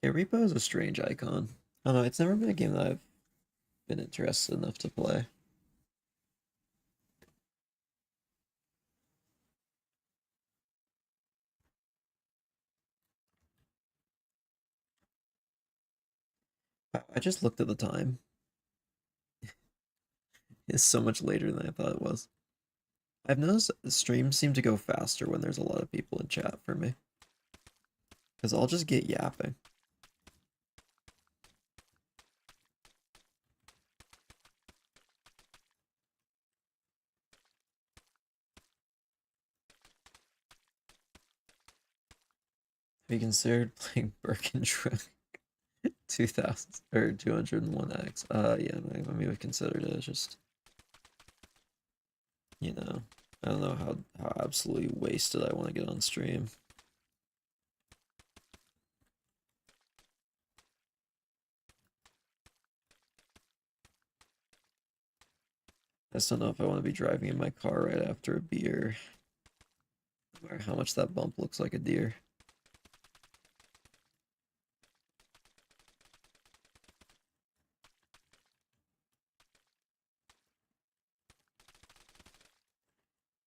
S1: Yeah, Repo is a strange icon. I don't know, it's never been a game that I've been interested enough to play. I just looked at the time. It's so much later than I thought it was. I've noticed streams seem to go faster when there's a lot of people in chat for me. Because I'll just get yapping. Have you considered playing Birkentrick 2000 or 201X? Yeah, I mean, we've considered it. It's just, you know, I don't know how absolutely wasted I want to get on stream. I just don't know if I want to be driving in my car right after a beer, or how much that bump looks like a deer.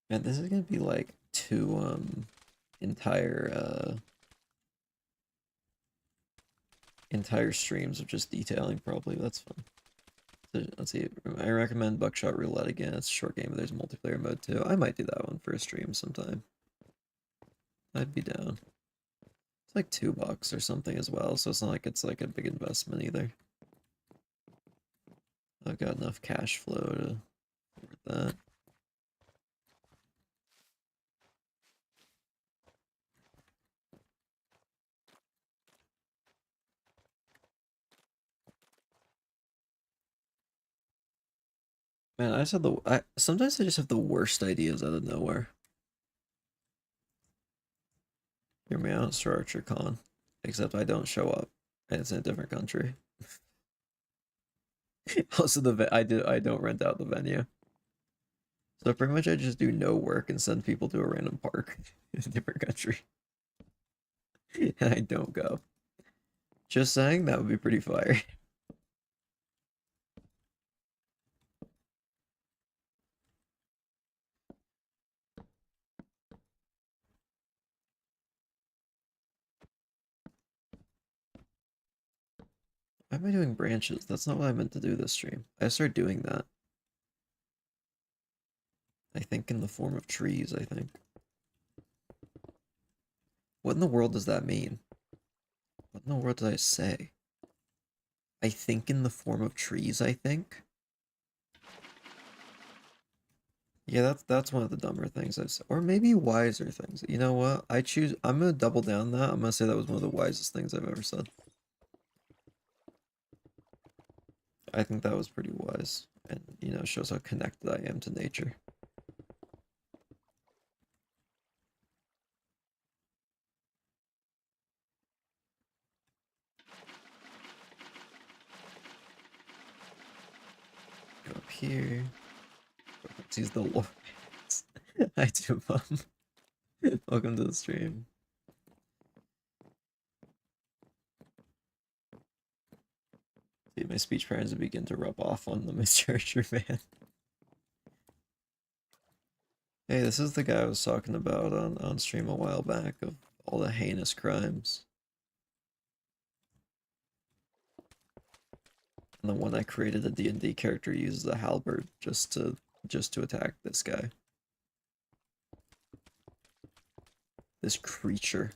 S1: And this is gonna be like two entire entire streams of just detailing probably. That's fun. So, let's see. I recommend Buckshot Roulette again. It's a short game, but there's multiplayer mode too. I might do that one for a stream sometime. I'd be down. It's like $2 or something as well, so it's not like it's like a big investment either. I've got enough cash flow to afford that. Man, I just have sometimes I just have the worst ideas out of nowhere. Hear me out, Star Archer Con. Except I don't show up, and it's in a different country. Also, I don't rent out the venue, so pretty much I just do no work and send people to a random park in a different country, and I don't go. Just saying that would be pretty fire. Why am I doing branches? That's not what I meant to do this stream. I start doing that. I think in the form of trees, I think. What in the world does that mean? What in the world did I say? I think in the form of trees, I think. Yeah, that's one of the dumber things I've said. Or maybe wiser things. You know what? I'm gonna double down that. I'm gonna say that was one of the wisest things I've ever said. I think that was pretty wise. And, shows how connected I am to nature. Go up here. He's the Lord. Hi, Tubum. Welcome to the stream. See, my speech patterns begin to rub off on the Mr. Archer fan. Hey, this is the guy I was talking about on stream a while back of all the heinous crimes. And the one I created a D&D character uses a halberd just to attack this guy. This creature.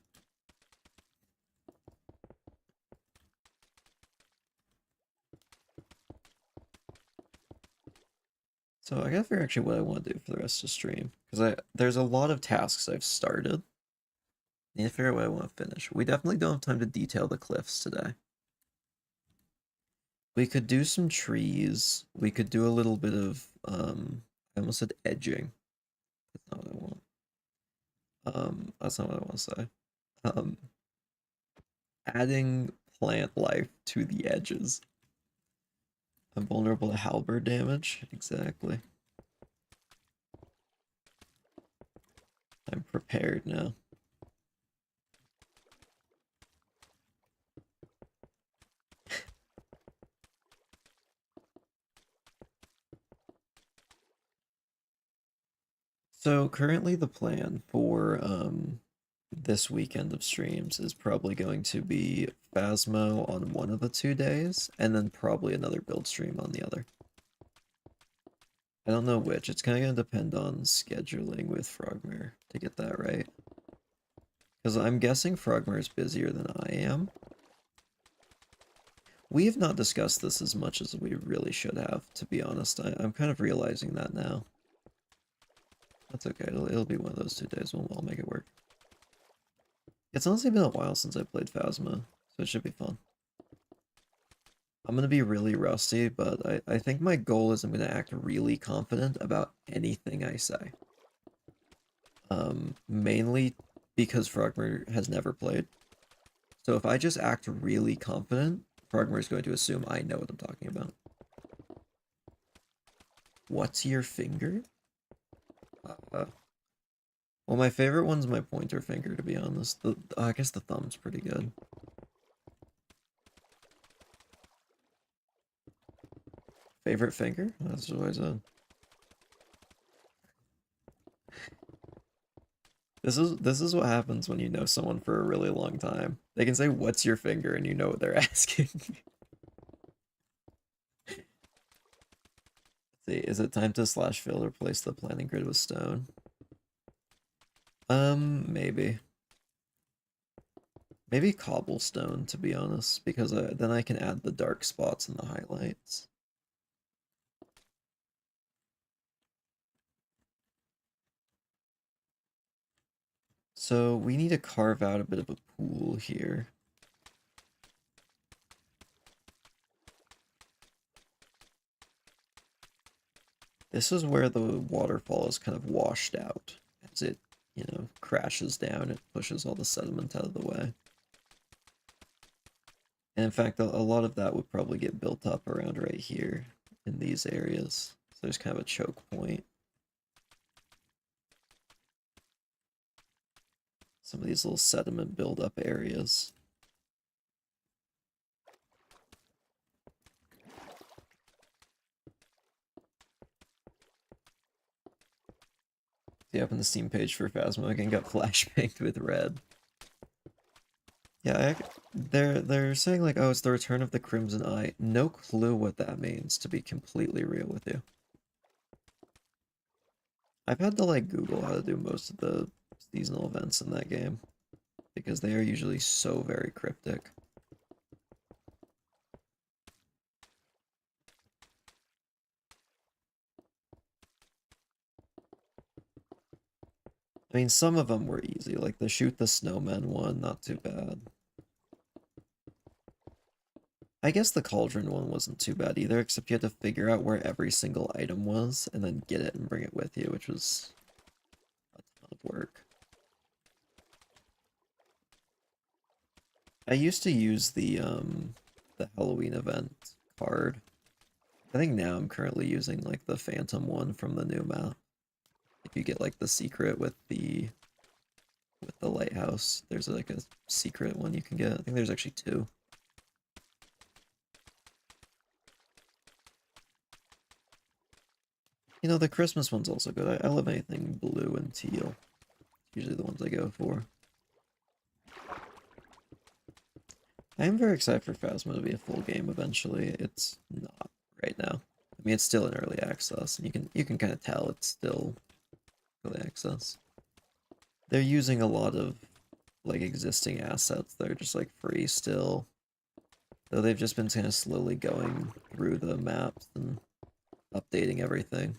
S1: So I gotta figure actually what I want to do for the rest of the stream. Because there's a lot of tasks I've started. Need to figure out what I want to finish. We definitely don't have time to detail the cliffs today. We could do some trees. We could do a little bit of I almost said edging. That's not what I want. That's not what I want to say. Um Adding plant life to the edges. I'm vulnerable to halberd damage. Exactly. I'm prepared now. So currently the plan for this weekend of streams is probably going to be Phasmo on one of the 2 days, and then probably another build stream on the other. I don't know which. It's kind of going to depend on scheduling with Frogmere to get that right. Because I'm guessing Frogmere is busier than I am. We have not discussed this as much as we really should have, to be honest. I'm kind of realizing that now. That's okay. It'll be one of those 2 days. I'll make it work. It's honestly been a while since I played Phasma, so it should be fun. I'm gonna be really rusty, but I think my goal is I'm gonna act really confident about anything I say. Mainly because Frogmer has never played. So if I just act really confident, Frogmer is going to assume I know what I'm talking about. What's your finger? Well, my favorite one's my pointer finger, to be honest. I guess the thumb's pretty good. Favorite finger? That's what I said. This is what happens when you know someone for a really long time. They can say, "What's your finger?" and you know what they're asking. See, is it time to slash fill or replace the planting grid with stone? Maybe. Maybe cobblestone, to be honest, because then I can add the dark spots and the highlights. So we need to carve out a bit of a pool here. This is where the waterfall is kind of washed out as it, crashes down. It pushes all the sediment out of the way. And in fact, a lot of that would probably get built up around right here in these areas. So there's kind of a choke point. Some of these little sediment buildup areas. Yeah, open the Steam page for Phasmo again, got flashbanged with red. Yeah, they're saying like, oh, it's the return of the Crimson Eye. No clue what that means, to be completely real with you. I've had to like Google how to do most of the seasonal events in that game because they are usually so very cryptic. I mean, some of them were easy, like the shoot the snowman one, not too bad. I guess the cauldron one wasn't too bad either, except you had to figure out where every single item was and then get it and bring it with you, which was a ton of work. I used to use the Halloween event card. I think now I'm currently using like the Phantom one from the new map. If you get like the secret with the lighthouse, there's like a secret one you can get. I think there's actually two. You know, the Christmas one's also good. I love anything blue and teal. Usually the ones I go for. I am very excited for Phasmo to be a full game eventually. It's not right now. I mean, it's still in early access, and you can kind of tell it's still early access. They're using a lot of like existing assets that are just like free still. Though they've just been kind of slowly going through the maps and updating everything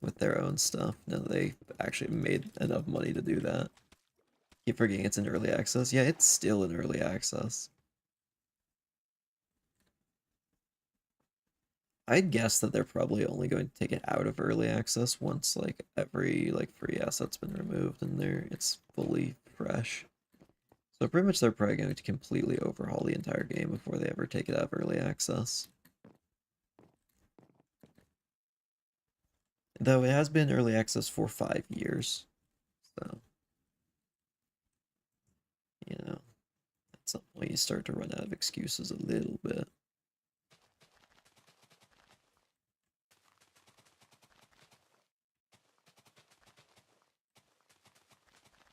S1: with their own stuff. Now they actually made enough money to do that. Keep forgetting it's in early access. Yeah, it's still in early access. I'd guess that they're probably only going to take it out of early access once like every like free asset's been removed and it's fully fresh. So pretty much they're probably going to completely overhaul the entire game before they ever take it out of early access. Though it has been early access for 5 years. So, at some point you start to run out of excuses a little bit.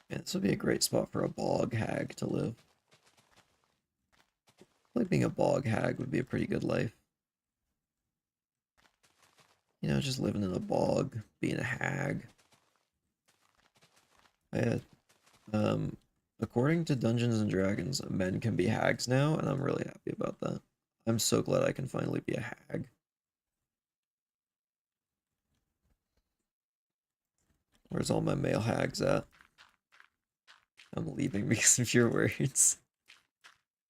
S1: And this would be a great spot for a bog hag to live. Like being a bog hag would be a pretty good life. Just living in a bog, being a hag. According to Dungeons and Dragons, men can be hags now, and I'm really happy about that. I'm so glad I can finally be a hag. Where's all my male hags at? I'm leaving because of your words.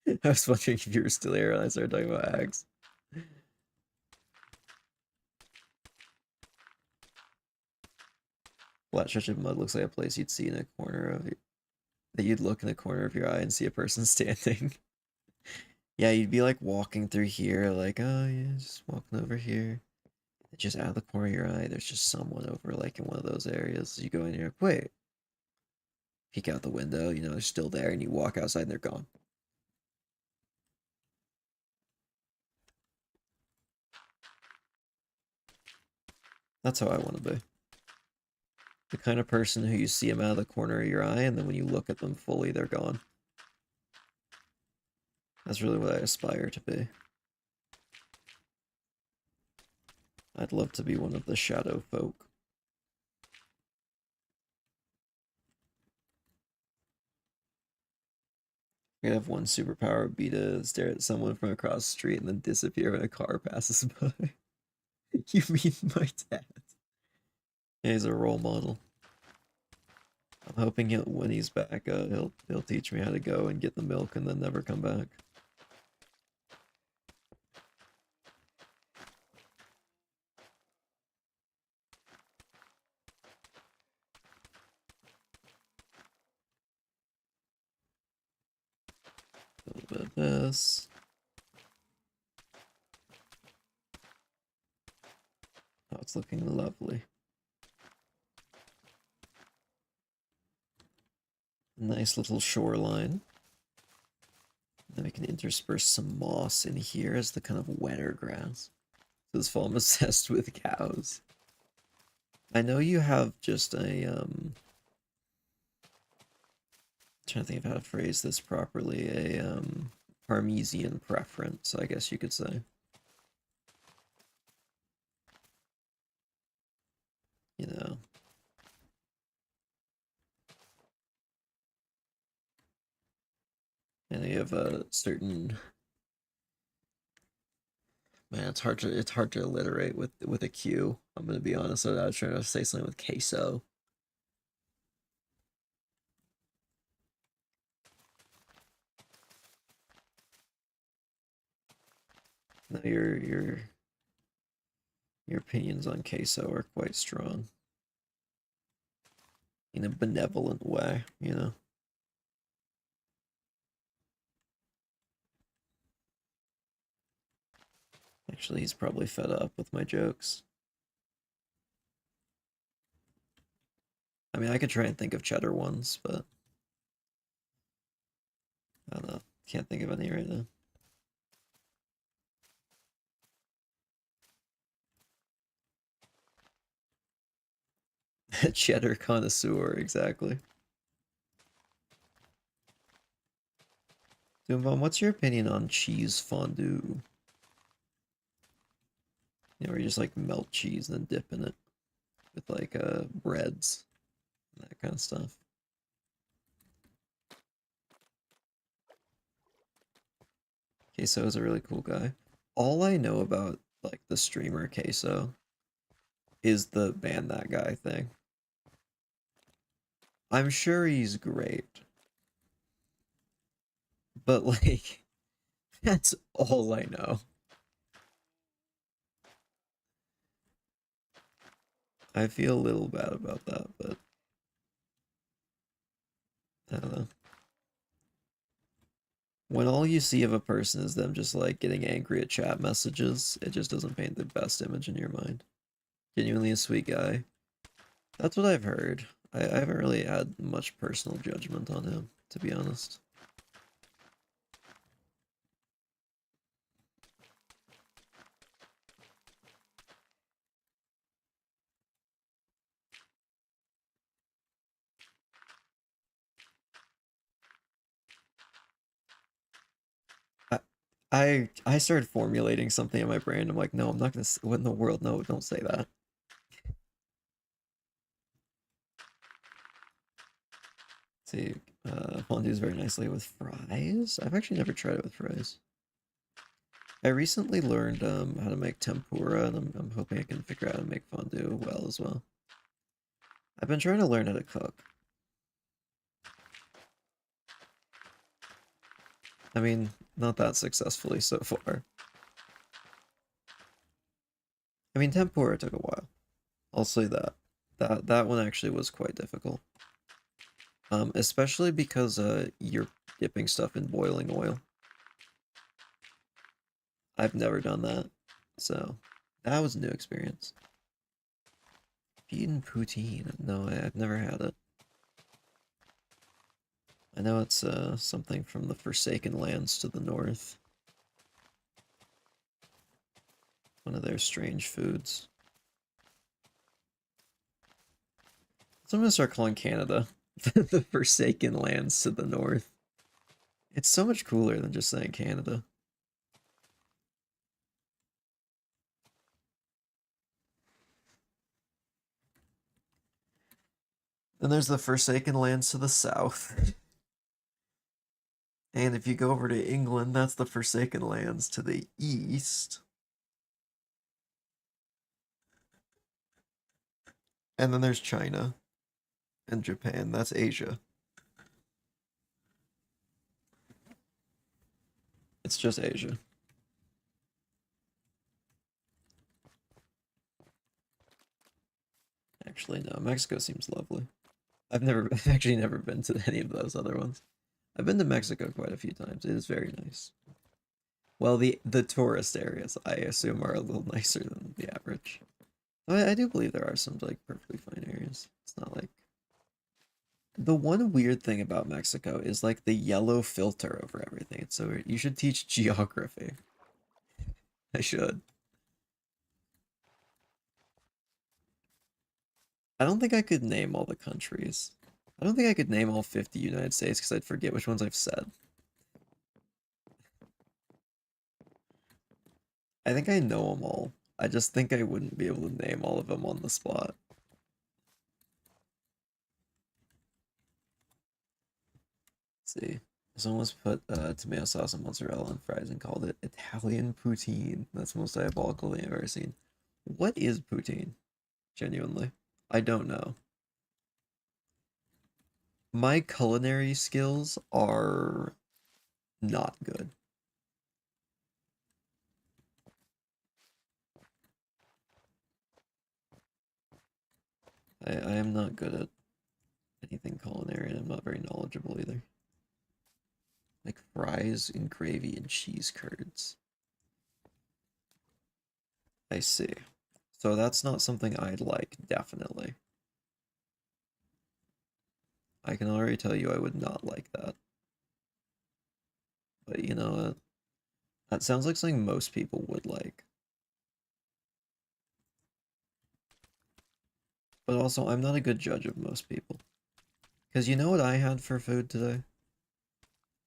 S1: I was wondering if you were still here when I started talking about hags. Flat stretch of mud looks like a place you'd see in a corner of that you'd look in the corner of your eye and see a person standing. Yeah, you'd be like walking through here, like, oh yeah, just walking over here. And just out of the corner of your eye, there's just someone over like in one of those areas. You go in, you're like, wait. Peek out the window, they're still there, and you walk outside and they're gone. That's how I want to be. The kind of person who you see them out of the corner of your eye, and then when you look at them fully, they're gone. That's really what I aspire to be. I'd love to be one of the shadow folk. I could have one superpower would be to stare at someone from across the street and then disappear when a car passes by. You mean my dad? Yeah, he's a role model. I'm hoping when he's back, he'll teach me how to go and get the milk and then never come back. bit of this. Oh, it's looking lovely. Nice little shoreline. Then we can intersperse some moss in here as the kind of wetter grass. This farm is obsessed with cows. I know you have just a, trying to think of how to phrase this properly, a, Parmesian preference, I guess you could say. You know. And you have a certain... Man, it's hard to alliterate with a Q. I'm gonna be honest. I was trying to say something with queso. No, your opinions on queso are quite strong. In a benevolent way, you know. Actually, he's probably fed up with my jokes. I mean, I could try and think of cheddar ones, but I don't know. Can't think of any right now. Cheddar connoisseur, exactly. Doombom, what's your opinion on cheese fondue? You know, where you just like melt cheese and then dip in it with like breads and that kind of stuff. Queso is a really cool guy. All I know about like the streamer Queso is the ban that guy thing. I'm sure he's great. But like that's all I know. I feel a little bad about that, but I don't know. When all you see of a person is them just like getting angry at chat messages, it just doesn't paint the best image in your mind. Genuinely a sweet guy. That's what I've heard. I haven't really had much personal judgment on him, to be honest. I started formulating something in my brain. I'm like, no, I'm not gonna. What in the world? No, don't say that. See, fondue's very nicely with fries. I've actually never tried it with fries. I recently learned how to make tempura, and I'm hoping I can figure out how to make fondue well as well. I've been trying to learn how to cook. I mean, not that successfully so far. I mean, tempura took a while. I'll say that. That one actually was quite difficult. Especially because you're dipping stuff in boiling oil. I've never done that, so that was a new experience. Eaten poutine? No, I've never had it. I know it's something from the Forsaken Lands to the north. One of their strange foods. So I'm gonna start calling Canada the Forsaken Lands to the north. It's so much cooler than just saying Canada. Then there's the Forsaken Lands to the south. And if you go over to England, that's the Forsaken Lands to the east. And then there's China and Japan. That's Asia. It's just Asia. Actually, no. Mexico seems lovely. I've actually never been to any of those other ones. I've been to Mexico quite a few times. It is very nice. Well, the tourist areas, I assume, are a little nicer than the average. I do believe there are some like perfectly fine areas. It's not like the one weird thing about Mexico is like the yellow filter over everything. It's so weird. You should teach geography. I should. I don't think I could name all the countries. I don't think I could name all 50 United States because I'd forget which ones I've said. I think I know them all. I just think I wouldn't be able to name all of them on the spot. Let's see. Someone was put tomato sauce and mozzarella on fries and called it Italian poutine. That's the most diabolical thing I've ever seen. What is poutine? Genuinely. I don't know. My culinary skills are not good. I am not good at anything culinary, and I'm not very knowledgeable either. Like fries and gravy and cheese curds. I see. So that's not something I'd like, definitely. I can already tell you I would not like that. But you know what? That sounds like something most people would like. But also, I'm not a good judge of most people. Because you know what I had for food today?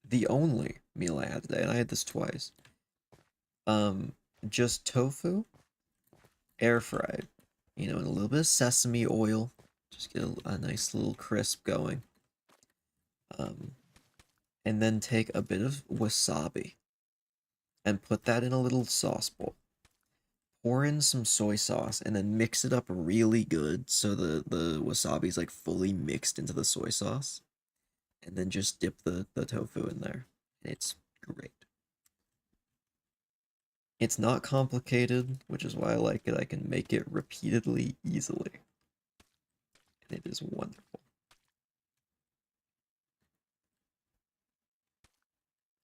S1: The only meal I had today, and I had this twice. Um, just tofu, air fried, you know, and a little bit of sesame oil. Just get a nice little crisp going. Um, and then take a bit of wasabi and put that in a little sauce bowl. Pour in some soy sauce and then mix it up really good so the wasabi is like fully mixed into the soy sauce. And then just dip the tofu in there. It's great. It's not complicated, which is why I like it. I can make it repeatedly easily. And it is wonderful.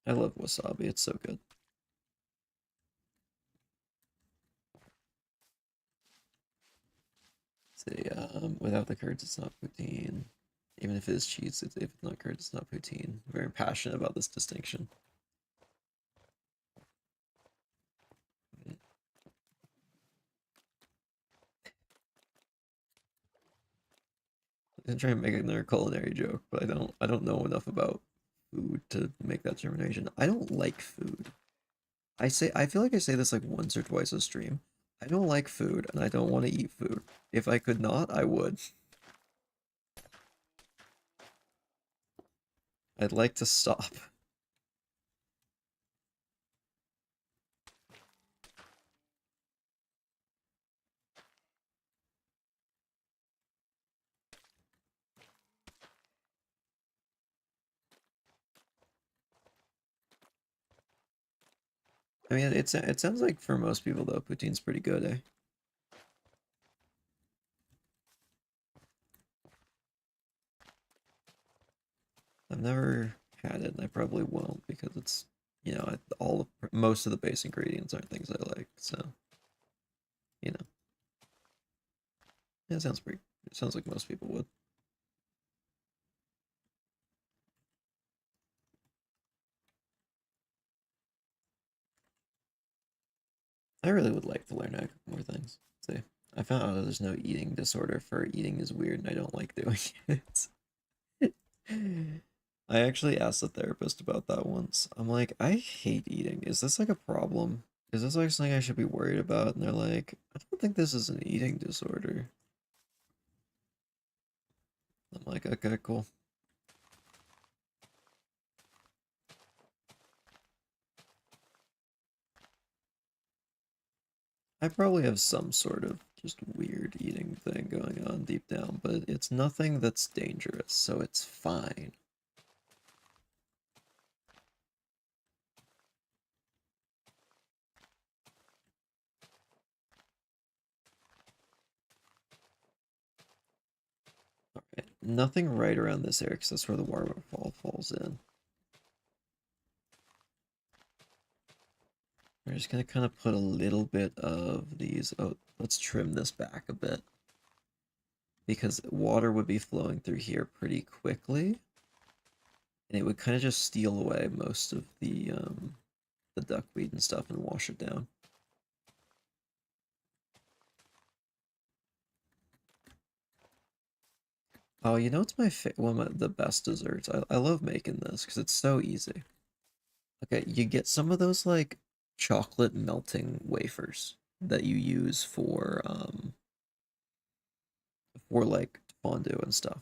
S1: I love wasabi. It's so good. See, without the curds, it's not poutine. Even if it is cheese, if it's not curds, it's not poutine. I'm very passionate about this distinction. I'm trying to make another culinary joke, but I don't know enough about food to make that determination. I don't like food. I feel like I say this like once or twice a stream. I don't like food and I don't want to eat food. If I could not, I would. I'd like to stop. I mean, it sounds like for most people though, poutine's pretty good, eh? I've never had it, and I probably won't because it's, you know, most of the base ingredients aren't things I like. So, you know, yeah, it sounds pretty. It sounds like most people would. I really would like to learn how to cook more things. See, I found out there's no eating disorder for eating is weird, and I don't like doing it. I actually asked a therapist about that once. I'm like, I hate eating. Is this like a problem? Is this like something I should be worried about? And they're like, I don't think this is an eating disorder. I'm like, okay, cool. I probably have some sort of just weird eating thing going on deep down, but it's nothing that's dangerous, so it's fine. Alright, nothing right around this area because that's where the waterfall falls in. We're just gonna kind of put a little bit of these. Oh, let's trim this back a bit because water would be flowing through here pretty quickly, and it would kind of just steal away most of the duckweed and stuff and wash it down. Oh, you know it's one of the best desserts. I love making this because it's so easy. Okay, you get some of those like chocolate melting wafers that you use for like fondue and stuff.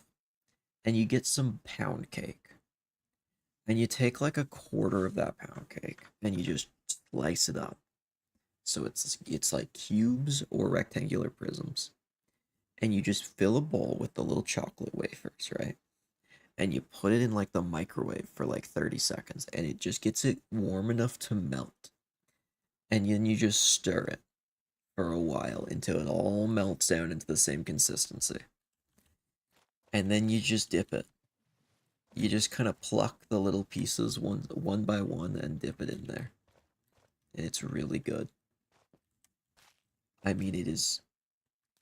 S1: And you get some pound cake. And you take like a quarter of that pound cake and you just slice it up. So it's like cubes or rectangular prisms. And you just fill a bowl with the little chocolate wafers, right? And you put it in like the microwave for like 30 seconds and it just gets it warm enough to melt. And then you just stir it for a while until it all melts down into the same consistency. And then you just dip it. You just kind of pluck the little pieces one by one and dip it in there. And it's really good. I mean, it is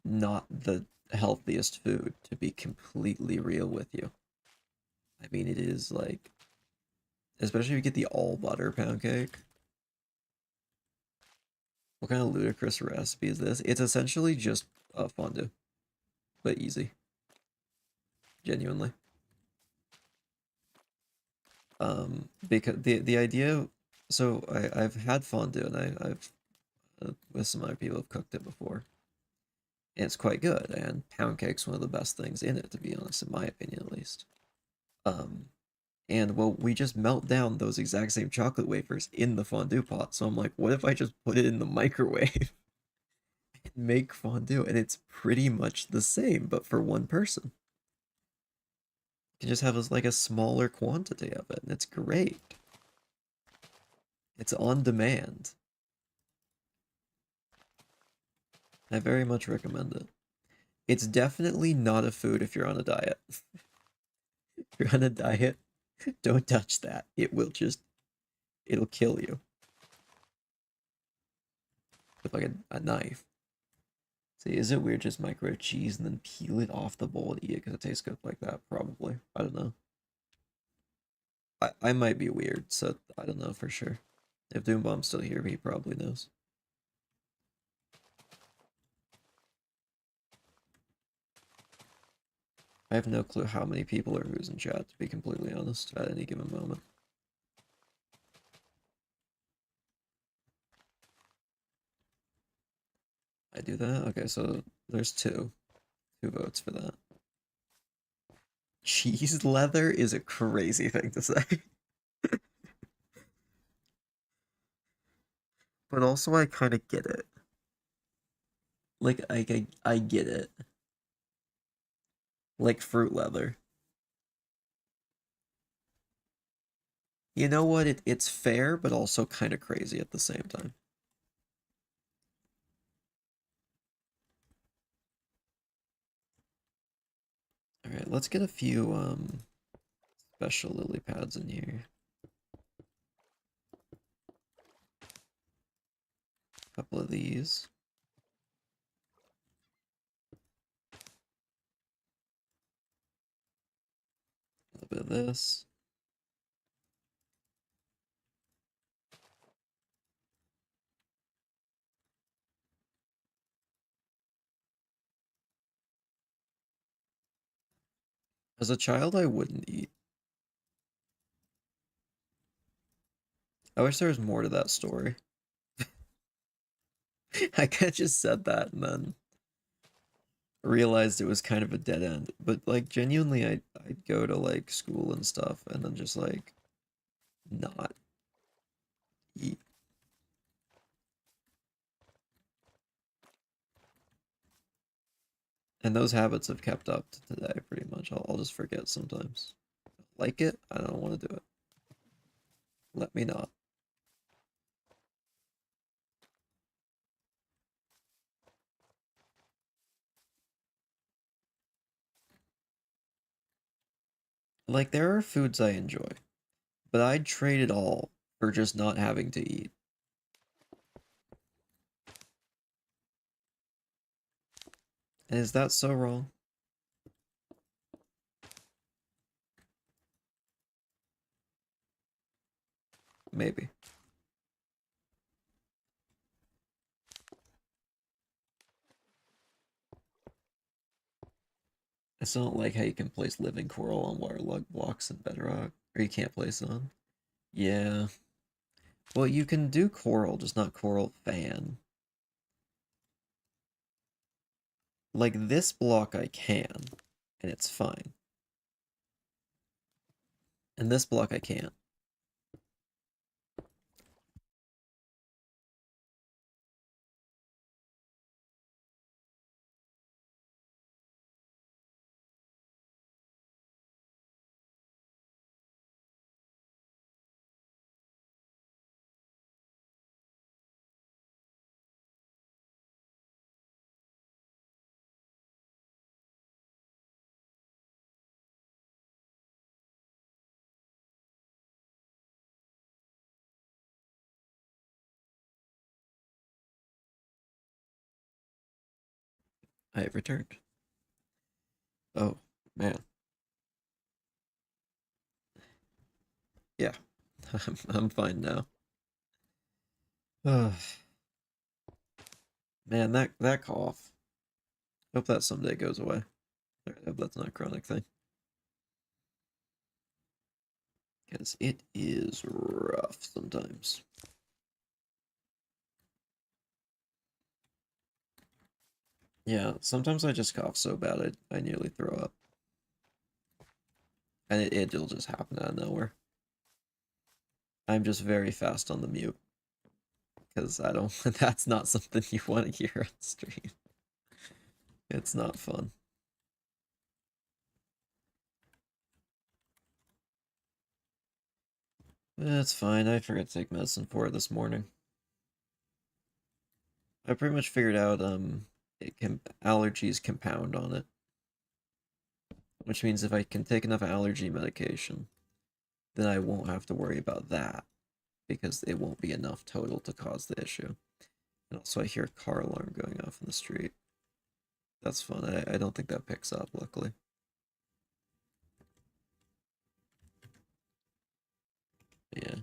S1: not the healthiest food, to be completely real with you. I mean, it is like, especially if you get the all butter pound cake. What kind of ludicrous recipe is this? It's essentially just fondue, but easy. Genuinely. Because the idea, so I've had fondue and I've with some other people have cooked it before, and it's quite good. And pound cake's one of the best things in it, to be honest, in my opinion at least. Um, and well, we just melt down those exact same chocolate wafers in the fondue pot. So I'm like, what if I just put it in the microwave and make fondue? And it's pretty much the same, but for one person. You can just have like a smaller quantity of it, and it's great. It's on demand. I very much recommend it. It's definitely not a food if you're on a diet. If you're on a diet, don't touch that. It'll kill you with like a knife. See, is it weird just microwave cheese and then peel it off the bowl and eat it because it tastes good like that? Probably. I don't know. I might be weird, so I don't know for sure. If Doombomb's still here, he probably knows. I have no clue how many people are who's in chat, to be completely honest, at any given moment. I do that? Okay, so there's two. Two votes for that. Cheese leather is a crazy thing to say. But also I kind of get it. Like I get it. Like fruit leather. You know what? It's fair, but also kind of crazy at the same time. All right, let's get a few special lily pads in here. A couple of these. A little bit of this. As a child, I wouldn't eat. I wish there was more to that story. I kind of just said that and then realized it was kind of a dead end. But like genuinely, I'd go to like school and stuff and then just like not eat. And those habits have kept up to today pretty much. I'll just forget sometimes. Like it, I don't want to do it. Let me not. Like there are foods I enjoy, but I'd trade it all for just not having to eat. Is that so wrong? Maybe. I still don't like how you can place living coral on waterlogged blocks in Bedrock. Or you can't place it on. Yeah. Well, you can do coral, just not coral fan. Like this block I can, and it's fine. And this block I can't. I have returned. Oh, man. Yeah. I'm fine now. Ugh. Man, that cough. Hope that someday goes away. I hope that's not a chronic thing. Because it is rough sometimes. Yeah, sometimes I just cough so bad I nearly throw up. And it'll just happen out of nowhere. I'm just very fast on the mute. Because I don't, that's not something you want to hear on stream. It's not fun. That's fine. I forgot to take medicine for it this morning. I pretty much figured out allergies compound on it, which means if I can take enough allergy medication, then I won't have to worry about that because it won't be enough total to cause the issue. And also, I hear a car alarm going off in the street. That's fun. I don't think that picks up, luckily. Yeah.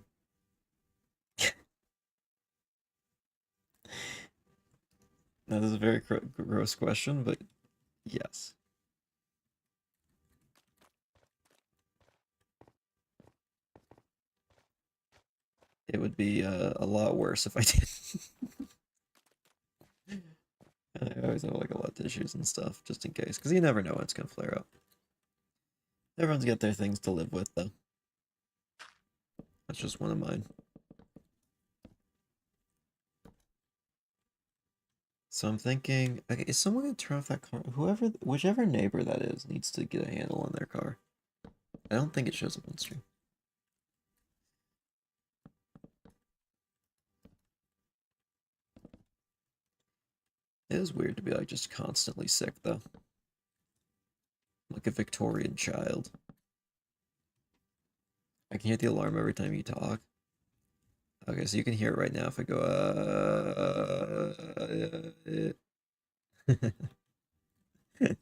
S1: That is a very gross question, but yes. It would be a lot worse if I didn't. I always have like a lot of tissues and stuff just in case, because you never know when it's gonna flare up. Everyone's got their things to live with, though. That's just one of mine. So I'm thinking, okay, is someone gonna turn off that car? Whichever neighbor that is, needs to get a handle on their car. I don't think it shows up on stream. It is weird to be like just constantly sick, though. Like a Victorian child. I can hear the alarm every time you talk. Okay, so you can hear it right now if I go,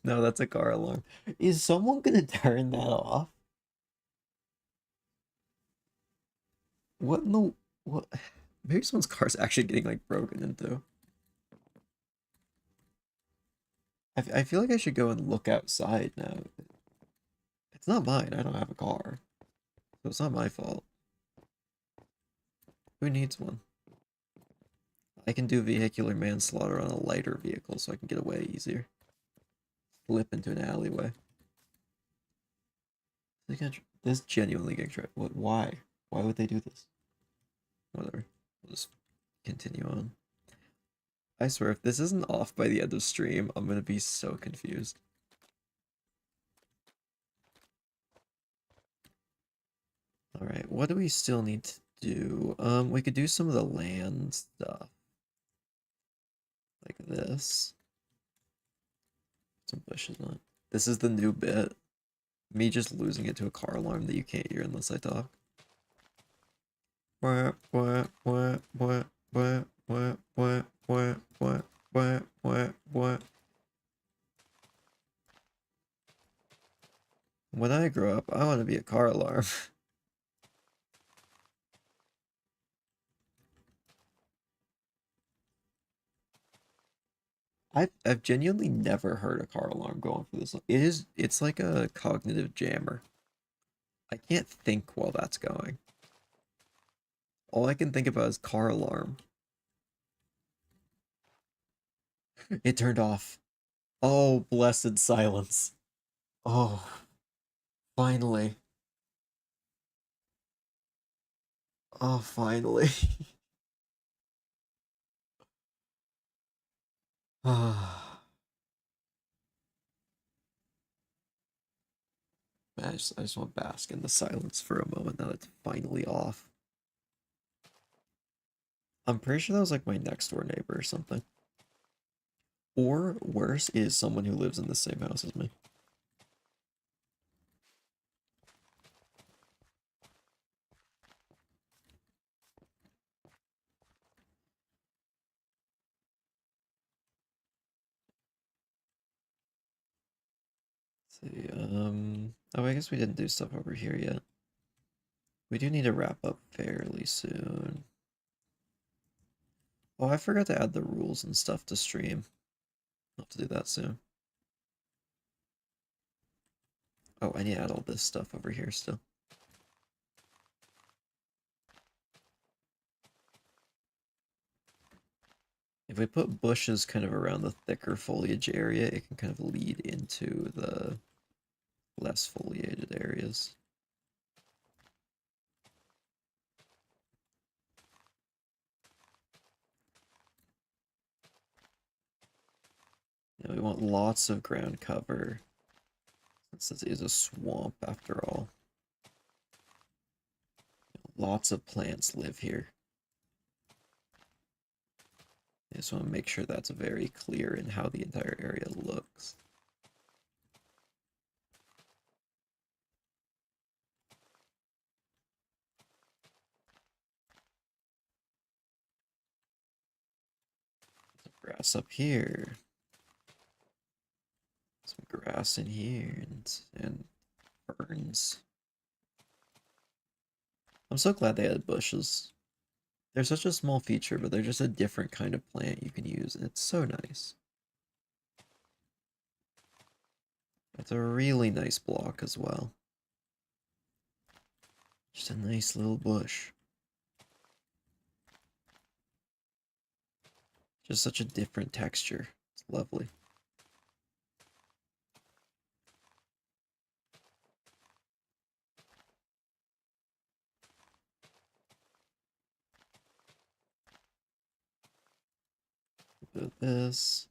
S1: No, that's a car alarm. Is someone gonna turn that off? What in the what? Maybe someone's car's actually getting like broken into. I feel like I should go and look outside now. It's not mine. I don't have a car, so it's not my fault. Who needs one? I can do vehicular manslaughter on a lighter vehicle, so I can get away easier. Slip into an alleyway. This genuinely getting tried. What? Why? Why would they do this? Whatever. We'll just continue on. I swear, if this isn't off by the end of stream, I'm gonna be so confused. Alright, what do we still need to do? We could do some of the land stuff. Like this. Some bushes on it. This is the new bit. Me just losing it to a car alarm that you can't hear unless I talk. What, what, what, what, what, what, what, what, what, what, what, what. be a car alarm. I've genuinely never heard a car alarm go off for this long. It's like a cognitive jammer. I can't think while that's going. All I can think about is car alarm. It turned off. Oh, blessed silence. Oh, finally. Oh, finally. Ah, man, I just want to bask in the silence for a moment now that it's finally off. I'm pretty sure that was like my next door neighbor or something. Or worse is someone who lives in the same house as me. Let's see, oh, I guess we didn't do stuff over here yet. We do need to wrap up fairly soon. Oh, I forgot to add the rules and stuff to stream. I'll have to do that soon. Oh, I need to add all this stuff over here still. If we put bushes kind of around the thicker foliage area, it can kind of lead into the less foliated areas. Yeah, we want lots of ground cover, since this is a swamp after all. Lots of plants live here. I just want to make sure that's very clear in how the entire area looks. Some grass up here. Some grass in here and ferns. I'm so glad they added bushes. They're such a small feature, but they're just a different kind of plant you can use, and it's so nice. It's a really nice block as well. Just a nice little bush. Just such a different texture. It's lovely. Do this.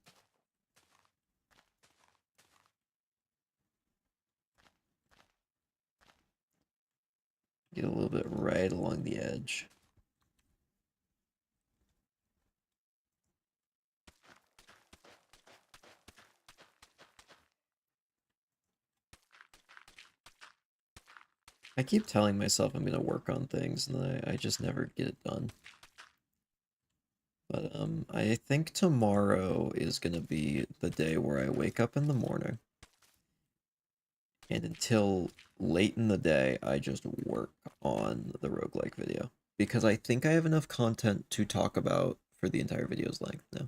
S1: Get a little bit right along the edge. I keep telling myself I'm gonna work on things, and I just never get it done. But I think tomorrow is gonna be the day where I wake up in the morning, and until late in the day, I just work on the roguelike video. Because I think I have enough content to talk about for the entire video's length now.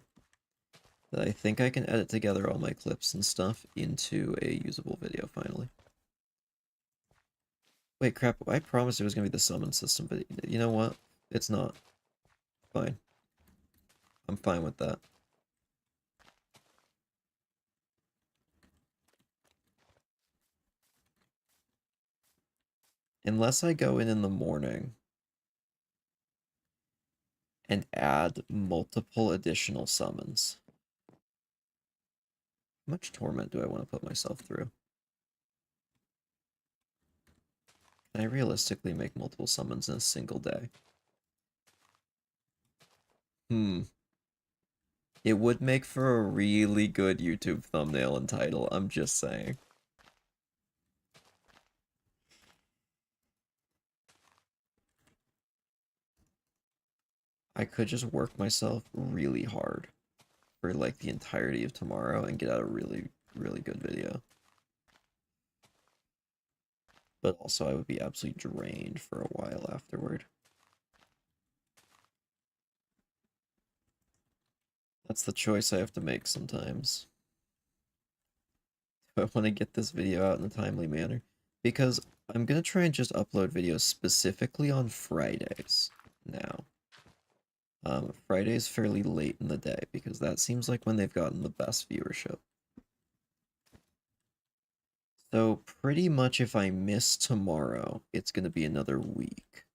S1: That I think I can edit together all my clips and stuff into a usable video finally. Wait, crap, I promised it was gonna be the summon system, but you know what? It's not. Fine. I'm fine with that. Unless I go in the morning and add multiple additional summons. How much torment do I want to put myself through? Can I realistically make multiple summons in a single day? It would make for a really good YouTube thumbnail and title, I'm just saying. I could just work myself really hard for like the entirety of tomorrow and get out a really, really good video. but also I would be absolutely drained for a while afterward. That's the choice I have to make sometimes. Do I want to get this video out in a timely manner? Because I'm going to try and just upload videos specifically on Fridays now. Friday's fairly late in the day because that seems like when they've gotten the best viewership. So pretty much if I miss tomorrow, it's going to be another week.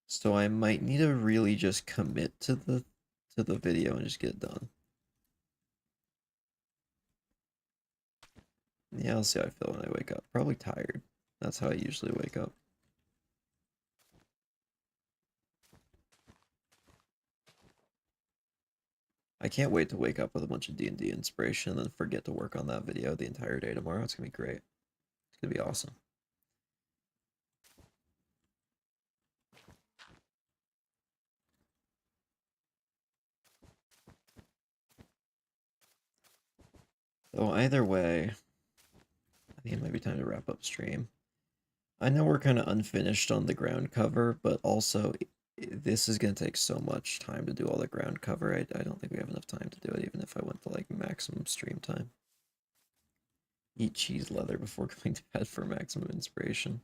S1: So I might need to really just commit to the video and just get it done. Yeah, I'll see how I feel when I wake up. Probably tired. That's how I usually wake up. I can't wait to wake up with a bunch of D&D inspiration and then forget to work on that video the entire day tomorrow. It's gonna be great. It's gonna be awesome. So either way, I think it might be time to wrap up stream. I know we're kind of unfinished on the ground cover, but also this is going to take so much time to do all the ground cover. I don't think we have enough time to do it, even if I went to like maximum stream time. Eat cheese leather before going to bed for maximum inspiration.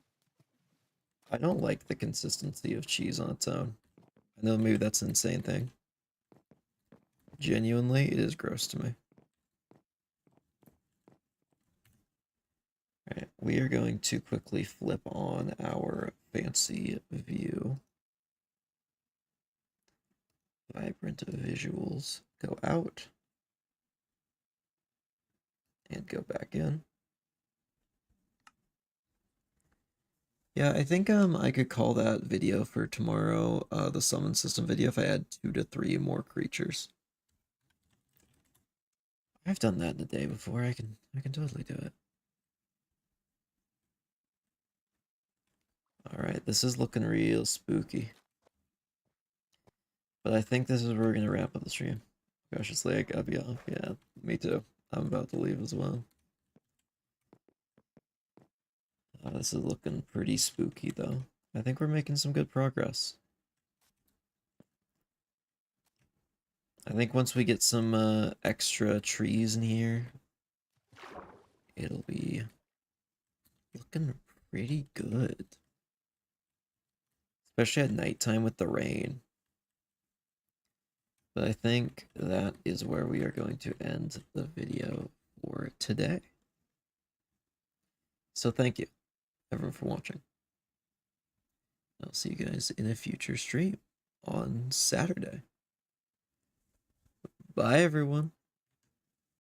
S1: I don't like the consistency of cheese on its own. I know maybe that's an insane thing. Genuinely, it is gross to me. Alright, we are going to quickly flip on our fancy view. Vibrant visuals. Go out. And go back in. Yeah, I think I could call that video for tomorrow the summon system video if I add 2 to 3 more creatures. I've done that in a day before. I can totally do it. Alright, this is looking real spooky. But I think this is where we're gonna wrap up the stream. Gosh, it's late, I gotta be off. Yeah, me too. I'm about to leave as well. This is looking pretty spooky though. I think we're making some good progress. I think once we get some extra trees in here, it'll be looking pretty good. Especially at nighttime with the rain. But I think that is where we are going to end the video for today. So thank you, everyone, for watching. I'll see you guys in a future stream on Saturday. Bye, everyone.